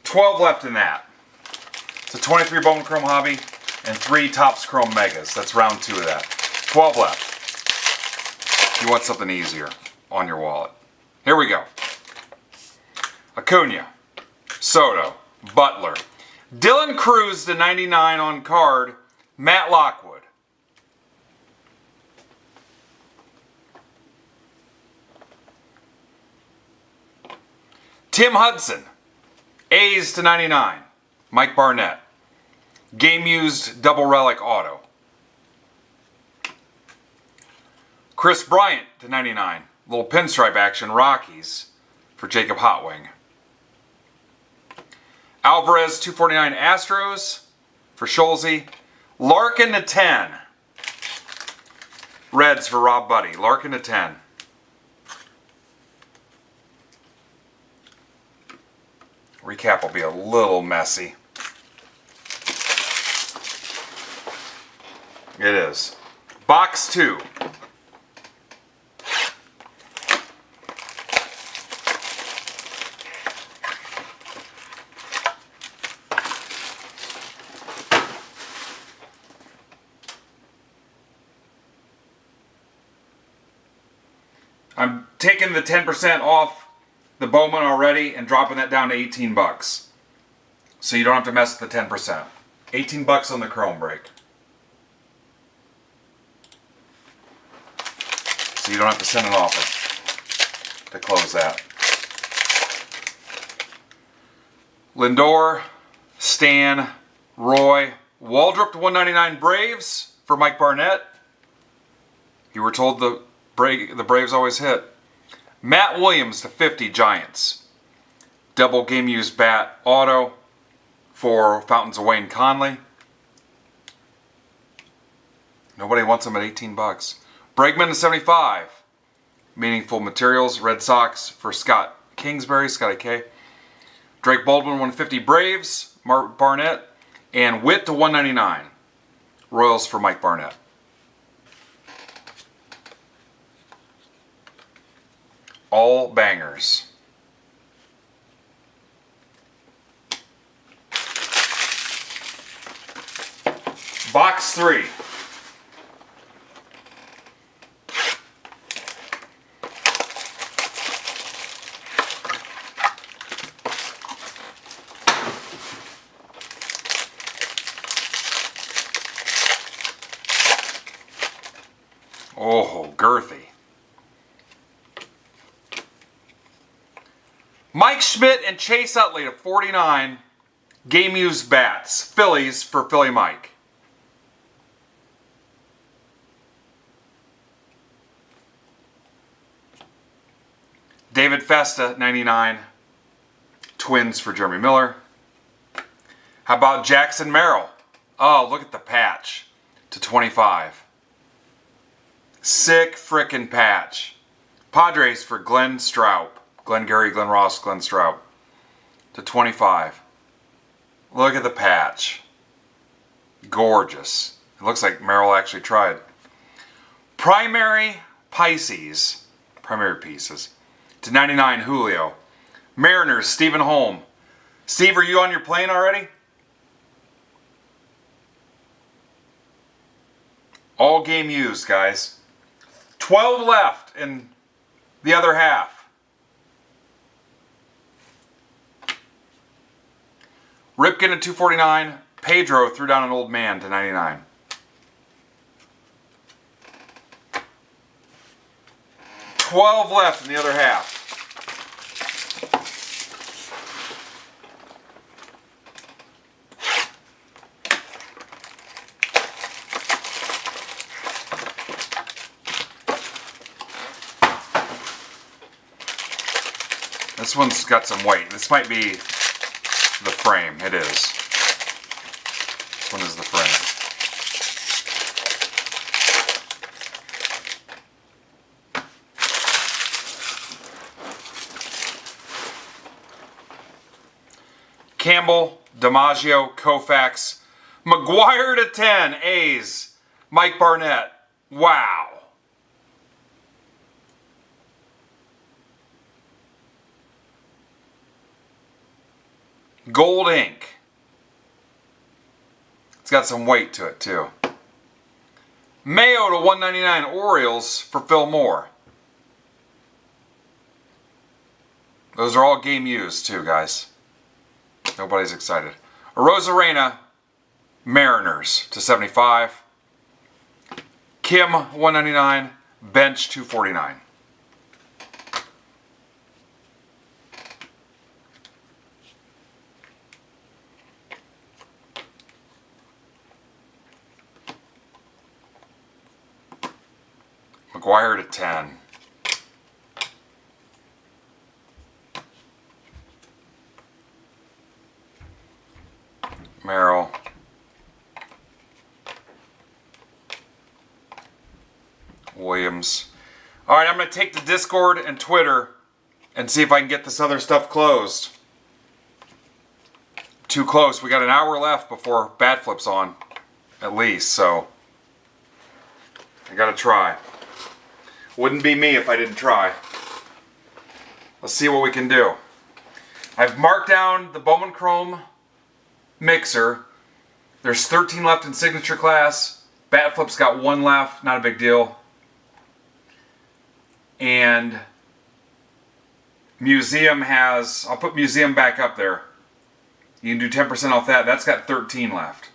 $12 left in that. It's a 23 Bowman Chrome Hobby and 3 Topps Chrome Megas. That's round 2 of that. 12 left. You want something easier on your wallet. Here we go. Acuna, Soto, Butler, Dylan Cruz to 99 on card, Matt Lockwood. Tim Hudson, A's to 99, Mike Barnett. Game used double relic auto. Chris Bryant to 99, little pinstripe action, Rockies for Jacob Hotwing. Alvarez 249 Astros for Scholze. Larkin to 10. Reds for Rob Buddy. Larkin to 10. Recap will be a little messy. It is. Box 2. taking the 10% off the Bowman already and dropping that down to 18 bucks. So you don't have to mess with the 10%. 18 bucks on the chrome break. So you don't have to send an offer to close that. Lindor, Stan, Roy, Waldrop to 199 Braves for Mike Barnett. You were told the Braves always hit. Matt Williams to 50 Giants. Double game used bat auto for Fountains of Wayne Conley. Nobody wants them at 18 bucks. Bregman to 75. Meaningful Materials, Red Sox for Scott Kingsbury, Scotty K. Drake Baldwin 150 Braves, Mark Barnett. And Witt to 199. Royals for Mike Barnett. All bangers. Box 3. Oh, girthy. Mike Schmidt and Chase Utley to 49. Game used bats. Phillies for Philly Mike. David Festa, 99. Twins for Jeremy Miller. How about Jackson Merrill? Oh, look at the patch. To 25. Sick frickin' patch. Padres for Glenn Stroup. Glenn Gary, Glenn Ross, Glenn Stroup. To 25. Look at the patch. Gorgeous. It looks like Merrill actually tried. Primary Pisces. Primary pieces. To 99, Julio. Mariners, Stephen Holm. Steve, are you on your plane already? All game used, guys. 12 left in the other half. Ripken at 249. Pedro threw down an old man to 99. $12 left in the other half. This one's got some weight. This might be the frame. It is. This one is the frame. Campbell, DiMaggio, Koufax, McGuire to 10, A's, Mike Barnett. Wow. Gold ink. It's got some weight to it too. Mayo to 199 Orioles for Phil Moore. Those are all game used too, guys. Nobody's excited. Arozarena, Mariners to 75. Kim 199, Bench 249. McGuire to 10. Merrill. Williams. All right, I'm going to take the Discord and Twitter and see if I can get this other stuff closed. Too close. We got an hour left before Bat Flip's on, at least, so I got to try. Wouldn't be me if I didn't try. Let's see what we can do. I've marked down the Bowman Chrome mixer. There's 13 left in signature class. Bat Flip's got 1 left, not a big deal. And Museum has, I'll put Museum back up there. You can do 10% off that. That's got 13 left.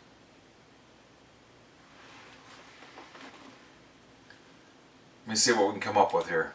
Let me see what we can come up with here.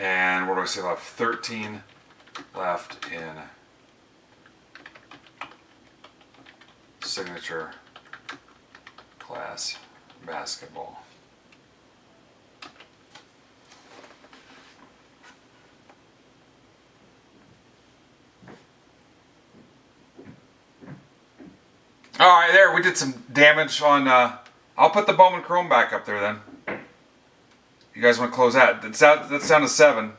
And what do I say left? 13 left in signature class basketball. All right, there, we did some damage on, I'll put the Bowman Chrome back up there then. You guys want to close that? That's down to 7.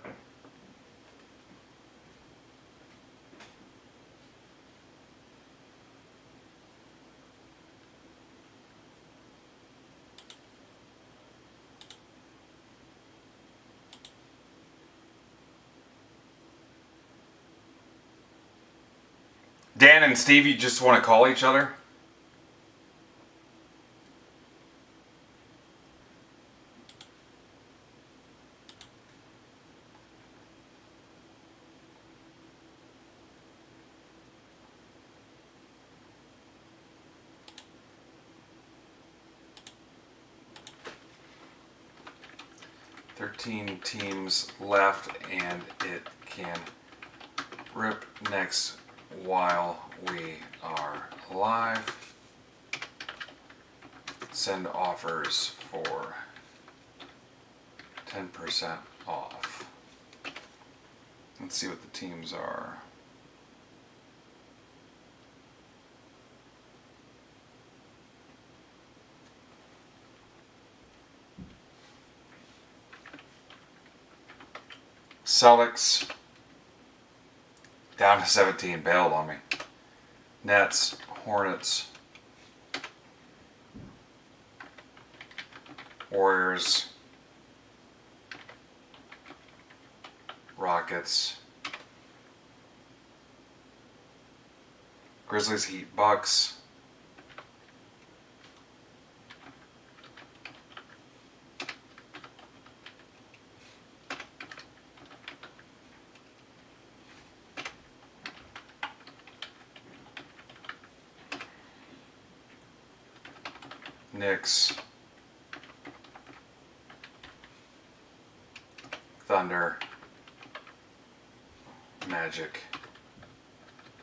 Dan and Steve, you just want to call each other? Teams left, and it can rip next while we are live. Send offers for 10% off. Let's see what the teams are. Celtics down to 17, bailed on me. Nets, Hornets, Warriors, Rockets, Grizzlies, Heat, Bucks, Knicks, Thunder, Magic,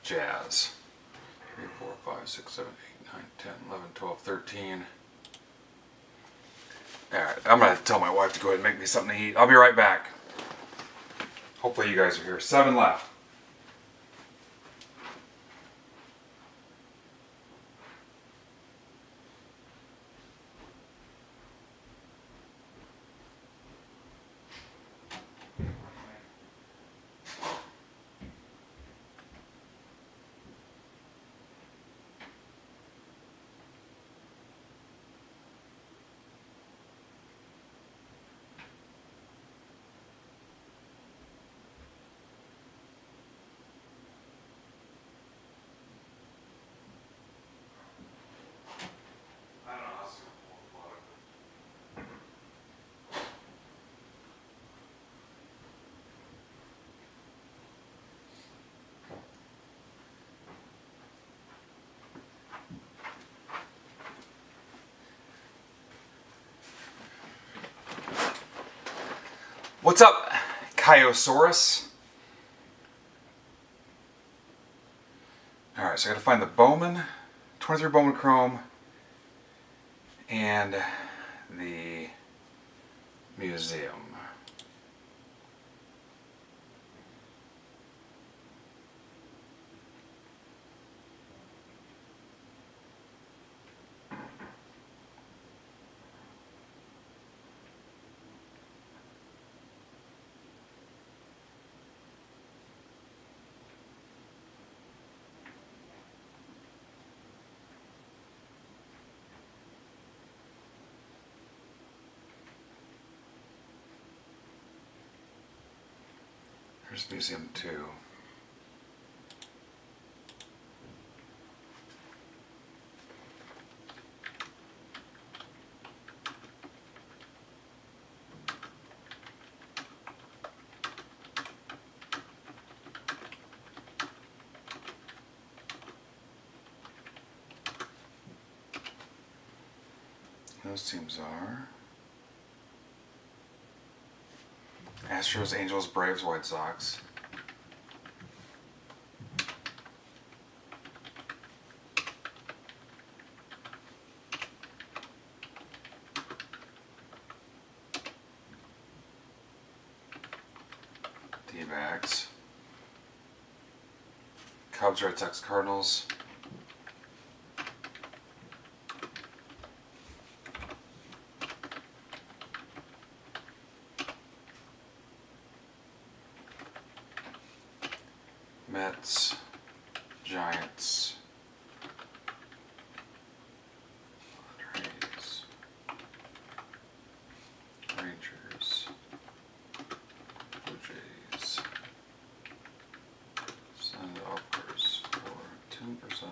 Jazz. 3, 4, 5, 6, 7, 8, 9, 10, 11, 12, 13. Alright, I'm going to tell my wife to go ahead and make me something to eat. I'll be right back. Hopefully you guys are here. 7 left. What's up, Kyosaurus? Alright, so I gotta find the Bowman, 23 Bowman Chrome, and the museum. Here's Museum 2. Those teams are Astros, Angels, Braves, White Sox. D-backs. Cubs, Red Sox, Cardinals. Mets, Giants, Padres, Rangers, Blue Jays. Send offers for 10% off.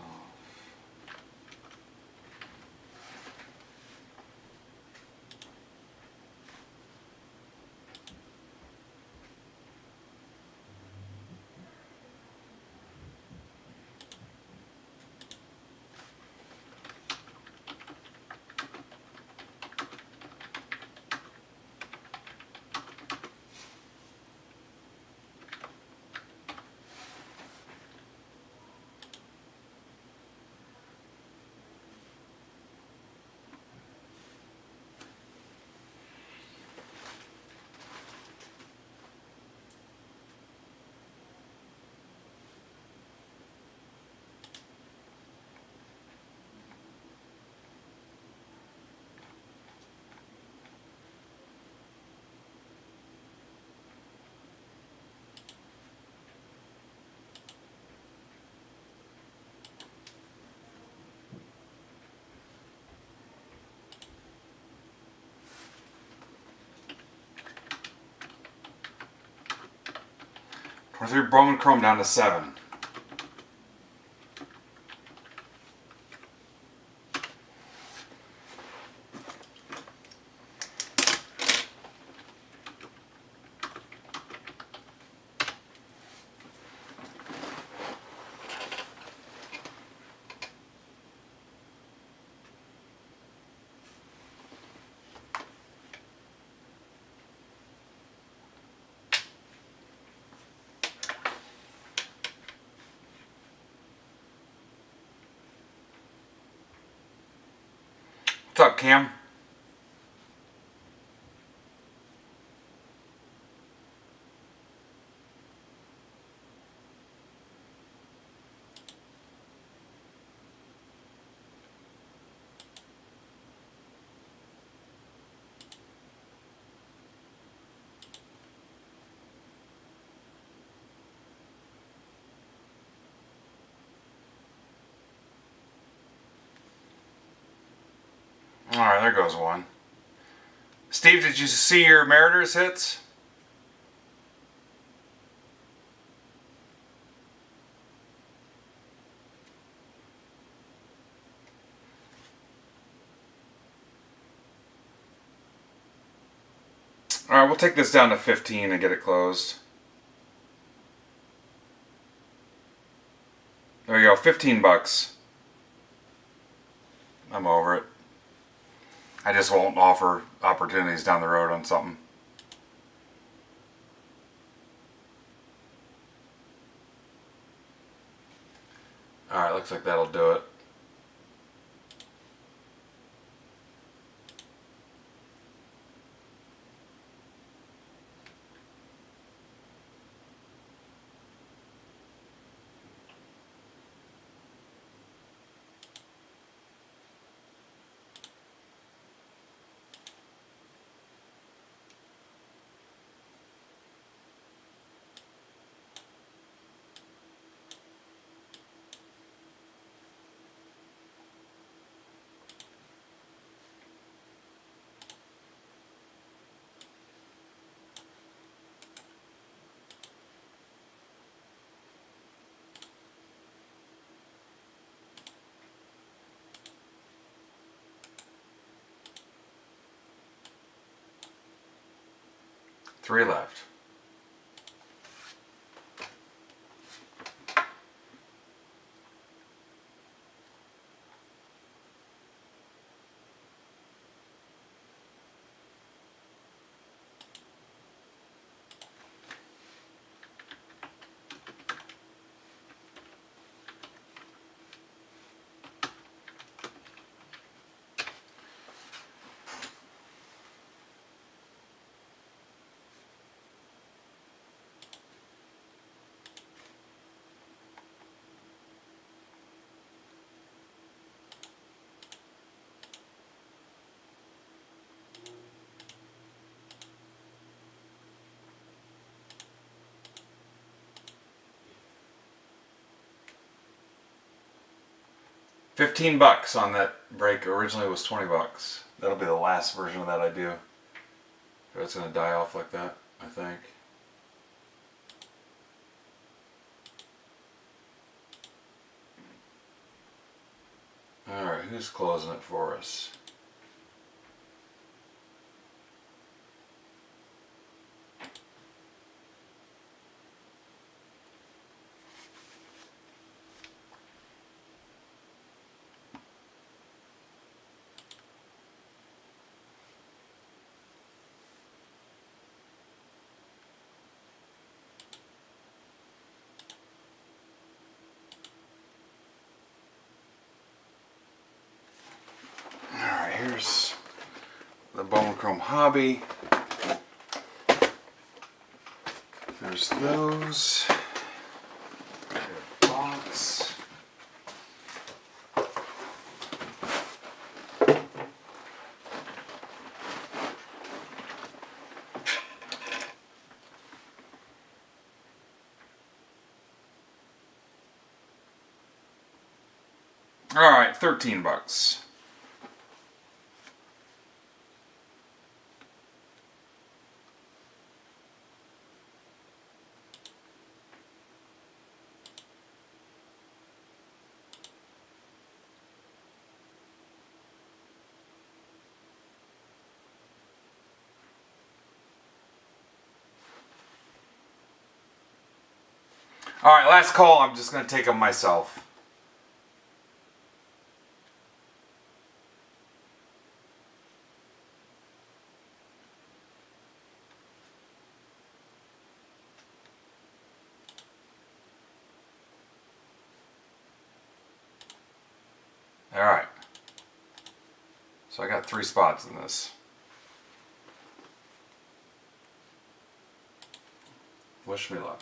Three Bowman Chrome down to 7. What's up, Cam? Alright, there goes one. Steve, did you see your Mariners hits? Alright, we'll take this down to 15 and get it closed. There you go, 15 bucks. I'm over it. I just won't offer opportunities down the road on something. Alright, looks like that'll do it. 3 left. $15 on that break. Originally it was $20. That'll be the last version of that I do. It's going to die off like that, I think. Alright, who's closing it for us? Here's the Bone Chrome Hobby. There's those. Box. All right, $13. All right, last call. I'm just going to take them myself. All right. So I got 3 spots in this. Wish me luck.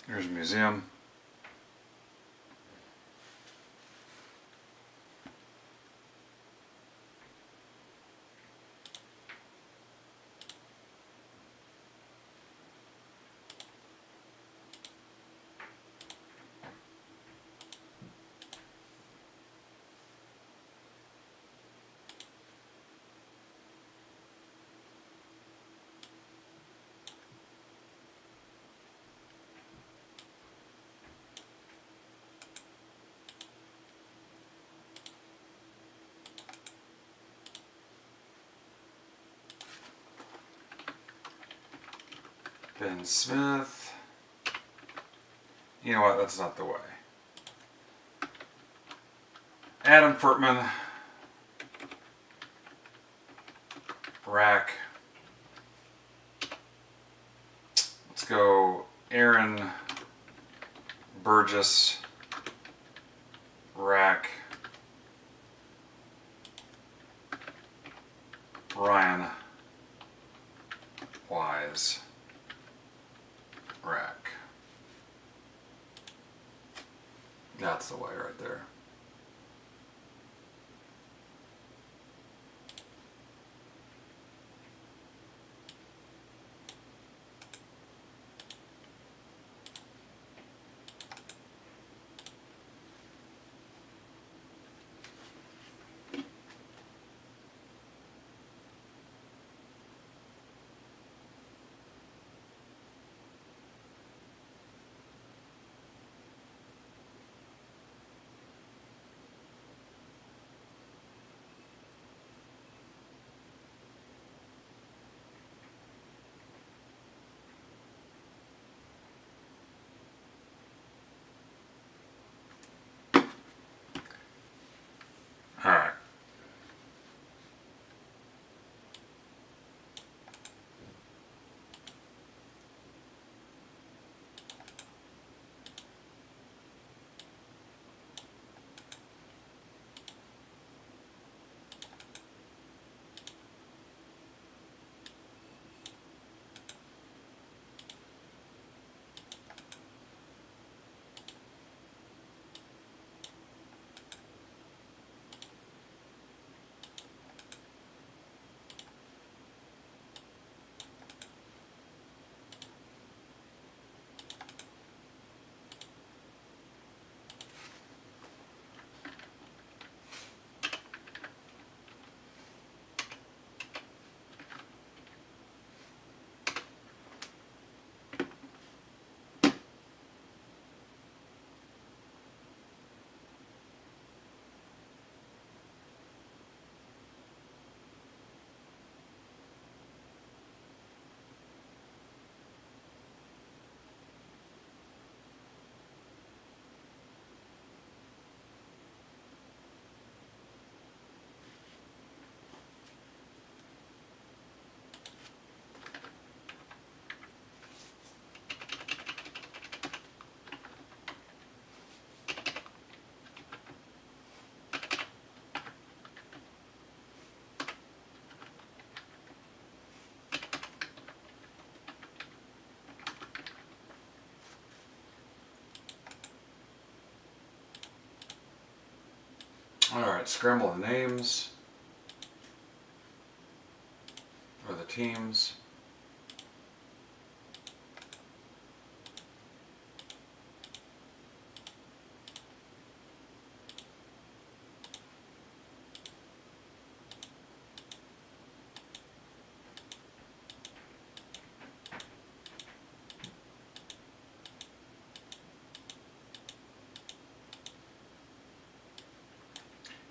Here's a museum. Ben Smith. You know what? That's not the way. Adam Furtman. Rack. Let's go Aaron Burgess. Rack. Ryan Wise. Rack. That's the way right there. Alright, scramble the names. Or the teams.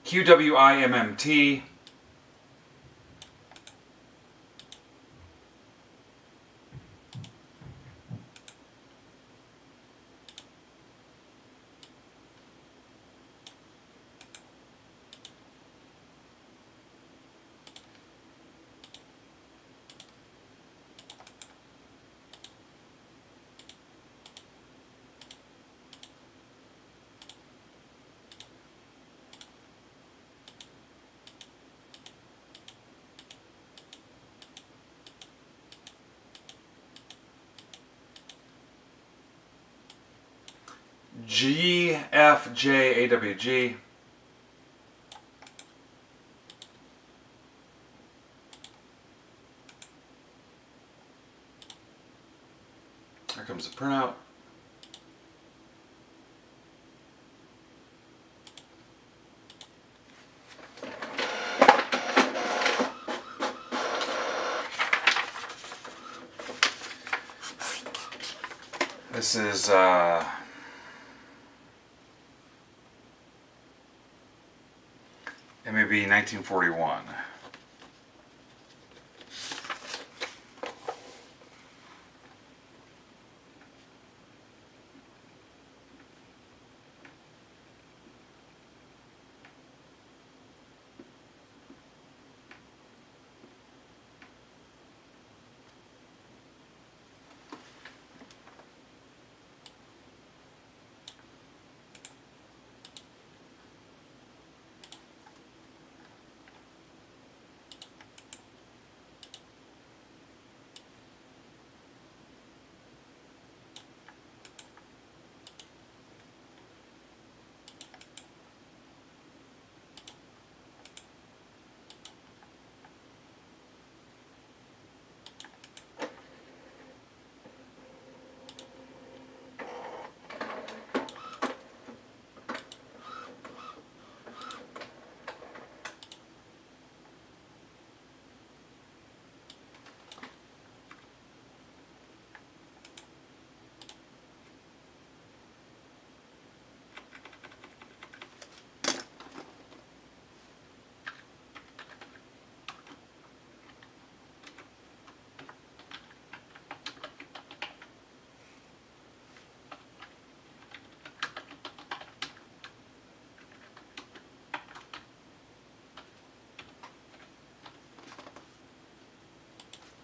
QWIMMT. GFJAWG. Here comes the printout. This is MBB 1941.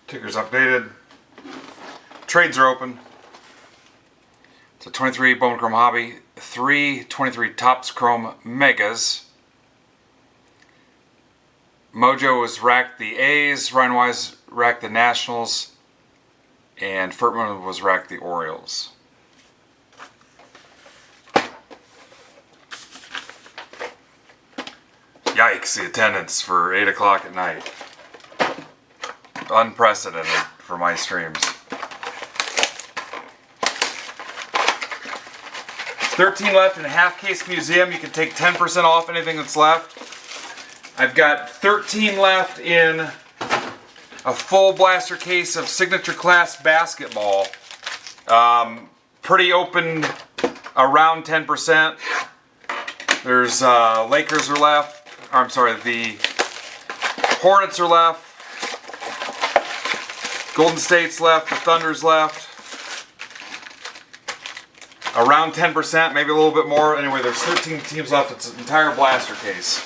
Ticker's updated. Trades are open. It's a 23 Bowman Chrome Hobby, 3 23 Topps Chrome Megas. Mojo was racked the A's, Ryan Wise racked the Nationals, and Furtman was racked the Orioles. Yikes, the attendance for 8 o'clock at night. Unprecedented for my streams. 13 left in a half case museum. You can take 10% off anything that's left. I've got 13 left in a full blaster case of signature class basketball. Pretty open, around 10%. There's Lakers are left. I'm sorry, the Hornets are left. Golden State's left, the Thunder's left. Around 10%, maybe a little bit more. Anyway, there's 13 teams left. It's an entire blaster case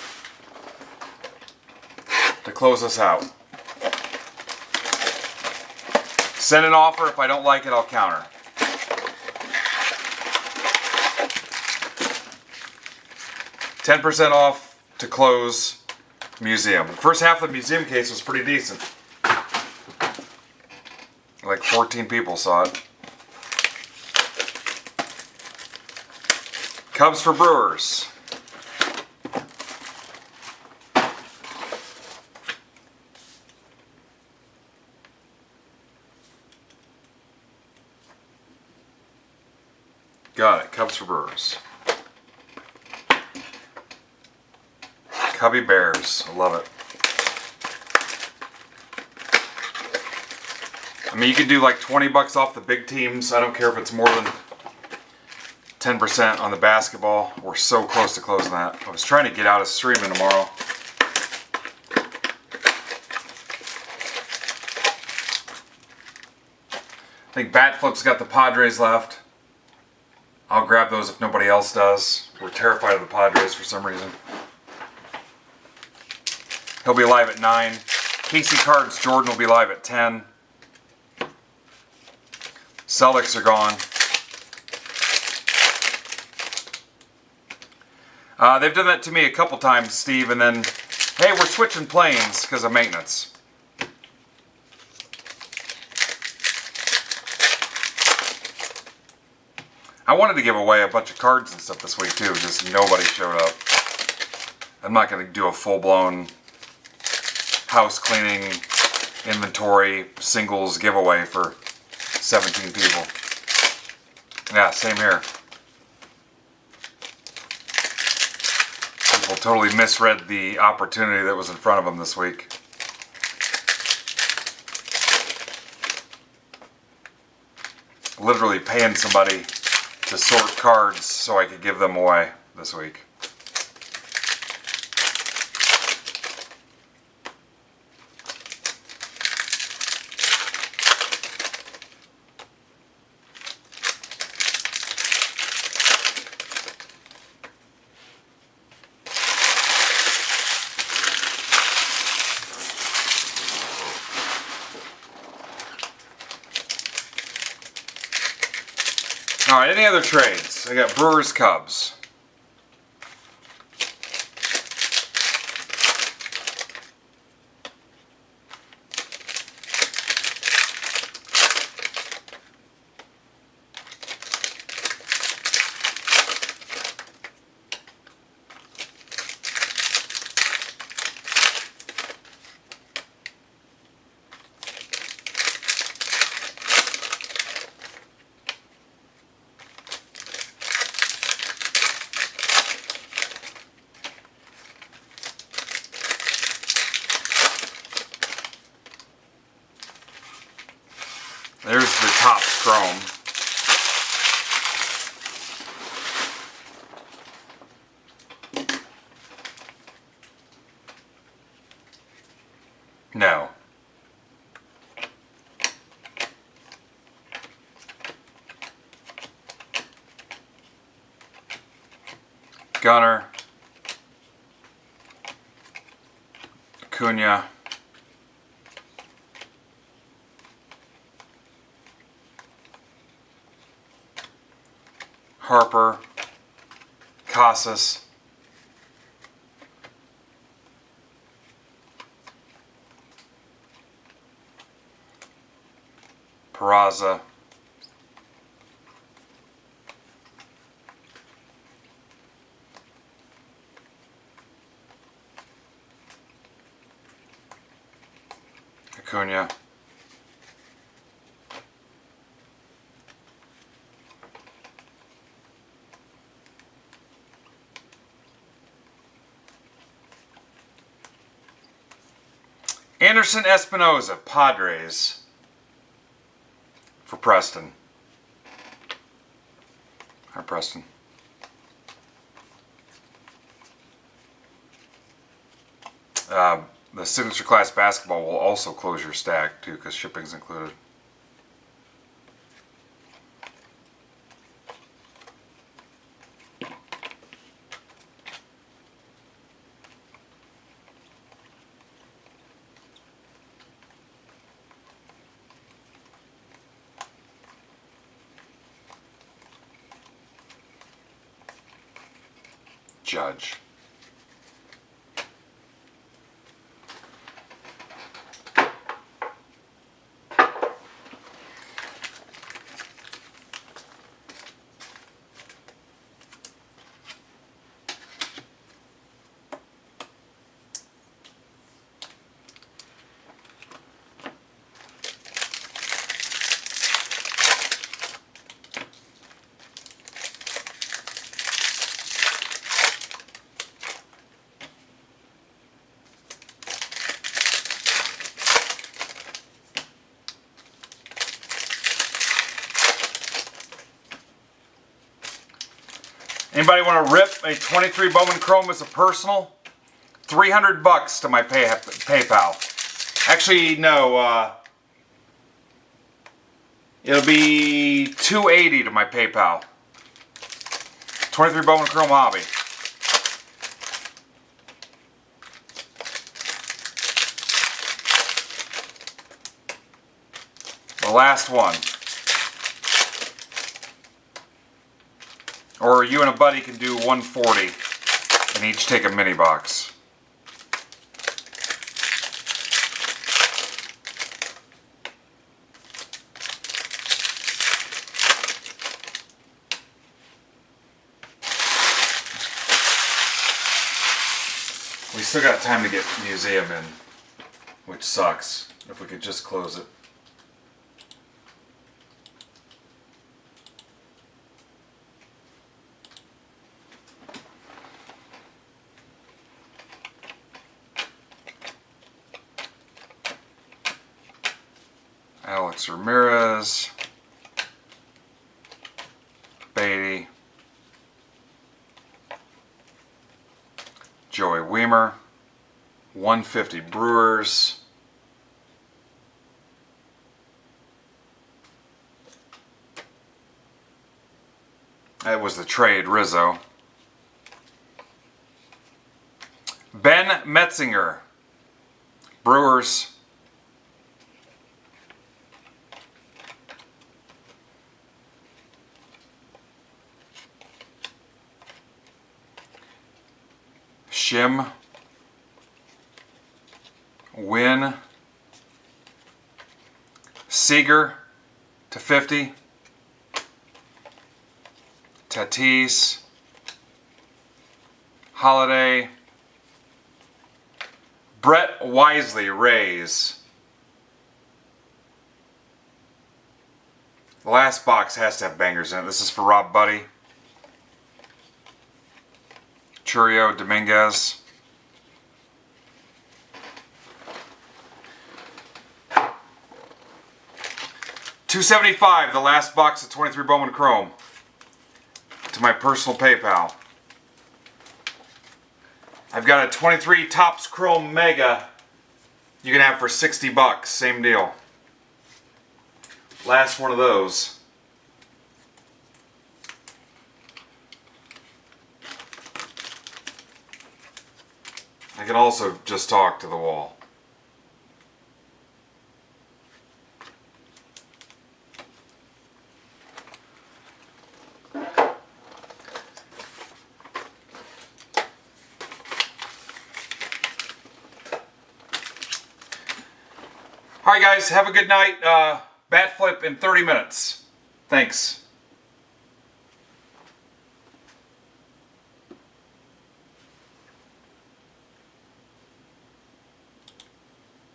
to close us out. Send an offer. If I don't like it, I'll counter. $10% off to close museum. The first half of the museum case was pretty decent. Like 14 people saw it. Cubs for Brewers. Got it. Cubs for Brewers. Cubby Bears. I love it. I mean, you can do like $20 off the big teams. I don't care if it's more than 10% on the basketball. We're so close to closing that. I was trying to get out of streaming tomorrow. I think Batflip's got the Padres left. I'll grab those if nobody else does. We're terrified of the Padres for some reason. He'll be live at 9. Casey Cards Jordan will be live at 10. Celtics are gone. They've done that to me a couple times, Steve, and then, hey, we're switching planes because of maintenance. I wanted to give away a bunch of cards and stuff this week too, just nobody showed up. I'm not going to do a full-blown house cleaning inventory singles giveaway for 17 people. Yeah, same here. People totally misread the opportunity that was in front of them this week. Literally paying somebody to sort cards so I could give them away this week. Alright, any other trades? I got Brewers, Cubs. There's the top chrome. No. Gunner. Acuna. Harper, Casas, Peraza, Acuna, Anderson Espinoza, Padres, for Preston. Hi, Preston. The signature class basketball will also close your stack too, because shipping's included. Judge. Anybody want to rip a 23 Bowman Chrome as a personal? $300 to my PayPal. Actually, no. It'll be $280 to my PayPal. 23 Bowman Chrome Hobby. The last one. Or you and a buddy can do 140 and each take a mini box. We still got time to get museum in, which sucks. If we could just close it. Alex Ramirez, Beatty, Joey Weimer, 150 Brewers, that was the trade, Rizzo, Ben Metzinger, Brewers, Shim, Win, Seager to 50, Tatis, Holiday, Brett Wisely, Rays. The last box has to have bangers in it. This is for Rob Buddy. Churio, Dominguez. $275, the last box of 23 Bowman Chrome, to my personal PayPal. I've got a 23 Topps Chrome Mega you can have for $60, same deal. Last one of those. I can also just talk to the wall. Alright guys, have a good night. Bat flip in 30 minutes. Thanks.